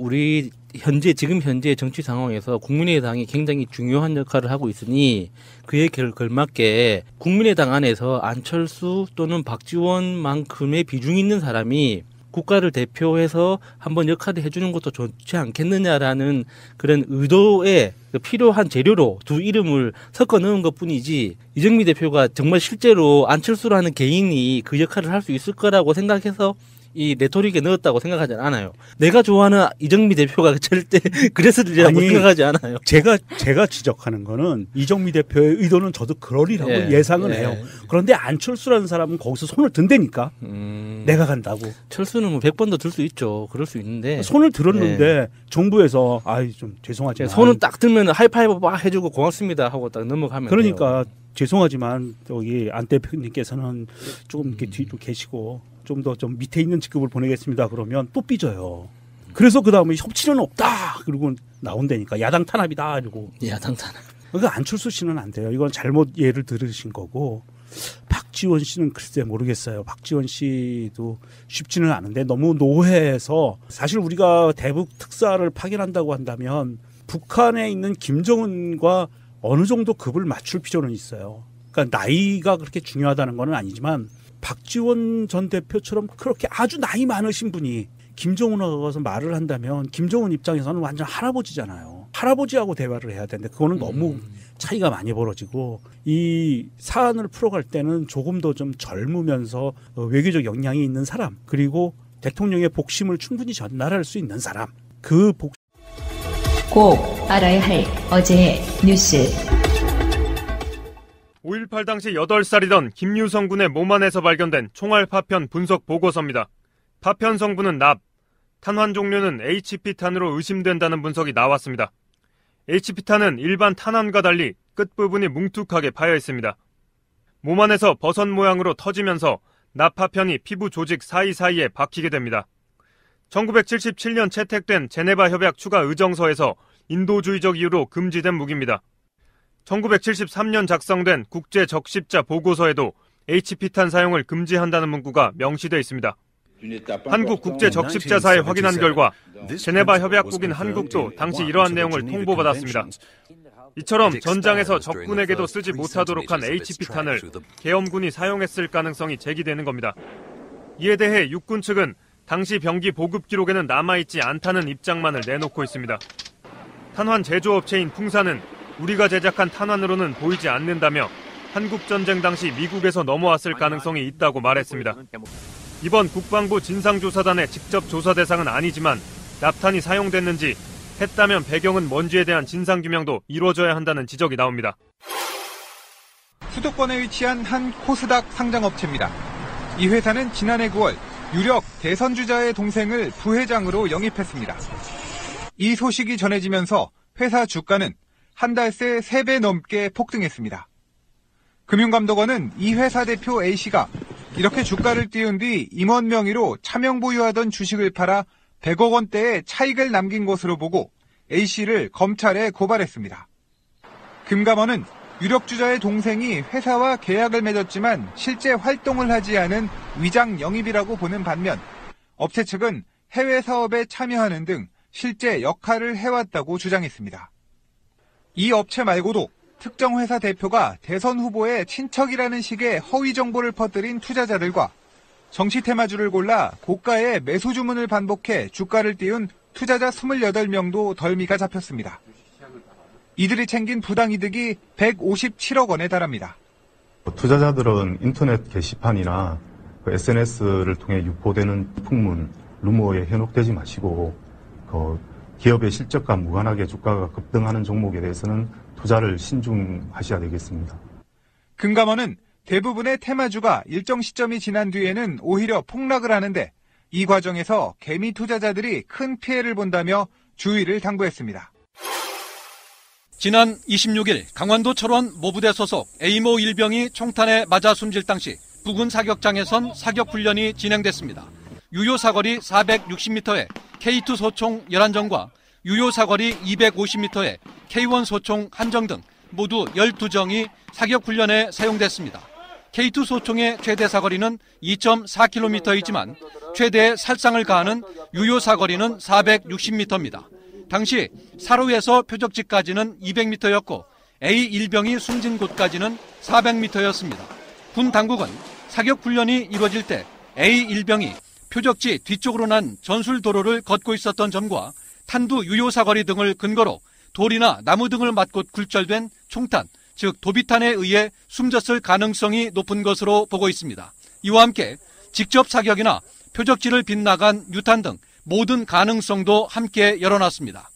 지금 현재 정치 상황에서 국민의당이 굉장히 중요한 역할을 하고 있으니 그에 걸맞게 국민의당 안에서 안철수 또는 박지원만큼의 비중이 있는 사람이 국가를 대표해서 한번 역할을 해주는 것도 좋지 않겠느냐라는 그런 의도에 필요한 재료로 두 이름을 섞어 넣은 것뿐이지 이정미 대표가 정말 실제로 안철수라는 개인이 그 역할을 할 수 있을 거라고 생각해서 이 레토릭에 넣었다고 생각하지 않아요. 내가 좋아하는 이정미 대표가 절대 그랬으리라고 생각하지 않아요. 제가 지적하는 거는 이정미 대표의 의도는 저도 그러리라고 예상을 해요. 그런데 안철수라는 사람은 거기서 손을 든다니까. 내가 간다고. 철수는 뭐 100번도 들 수 있죠. 그럴 수 있는데. 손을 들었는데 정부에서 좀 죄송하지만 손을 딱 들면 하이파이브 막 해주고 고맙습니다 하고 딱 넘어가면 그러니까 돼요. 죄송하지만 여기 안 대표님께서는 조금 이렇게 뒤로 계시고 좀 더 좀 밑에 있는 직급을 보내겠습니다. 그러면 또 삐져요. 그래서 그 다음에 협치는 없다. 그리고 나온다니까 야당 탄압이다. 이러고. 야당 탄압. 그러니까 안철수 씨는 안 돼요. 이건 잘못 예를 들으신 거고. 박지원 씨는 글쎄 모르겠어요. 박지원 씨도 쉽지는 않은데 너무 노회해서 사실 우리가 대북 특사를 파견한다고 한다면 북한에 있는 김정은과 어느 정도 급을 맞출 필요는 있어요. 그러니까 나이가 그렇게 중요하다는 건 아니지만 박지원 전 대표처럼 그렇게 아주 나이 많으신 분이 김정은하고 가서 말을 한다면 김정은 입장에서는 완전 할아버지잖아요. 할아버지하고 대화를 해야 되는데 그거는 너무 차이가 많이 벌어지고 이 사안을 풀어갈 때는 조금 더 좀 젊으면서 외교적 역량이 있는 사람 그리고 대통령의 복심을 충분히 전달할 수 있는 사람 꼭 알아야 할 어제의 뉴스 5.18 당시 8살이던 김유성 군의 몸 안에서 발견된 총알 파편 분석 보고서입니다. 파편 성분은 납, 탄환 종류는 HP탄으로 의심된다는 분석이 나왔습니다. HP탄은 일반 탄환과 달리 끝부분이 뭉툭하게 파여 있습니다. 몸 안에서 버섯 모양으로 터지면서 납 파편이 피부 조직 사이사이에 박히게 됩니다. 1977년 채택된 제네바 협약 추가 의정서에서 인도주의적 이유로 금지된 무기입니다. 1973년 작성된 국제적십자 보고서에도 HP탄 사용을 금지한다는 문구가 명시되어 있습니다. 한국 국제적십자사에 확인한 결과 제네바 협약국인 한국도 당시 이러한 내용을 통보받았습니다. 이처럼 전장에서 적군에게도 쓰지 못하도록 한 HP탄을 계엄군이 사용했을 가능성이 제기되는 겁니다. 이에 대해 육군 측은 당시 병기 보급 기록에는 남아있지 않다는 입장만을 내놓고 있습니다. 탄환 제조업체인 풍사는 우리가 제작한 탄환으로는 보이지 않는다며 한국전쟁 당시 미국에서 넘어왔을 가능성이 있다고 말했습니다. 이번 국방부 진상조사단의 직접 조사 대상은 아니지만 납탄이 사용됐는지, 했다면 배경은 뭔지에 대한 진상규명도 이루어져야 한다는 지적이 나옵니다. 수도권에 위치한 한 코스닥 상장업체입니다. 이 회사는 지난해 9월 유력 대선 주자의 동생을 부회장으로 영입했습니다. 이 소식이 전해지면서 회사 주가는 한 달 새 3배 넘게 폭등했습니다. 금융감독원은 이 회사 대표 A씨가 이렇게 주가를 띄운 뒤 임원 명의로 차명 보유하던 주식을 팔아 100억 원대의 차익을 남긴 것으로 보고 A씨를 검찰에 고발했습니다. 금감원은 유력 주자의 동생이 회사와 계약을 맺었지만 실제 활동을 하지 않은 위장 영입이라고 보는 반면 업체 측은 해외 사업에 참여하는 등 실제 역할을 해왔다고 주장했습니다. 이 업체 말고도 특정 회사 대표가 대선 후보의 친척이라는 식의 허위 정보를 퍼뜨린 투자자들과 정치 테마주를 골라 고가의 매수 주문을 반복해 주가를 띄운 투자자 28명도 덜미가 잡혔습니다. 이들이 챙긴 부당이득이 157억 원에 달합니다. 투자자들은 인터넷 게시판이나 SNS를 통해 유포되는 풍문, 루머에 현혹되지 마시고 기업의 실적과 무관하게 주가가 급등하는 종목에 대해서는 투자를 신중하셔야 되겠습니다. 금감원은 대부분의 테마주가 일정 시점이 지난 뒤에는 오히려 폭락을 하는데 이 과정에서 개미 투자자들이 큰 피해를 본다며 주의를 당부했습니다. 지난 26일 강원도 철원 모부대 소속 A모 일병이 총탄에 맞아 숨질 당시 부근 사격장에선 사격훈련이 진행됐습니다. 유효 사거리 460m의 K2 소총 11정과 유효 사거리 250m의 K1 소총 1정 등 모두 12정이 사격훈련에 사용됐습니다. K2 소총의 최대 사거리는 2.4km이지만 최대의 살상을 가하는 유효 사거리는 460m입니다. 당시 사로에서 표적지까지는 200m였고 A 일병이 숨진 곳까지는 400m였습니다. 군 당국은 사격훈련이 이루어질 때 A 일병이 표적지 뒤쪽으로 난 전술도로를 걷고 있었던 점과 탄두 유효 사거리 등을 근거로 돌이나 나무 등을 맞고 굴절된 총탄, 즉 도비탄에 의해 숨졌을 가능성이 높은 것으로 보고 있습니다. 이와 함께 직접 사격이나 표적지를 빗나간 유탄 등 모든 가능성도 함께 열어놨습니다.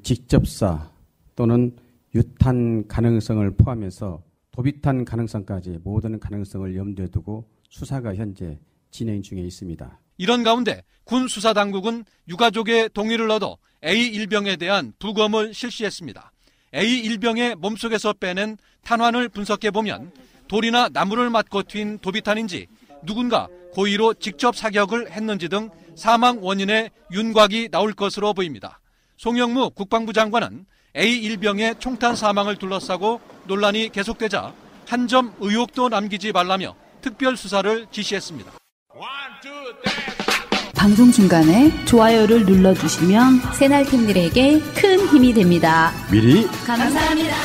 직접사 또는 유탄 가능성을 포함해서 도비탄 가능성까지 모든 가능성을 염두에 두고 수사가 현재 진행 중에 있습니다. 이런 가운데 군 수사당국은 유가족의 동의를 얻어 A 일병에 대한 부검을 실시했습니다. A 일병의 몸속에서 빼낸 탄환을 분석해보면 돌이나 나무를 맞고 튄 도비탄인지 누군가 고의로 직접 사격을 했는지 등 사망 원인의 윤곽이 나올 것으로 보입니다. 송영무 국방부 장관은 A 일병의 총탄 사망을 둘러싸고 논란이 계속되자 한 점 의혹도 남기지 말라며 특별 수사를 지시했습니다. 방송 중간에 좋아요를 눌러주시면 새날팀들에게 큰 힘이 됩니다. 미리 감사합니다.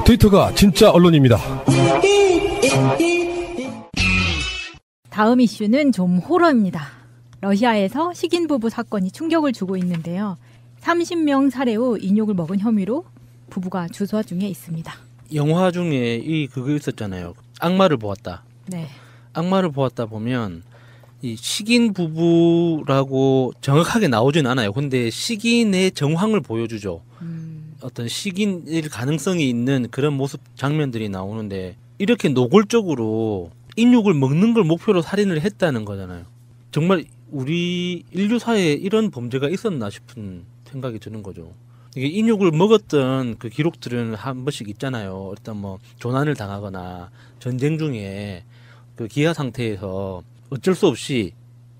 트위터가 진짜 언론입니다. 다음 이슈는 좀 호러입니다. 러시아에서 식인 부부 사건이 충격을 주고 있는데요. 30명 살해 후 인욕을 먹은 혐의로 부부가 주소 중에 있습니다. 영화 중에 그거 있었잖아요. 악마를 보았다. 네. 악마를 보았다 보면 이 식인 부부라고 정확하게 나오진 않아요. 근데 식인의 정황을 보여주죠. 어떤 식인일 가능성이 있는 그런 모습 장면들이 나오는데 이렇게 노골적으로 인육을 먹는 걸 목표로 살인을 했다는 거잖아요. 정말 우리 인류사에 이런 범죄가 있었나 싶은 생각이 드는 거죠. 이게 인육을 먹었던 그 기록들은 한 번씩 있잖아요. 일단 뭐 조난을 당하거나 전쟁 중에 그 기아 상태에서 어쩔 수 없이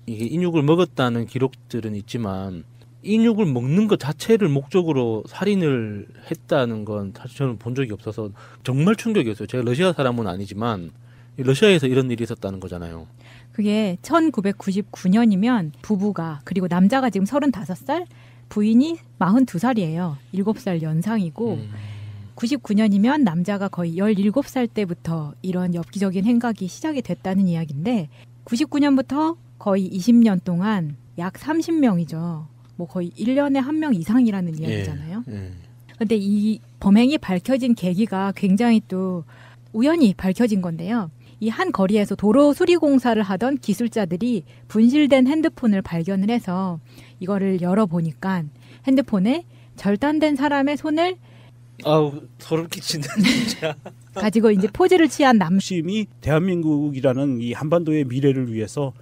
이게 인육을 먹었다는 기록들은 있지만 인육을 먹는 것 자체를 목적으로 살인을 했다는 건 사실 저는 본 적이 없어서 정말 충격이었어요. 제가 러시아 사람은 아니지만 러시아에서 이런 일이 있었다는 거잖아요. 그게 1999년이면 부부가 그리고 남자가 지금 35살, 부인이 42살이에요. 7살 연상이고 99년이면 남자가 거의 17살 때부터 이런 엽기적인 행각이 시작이 됐다는 이야기인데 99년부터 거의 20년 동안 약 30명이죠. 뭐 거의 1년에 1명 이상이라는 이야기잖아요. 그런데 이 범행이 밝혀진 계기가 굉장히 또 우연히 밝혀진 건데요. 이 한 거리에서 도로 수리공사를 하던 기술자들이 분실된 핸드폰을 발견을 해서 이거를 열어보니까 핸드폰에 절단된 사람의 손을 아우 소름 끼친다 진짜. 가지고 이제 포즈를 취한 남심이 대한민국이라는 이 한반도의 미래를 위해서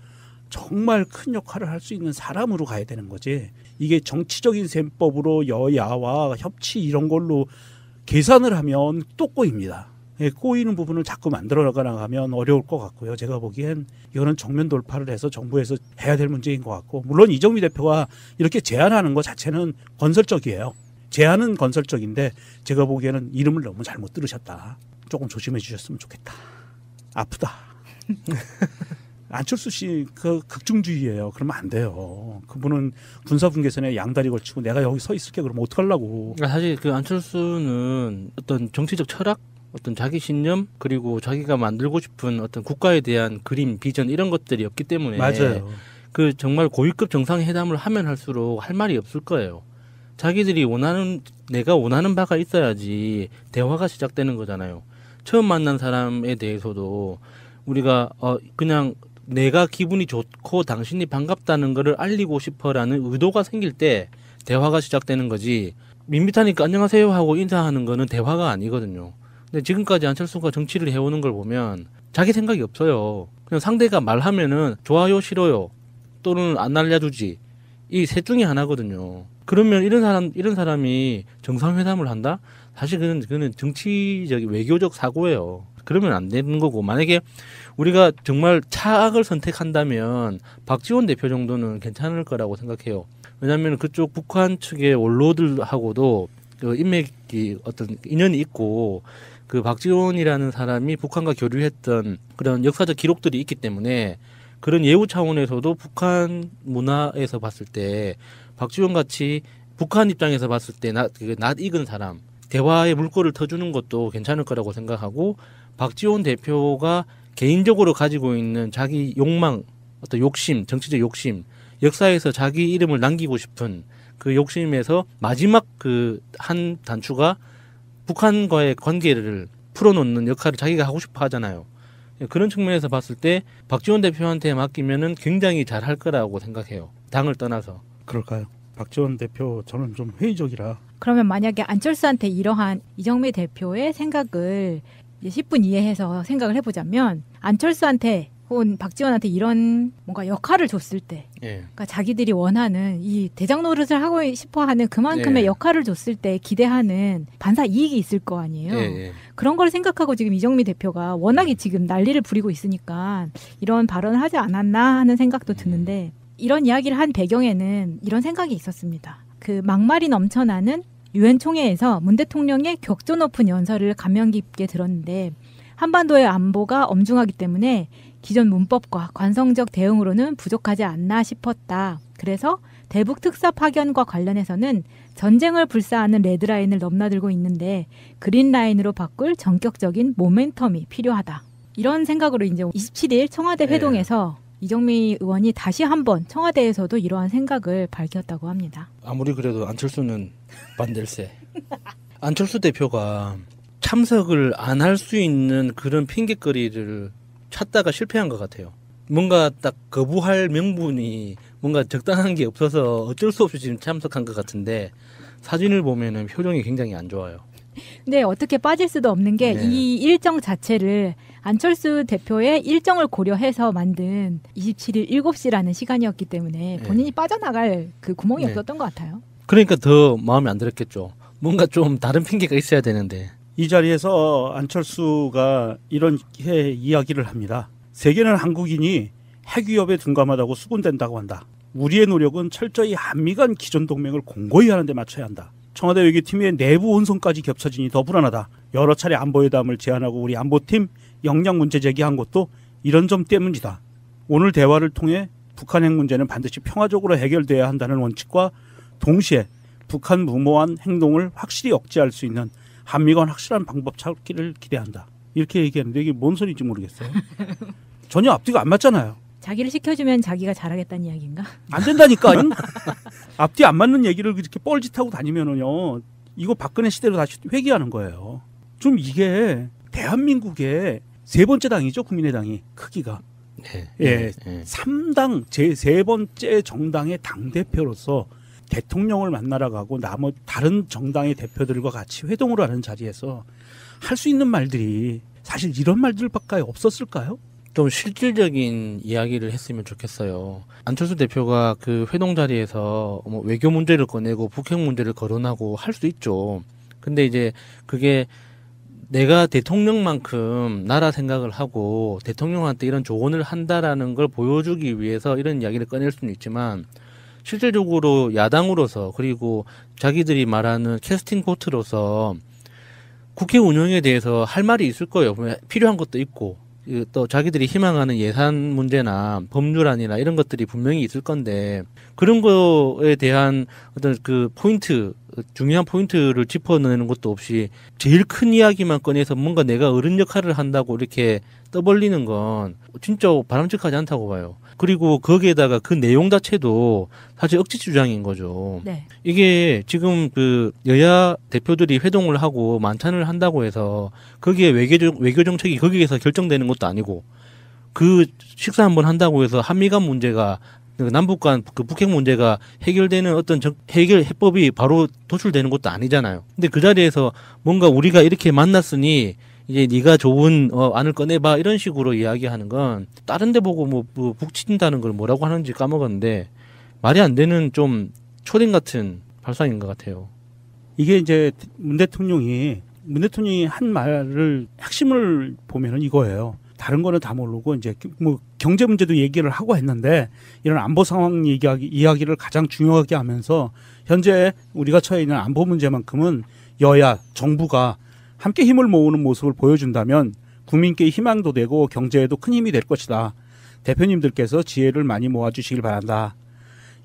정말 큰 역할을 할 수 있는 사람으로 가야 되는 거지. 이게 정치적인 셈법으로 여야와 협치 이런 걸로 계산을 하면 또 꼬입니다. 꼬이는 부분을 자꾸 만들어 나가면 어려울 것 같고요. 제가 보기엔 이거는 정면 돌파를 해서 정부에서 해야 될 문제인 것 같고, 물론 이정미 대표가 이렇게 제안하는 것 자체는 건설적이에요. 제안은 건설적인데 제가 보기에는 이름을 너무 잘못 들으셨다. 조금 조심해 주셨으면 좋겠다. 아프다. 안철수 씨 그 극중주의예요. 그러면 안 돼요. 그분은 군사분계선에 양다리 걸치고 내가 여기 서 있을게 그러면 어떡하려고. 사실 그 안철수는 어떤 정치적 철학, 어떤 자기 신념, 그리고 자기가 만들고 싶은 어떤 국가에 대한 그림, 비전 이런 것들이 없기 때문에 맞아요. 그 정말 고위급 정상회담을 하면 할수록 할 말이 없을 거예요. 자기들이 원하는, 내가 원하는 바가 있어야지 대화가 시작되는 거잖아요. 처음 만난 사람에 대해서도 우리가 그냥 내가 기분이 좋고 당신이 반갑다는 거를 알리고 싶어라는 의도가 생길 때 대화가 시작되는 거지, 밋밋하니까 안녕하세요 하고 인사하는 거는 대화가 아니거든요. 근데 지금까지 안철수가 정치를 해오는 걸 보면 자기 생각이 없어요. 그냥 상대가 말하면은 좋아요, 싫어요, 또는 안 알려주지, 이 셋 중에 하나거든요. 그러면 이런 사람이 정상회담을 한다? 사실 그는 정치적인 외교적 사고예요. 그러면 안 되는 거고, 만약에 우리가 정말 차악을 선택한다면 박지원 대표 정도는 괜찮을 거라고 생각해요. 왜냐하면 그쪽 북한 측의 원로들하고도 그 인맥이 어떤 인연이 있고, 그 박지원이라는 사람이 북한과 교류했던 그런 역사적 기록들이 있기 때문에 그런 예우 차원에서도 북한 문화에서 봤을 때 박지원 같이 북한 입장에서 봤을 때 낯 익은 사람, 대화의 물꼬를 터주는 것도 괜찮을 거라고 생각하고, 박지원 대표가 개인적으로 가지고 있는 자기 욕망, 어떤 욕심, 정치적 욕심, 역사에서 자기 이름을 남기고 싶은 그 욕심에서 마지막 그 한 단추가 북한과의 관계를 풀어놓는 역할을 자기가 하고 싶어 하잖아요. 그런 측면에서 봤을 때 박지원 대표한테 맡기면은 굉장히 잘할 거라고 생각해요. 당을 떠나서. 그럴까요? 박지원 대표 저는 좀 회의적이라. 그러면 만약에 안철수한테 이러한 이정미 대표의 생각을 10분 이해해서 생각을 해보자면, 안철수한테 혹은 박지원한테 이런 뭔가 역할을 줬을 때, 그러니까 자기들이 원하는 이 대장 노릇을 하고 싶어하는 그만큼의 역할을 줬을 때 기대하는 반사 이익이 있을 거 아니에요. 그런 걸 생각하고 지금 이정미 대표가 워낙에 지금 난리를 부리고 있으니까 이런 발언을 하지 않았나 하는 생각도 드는데, 이런 이야기를 한 배경에는 이런 생각이 있었습니다. 그 막말이 넘쳐나는 유엔 총회에서 문 대통령의 격조 높은 연설을 감명 깊게 들었는데, 한반도의 안보가 엄중하기 때문에 기존 문법과 관성적 대응으로는 부족하지 않나 싶었다. 그래서 대북 특사 파견과 관련해서는 전쟁을 불사하는 레드라인을 넘나들고 있는데 그린라인으로 바꿀 전격적인 모멘텀이 필요하다. 이런 생각으로 이제 27일 청와대 회동에서 이정미 의원이 다시 한번 청와대에서도 이러한 생각을 밝혔다고 합니다. 아무리 그래도 안철수는 반댈세. 안철수 대표가 참석을 안 할 수 있는 그런 핑계거리를 찾다가 실패한 것 같아요. 뭔가 딱 거부할 명분이 뭔가 적당한 게 없어서 어쩔 수 없이 지금 참석한 것 같은데, 사진을 보면은 표정이 굉장히 안 좋아요. 근데 어떻게 빠질 수도 없는 게 이 일정 자체를 안철수 대표의 일정을 고려해서 만든 27일 7시라는 시간이었기 때문에 본인이 빠져나갈 그 구멍이 없었던 것 같아요. 그러니까 더 마음에 안 들었겠죠. 뭔가 좀 다른 핑계가 있어야 되는데. 이 자리에서 안철수가 이렇게 이야기를 합니다. 세계는 한국인이 핵위협에 둔감하다고 수군된다고 한다. 우리의 노력은 철저히 한미 간 기존 동맹을 공고히 하는 데 맞춰야 한다. 청와대 외교팀의 내부 혼선까지 겹쳐지니 더 불안하다. 여러 차례 안보회담을 제안하고 우리 안보팀 역량 문제 제기한 것도 이런 점 때문이다. 오늘 대화를 통해 북한 핵 문제는 반드시 평화적으로 해결돼야 한다는 원칙과 동시에 북한 무모한 행동을 확실히 억제할 수 있는 한미 간 확실한 방법 찾기를 기대한다. 이렇게 얘기했는데 이게 뭔 소리인지 모르겠어요. 전혀 앞뒤가 안 맞잖아요. 자기를 시켜주면 자기가 잘하겠다는 이야기인가? 안 된다니까. 앞뒤 안 맞는 얘기를 이렇게 뻘짓하고 다니면은요, 이거 박근혜 시대로 다시 회귀하는 거예요. 좀 이게 대한민국의 세 번째 당이죠, 국민의당이 크기가. 네. 예, 3당 세 번째 정당의 당 대표로서 대통령을 만나러 가고 다른 정당의 대표들과 같이 회동을 하는 자리에서 할 수 있는 말들이 사실 이런 말들밖에 없었을까요? 좀 실질적인 이야기를 했으면 좋겠어요. 안철수 대표가 그 회동 자리에서 뭐 외교 문제를 꺼내고 북핵 문제를 거론하고 할 수 있죠. 근데 이제 그게 내가 대통령만큼 나라 생각을 하고 대통령한테 이런 조언을 한다라는 걸 보여주기 위해서 이런 이야기를 꺼낼 수는 있지만 실질적으로 야당으로서 그리고 자기들이 말하는 캐스팅 보트로서 국회 운영에 대해서 할 말이 있을 거예요. 필요한 것도 있고 또 자기들이 희망하는 예산 문제나 법률안이나 이런 것들이 분명히 있을 건데 그런 거에 대한 어떤 그 포인트, 중요한 포인트를 짚어내는 것도 없이 제일 큰 이야기만 꺼내서 뭔가 내가 어른 역할을 한다고 이렇게 떠벌리는 건 진짜 바람직하지 않다고 봐요. 그리고 거기에다가 그 내용 자체도 사실 억지 주장인 거죠. 네. 이게 지금 그 여야 대표들이 회동을 하고 만찬을 한다고 해서 거기에 외교 정책이 거기에서 결정되는 것도 아니고 그 식사 한번 한다고 해서 한미 간 문제가 남북 간 그 북핵 문제가 해결되는 어떤 해결 해법이 바로 도출되는 것도 아니잖아요. 근데 그 자리에서 뭔가 우리가 이렇게 만났으니 이제 네가 좋은 안을 꺼내봐 이런 식으로 이야기하는 건 다른 데 보고 뭐 북친다는 걸 뭐라고 하는지 까먹었는데 말이 안 되는 좀 초딩 같은 발상인 것 같아요. 이게 이제 문 대통령이 한 말을 핵심을 보면은 이거예요. 다른 거는 다 모르고 이제 뭐 경제 문제도 얘기를 하고 했는데 이런 안보 상황 이야기를 가장 중요하게 하면서 현재 우리가 처해 있는 안보 문제만큼은 여야 정부가 함께 힘을 모으는 모습을 보여준다면 국민께 희망도 되고 경제에도 큰 힘이 될 것이다. 대표님들께서 지혜를 많이 모아주시길 바란다.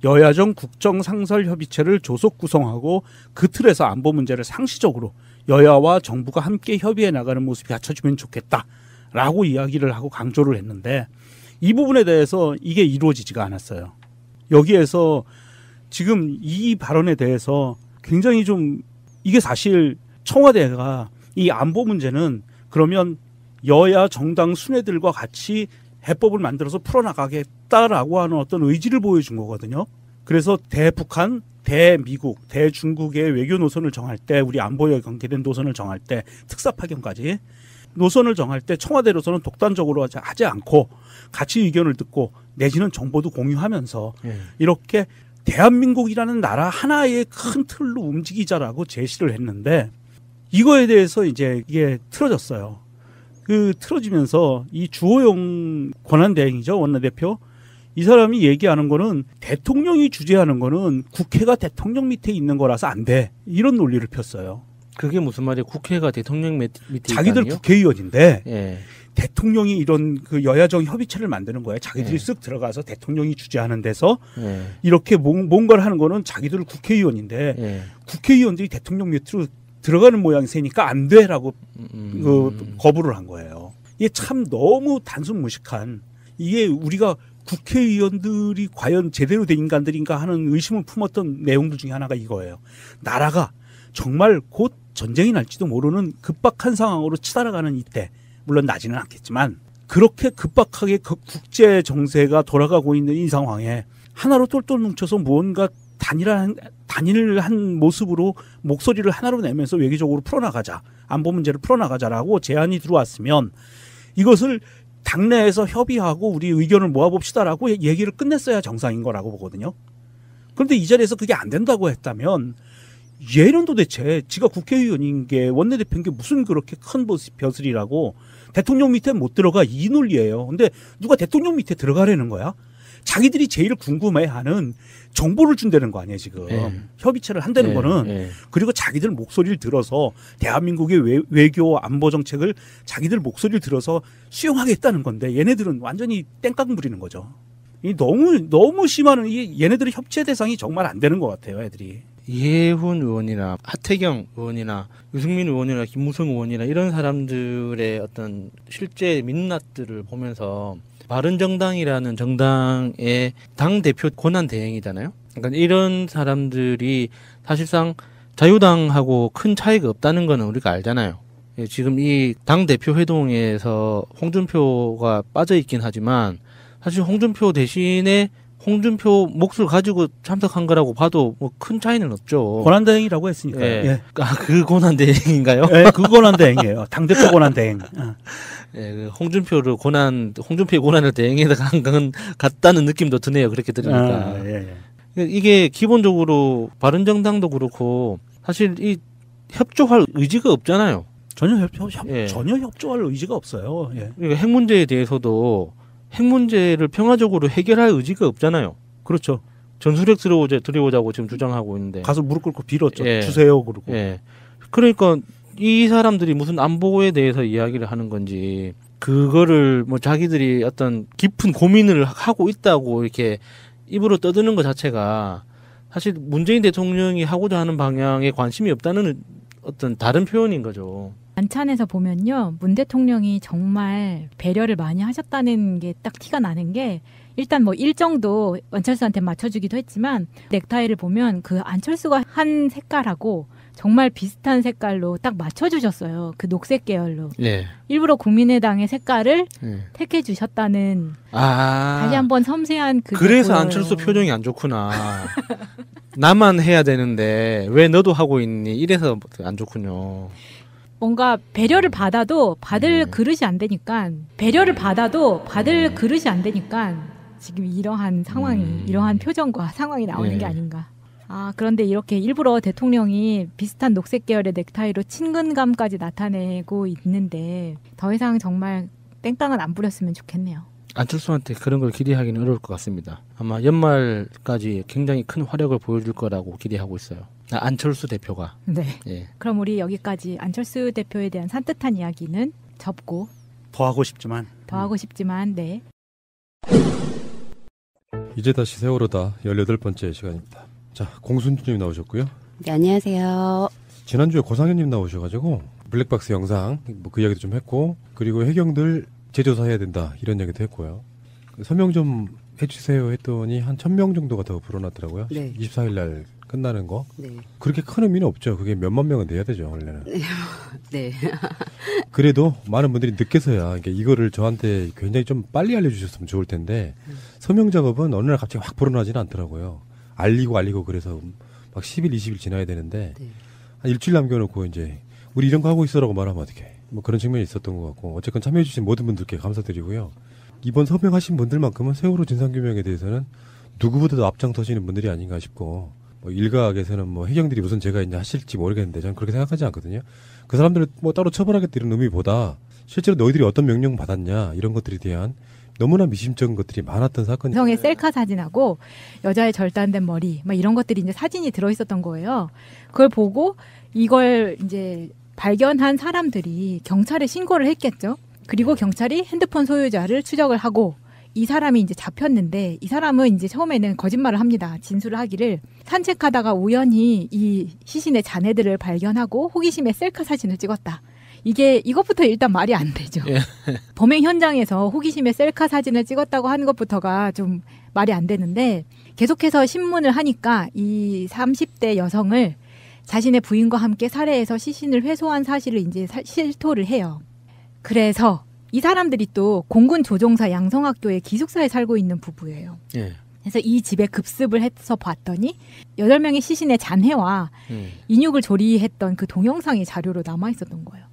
여야정 국정상설협의체를 조속 구성하고 그 틀에서 안보 문제를 상시적으로 여야와 정부가 함께 협의해 나가는 모습이 갖춰지면 좋겠다. 라고 이야기를 하고 강조를 했는데 이 부분에 대해서 이게 이루어지지가 않았어요. 여기에서 지금 이 발언에 대해서 굉장히 좀 이게 사실 청와대가 이 안보 문제는 그러면 여야 정당 순회들과 같이 해법을 만들어서 풀어나가겠다라고 하는 어떤 의지를 보여준 거거든요. 그래서 대북한, 대미국, 대중국의 외교 노선을 정할 때 우리 안보에 관계된 노선을 정할 때 특사 파견까지 노선을 정할 때 청와대로서는 독단적으로 하지 않고 같이 의견을 듣고 내지는 정보도 공유하면서 이렇게 대한민국이라는 나라 하나의 큰 틀로 움직이자라고 제시를 했는데 이거에 대해서 이제 이게 틀어졌어요. 그 틀어지면서 이 주호영 권한대행이죠, 원내대표. 이 사람이 얘기하는 거는 대통령이 주재하는 거는 국회가 대통령 밑에 있는 거라서 안 돼. 이런 논리를 폈어요. 그게 무슨 말이에요? 국회가 대통령 밑에 자기들 있다니요? 국회의원인데 예. 대통령이 이런 그 여야정 협의체를 만드는 거예요. 자기들이 쓱 들어가서 대통령이 주재하는 데서 이렇게 뭔가를 하는 거는 자기들 국회의원인데 국회의원들이 대통령 밑으로 들어가는 모양새니까 안 돼라고 거부를 한 거예요. 이게 참 너무 단순 무식한 이게 우리가 국회의원들이 과연 제대로 된 인간들인가 하는 의심을 품었던 내용들 중에 하나가 이거예요. 나라가 정말 곧 전쟁이 날지도 모르는 급박한 상황으로 치달아가는 이때 물론 나지는 않겠지만 그렇게 급박하게 국제 정세가 돌아가고 있는 이 상황에 하나로 똘똘 뭉쳐서 무언가 단일한 모습으로 목소리를 하나로 내면서 외교적으로 풀어나가자 안보 문제를 풀어나가자라고 제안이 들어왔으면 이것을 당내에서 협의하고 우리 의견을 모아봅시다라고 얘기를 끝냈어야 정상인 거라고 보거든요. 그런데 이 자리에서 그게 안 된다고 했다면 얘는 도대체 지가 국회의원인 게 원내대표인 게 무슨 그렇게 큰 벼슬이라고 대통령 밑에 못 들어가 이 논리예요. 근데 누가 대통령 밑에 들어가려는 거야? 자기들이 제일 궁금해하는 정보를 준다는 거 아니에요 지금. 협의체를 한다는 거는 그리고 자기들 목소리를 들어서 대한민국의 외교 안보 정책을 자기들 목소리를 들어서 수용하겠다는 건데 얘네들은 완전히 땡깡 부리는 거죠. 이 너무 심한 얘네들의 협치 대상이 정말 안 되는 것 같아요 애들이. 이해훈 의원이나 하태경 의원이나 유승민 의원이나 김무성 의원이나 이런 사람들의 어떤 실제 민낯들을 보면서 바른정당이라는 정당의 당대표 권한대행이잖아요. 그러니까 이런 사람들이 사실상 자유당하고 큰 차이가 없다는 거는 우리가 알잖아요. 예, 지금 이 당 대표 회동에서 홍준표가 빠져 있긴 하지만 사실 홍준표 대신에 홍준표 몫을 가지고 참석한 거라고 봐도 뭐 큰 차이는 없죠. 고난대행이라고 했으니까요. 예. 예. 아, 그 고난대행인가요? 예, 그 고난대행이에요. 당대표 고난대행. 예, 그 홍준표의 고난을 대행해서 간 건 같다는 느낌도 드네요. 그렇게 들으니까. 예. 이게 기본적으로 바른정당도 그렇고 사실 이 협조할 의지가 없잖아요. 전혀 협조할 의지가 없어요. 예. 그러니까 핵 문제에 대해서도 핵 문제를 평화적으로 해결할 의지가 없잖아요. 그렇죠. 전술핵 들여오자고 지금 주장하고 있는데 가서 무릎 꿇고 빌었죠. 예. 주세요 그러고. 예. 그러니까 이 사람들이 무슨 안보에 대해서 이야기를 하는 건지 그거를 뭐 자기들이 어떤 깊은 고민을 하고 있다고 이렇게 입으로 떠드는 것 자체가 사실 문재인 대통령이 하고자 하는 방향에 관심이 없다는 어떤 다른 표현인 거죠. 만찬에서 보면요, 문 대통령이 정말 배려를 많이 하셨다는 게 딱 티가 나는 게, 일단 뭐 일정도 안철수한테 맞춰주기도 했지만 넥타이를 보면 그 안철수가 한 색깔하고 정말 비슷한 색깔로 딱 맞춰주셨어요. 그 녹색 계열로. 네. 일부러 국민의당의 색깔을 택해 주셨다는 다시 한번 섬세한 그래서 보여요. 안철수 표정이 안 좋구나. 나만 해야 되는데 왜 너도 하고 있니? 이래서 안 좋군요. 뭔가 배려를 받아도 받을 그릇이 안 되니까 지금 이러한 상황이 이러한 표정과 상황이 나오는 게 아닌가. 그런데 이렇게 일부러 대통령이 비슷한 녹색 계열의 넥타이로 친근감까지 나타내고 있는데 더 이상 정말 땡깡은 안 부렸으면 좋겠네요. 안철수한테 그런 걸 기대하기는 어려울 것 같습니다. 아마 연말까지 굉장히 큰 화력을 보여줄 거라고 기대하고 있어요. 안철수 대표가. 네. 예. 그럼 우리 여기까지 안철수 대표에 대한 산뜻한 이야기는 접고 더 하고 싶지만 네. 이제 다시 세월호다 18번째 시간입니다. 자, 공순주님 나오셨고요. 네, 안녕하세요. 지난주에 고상현님 나오셔가지고 블랙박스 영상 뭐 그 이야기도 좀 했고, 그리고 해경들 재조사해야 된다 이런 이야기도 했고요. 서명 좀 해주세요 했더니 한 1000명 정도가 더 불어났더라고요. 네. 24일 날 끝나는 거. 네. 그렇게 큰 의미는 없죠. 그게 몇만 명은 돼야 되죠, 원래는. 네. 그래도 많은 분들이 늦게서야 그러니까 이거를 저한테 굉장히 좀 빨리 알려주셨으면 좋을 텐데 서명 작업은 어느 날 갑자기 확 불어나지는 않더라고요. 알리고 그래서 막 10일, 20일 지나야 되는데 한 일주일 남겨놓고 이제 우리 이런 거 하고 있어라고 말하면 어떡해. 뭐 그런 측면이 있었던 것 같고, 어쨌건 참여해주신 모든 분들께 감사드리고요. 이번 서명하신 분들만큼은 세월호 진상규명에 대해서는 누구보다도 앞장서시는 분들이 아닌가 싶고, 뭐 일각에서는 뭐 해경들이 무슨 죄가 있냐 하실지 모르겠는데 저는 그렇게 생각하지 않거든요. 그 사람들을 뭐 따로 처벌하겠다 이런 의미보다 실제로 너희들이 어떤 명령 받았냐 이런 것들에 대한 너무나 미심쩍은 것들이 많았던 사건이. 여성의 셀카 사진하고 여자의 절단된 머리, 막 이런 것들이 이제 사진이 들어있었던 거예요. 그걸 보고 이걸 이제 발견한 사람들이 경찰에 신고를 했겠죠. 그리고 경찰이 핸드폰 소유자를 추적을 하고 이 사람이 이제 잡혔는데, 이 사람은 이제 처음에는 거짓말을 합니다. 진술을 하기를 산책하다가 우연히 이 시신의 잔해들을 발견하고 호기심에 셀카 사진을 찍었다. 이것부터 일단 말이 안 되죠. 예. 범행 현장에서 호기심에 셀카 사진을 찍었다고 하는 것부터가 좀 말이 안 되는데, 계속해서 신문을 하니까 이 30대 여성을 자신의 부인과 함께 살해해서 시신을 회수한 사실을 이제 실토를 해요. 그래서 이 사람들이 또 공군 조종사 양성학교의 기숙사에 살고 있는 부부예요. 예. 그래서 이 집에 급습을 해서 봤더니 8명의 시신의 잔해와 인육을 조리했던 그 동영상이 자료로 남아 있었던 거예요.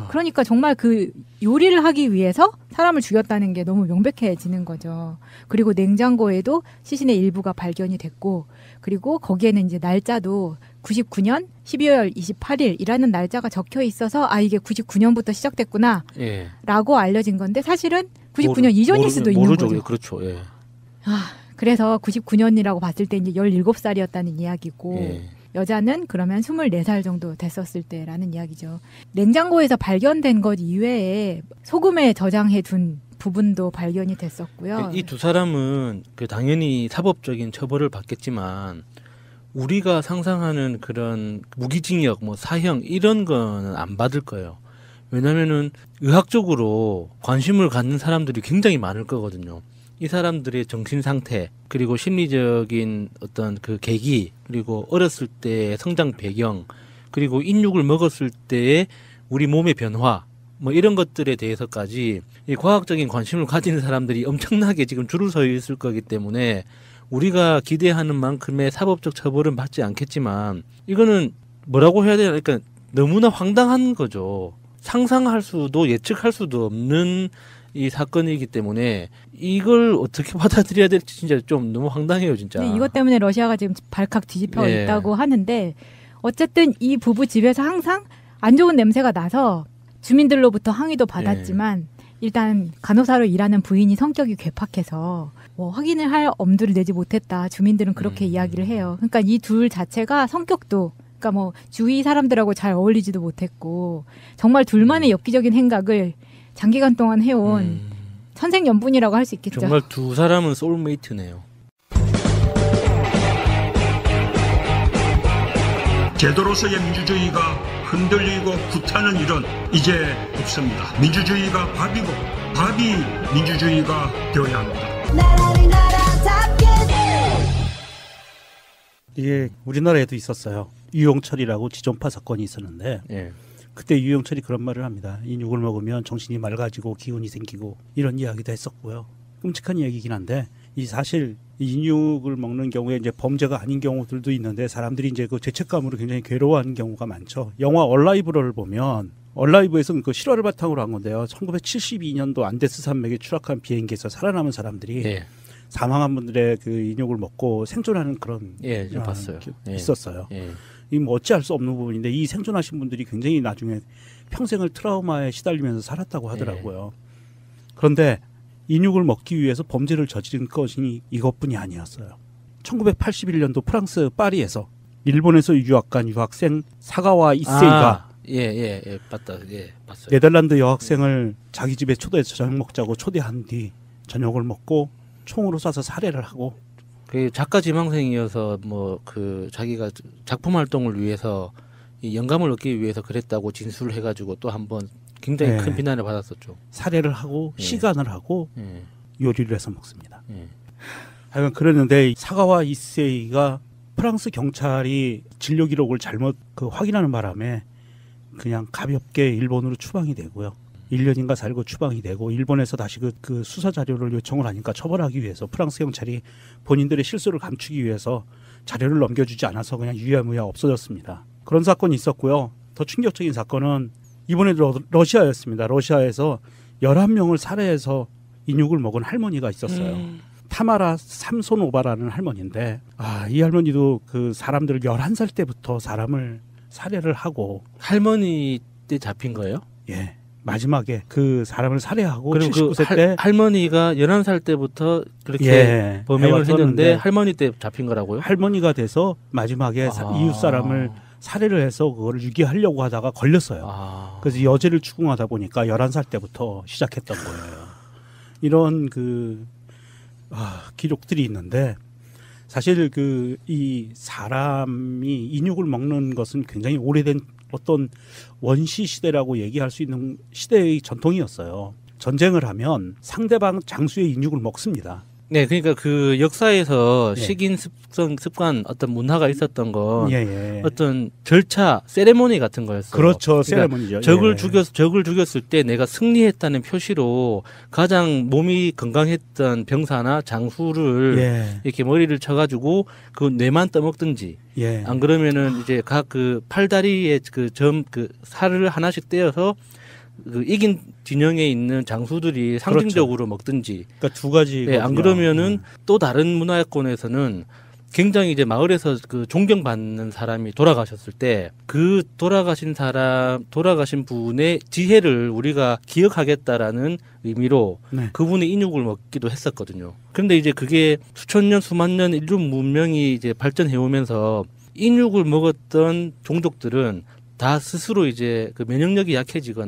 그러니까 정말 그 요리를 하기 위해서 사람을 죽였다는 게 너무 명백해지는 거죠. 그리고 냉장고에도 시신의 일부가 발견이 됐고, 그리고 거기에는 이제 날짜도 99년 12월 28일이라는 날짜가 적혀 있어서 이게 99년부터 시작됐구나 라고 알려진 건데, 사실은 99년 이전일 수도 있는 거죠. 그렇죠. 예. 그래서 99년이라고 봤을 때 이제 17살이었다는 이야기고, 여자는 그러면 24살 정도 됐었을 때라는 이야기죠. 냉장고에서 발견된 것 이외에 소금에 저장해 둔 부분도 발견이 됐었고요. 이 두 사람은 당연히 사법적인 처벌을 받겠지만 우리가 상상하는 그런 무기징역, 뭐 사형 이런 거는 안 받을 거예요. 왜냐면은 의학적으로 관심을 갖는 사람들이 굉장히 많을 거거든요. 이 사람들의 정신 상태, 그리고 심리적인 어떤 그 계기, 그리고 어렸을 때의 성장 배경, 그리고 인육을 먹었을 때의 우리 몸의 변화 뭐 이런 것들에 대해서까지 이 과학적인 관심을 가지는 사람들이 엄청나게 지금 줄을 서 있을 거기 때문에 우리가 기대하는 만큼의 사법적 처벌은 받지 않겠지만 이거는 뭐라고 해야 되나 그러니까 너무나 황당한 거죠. 상상할 수도 예측할 수도 없는 이 사건이기 때문에 이걸 어떻게 받아들여야 될지 진짜 좀 너무 황당해요, 진짜. 네, 이것 때문에 러시아가 지금 발칵 뒤집혀 있다고 하는데 어쨌든 이 부부 집에서 항상 안 좋은 냄새가 나서 주민들로부터 항의도 받았지만 일단 간호사로 일하는 부인이 성격이 괴팍해서 뭐 확인을 할 엄두를 내지 못했다. 주민들은 그렇게 이야기를 해요. 그러니까 이 둘 자체가 성격도 그러니까 뭐 주위 사람들하고 잘 어울리지도 못했고 정말 둘만의 엽기적인 행각을 장기간 동안 해온 천생연분이라고 할 수 있겠죠. 정말 두 사람은 소울메이트네요. 제도로서의 민주주의가 흔들리고 구타는 일은 이제 없습니다. 민주주의가 밥이고 밥이 민주주의가 되어야 합니다. 이게 우리나라에도 있었어요. 유영철이라고 지존파 사건이 있었는데 그때 유영철이 그런 말을 합니다. 인육을 먹으면 정신이 맑아지고 기운이 생기고 이런 이야기도 했었고요. 끔찍한 이야기이긴 한데 이 사실 인육을 먹는 경우에 이제 범죄가 아닌 경우들도 있는데 사람들이 이제 그 죄책감으로 굉장히 괴로워하는 경우가 많죠. 영화 얼라이브를 보면 얼라이브에서는 그 실화를 바탕으로 한 건데요. 1972년도 안데스 산맥에 추락한 비행기에서 살아남은 사람들이 사망한 분들의 그 인육을 먹고 생존하는 그런 봤어요. 있었어요. 이 뭐 어찌할 수 없는 부분인데 이 생존하신 분들이 굉장히 나중에 평생을 트라우마에 시달리면서 살았다고 하더라고요. 그런데 인육을 먹기 위해서 범죄를 저지른 것이 이것뿐이 아니었어요. 1981년도 프랑스 파리에서 일본에서 유학 간 유학생 사가와 이세이가 봤어요. 네덜란드 여학생을 자기 집에 초대해서 저녁 먹자고 초대한 뒤 저녁을 먹고 총으로 쏴서 살해를 하고 그 작가 지망생이어서 뭐 그 자기가 작품 활동을 위해서 이 영감을 얻기 위해서 그랬다고 진술을 해가지고 또 한번 굉장히 큰 비난을 받았었죠. 살해를 하고 시간을 하고 요리를 해서 먹습니다. 하여간 그랬는데 사가와 이세이가 프랑스 경찰이 진료 기록을 잘못 확인하는 바람에 그냥 가볍게 일본으로 추방이 되고요. 1년인가 살고 추방이 되고 일본에서 다시 그 수사 자료를 요청을 하니까 처벌하기 위해서 프랑스 경찰이 본인들의 실수를 감추기 위해서 자료를 넘겨주지 않아서 그냥 유야무야 없어졌습니다. 그런 사건이 있었고요. 더 충격적인 사건은 이번에도 러시아였습니다. 러시아에서 11명을 살해해서 인육을 먹은 할머니가 있었어요. 타마라 삼소노바라는 할머니인데 이 할머니도 그 사람들을 11살 때부터 사람을 살해를 하고 할머니 때 잡힌 거예요? 예. 마지막에 그 사람을 살해하고 그럼 79세 때 할머니가 11살 때부터 그렇게 범행을 했는데 할머니 때 잡힌 거라고요? 할머니가 돼서 마지막에 이웃 사람을 살해를 해서 그거를 유기하려고 하다가 걸렸어요. 그래서 여죄를 추궁하다 보니까 11살 때부터 시작했던 거예요. 이런 기록들이 있는데 사실 이 사람이 인육을 먹는 것은 굉장히 오래된 어떤 원시 시대라고 얘기할 수 있는 시대의 전통이었어요. 전쟁을 하면 상대방 장수의 인육을 먹습니다. 네, 그러니까 그 역사에서 식인 습관 어떤 문화가 있었던 건 어떤 절차, 세레모니 같은 거였어요. 그렇죠, 그러니까 세레모니죠. 적을 죽였을 때 내가 승리했다는 표시로 가장 몸이 건강했던 병사나 장수를 이렇게 머리를 쳐가지고 그 뇌만 떠먹든지, 안 그러면은 이제 각 그 팔다리에 그 살을 하나씩 떼어서 그 이긴 진영에 있는 장수들이 상징적으로 먹든지. 그러니까 두 가지. 안 그러면은 또 다른 문화권에서는 굉장히 이제 마을에서 그 존경받는 사람이 돌아가셨을 때 그 돌아가신 분의 지혜를 우리가 기억하겠다라는 의미로 그분의 인육을 먹기도 했었거든요. 그런데 이제 그게 수천 년, 수만 년 인류 문명이 이제 발전해 오면서 인육을 먹었던 종족들은 다 스스로 이제 그 면역력이 약해지거나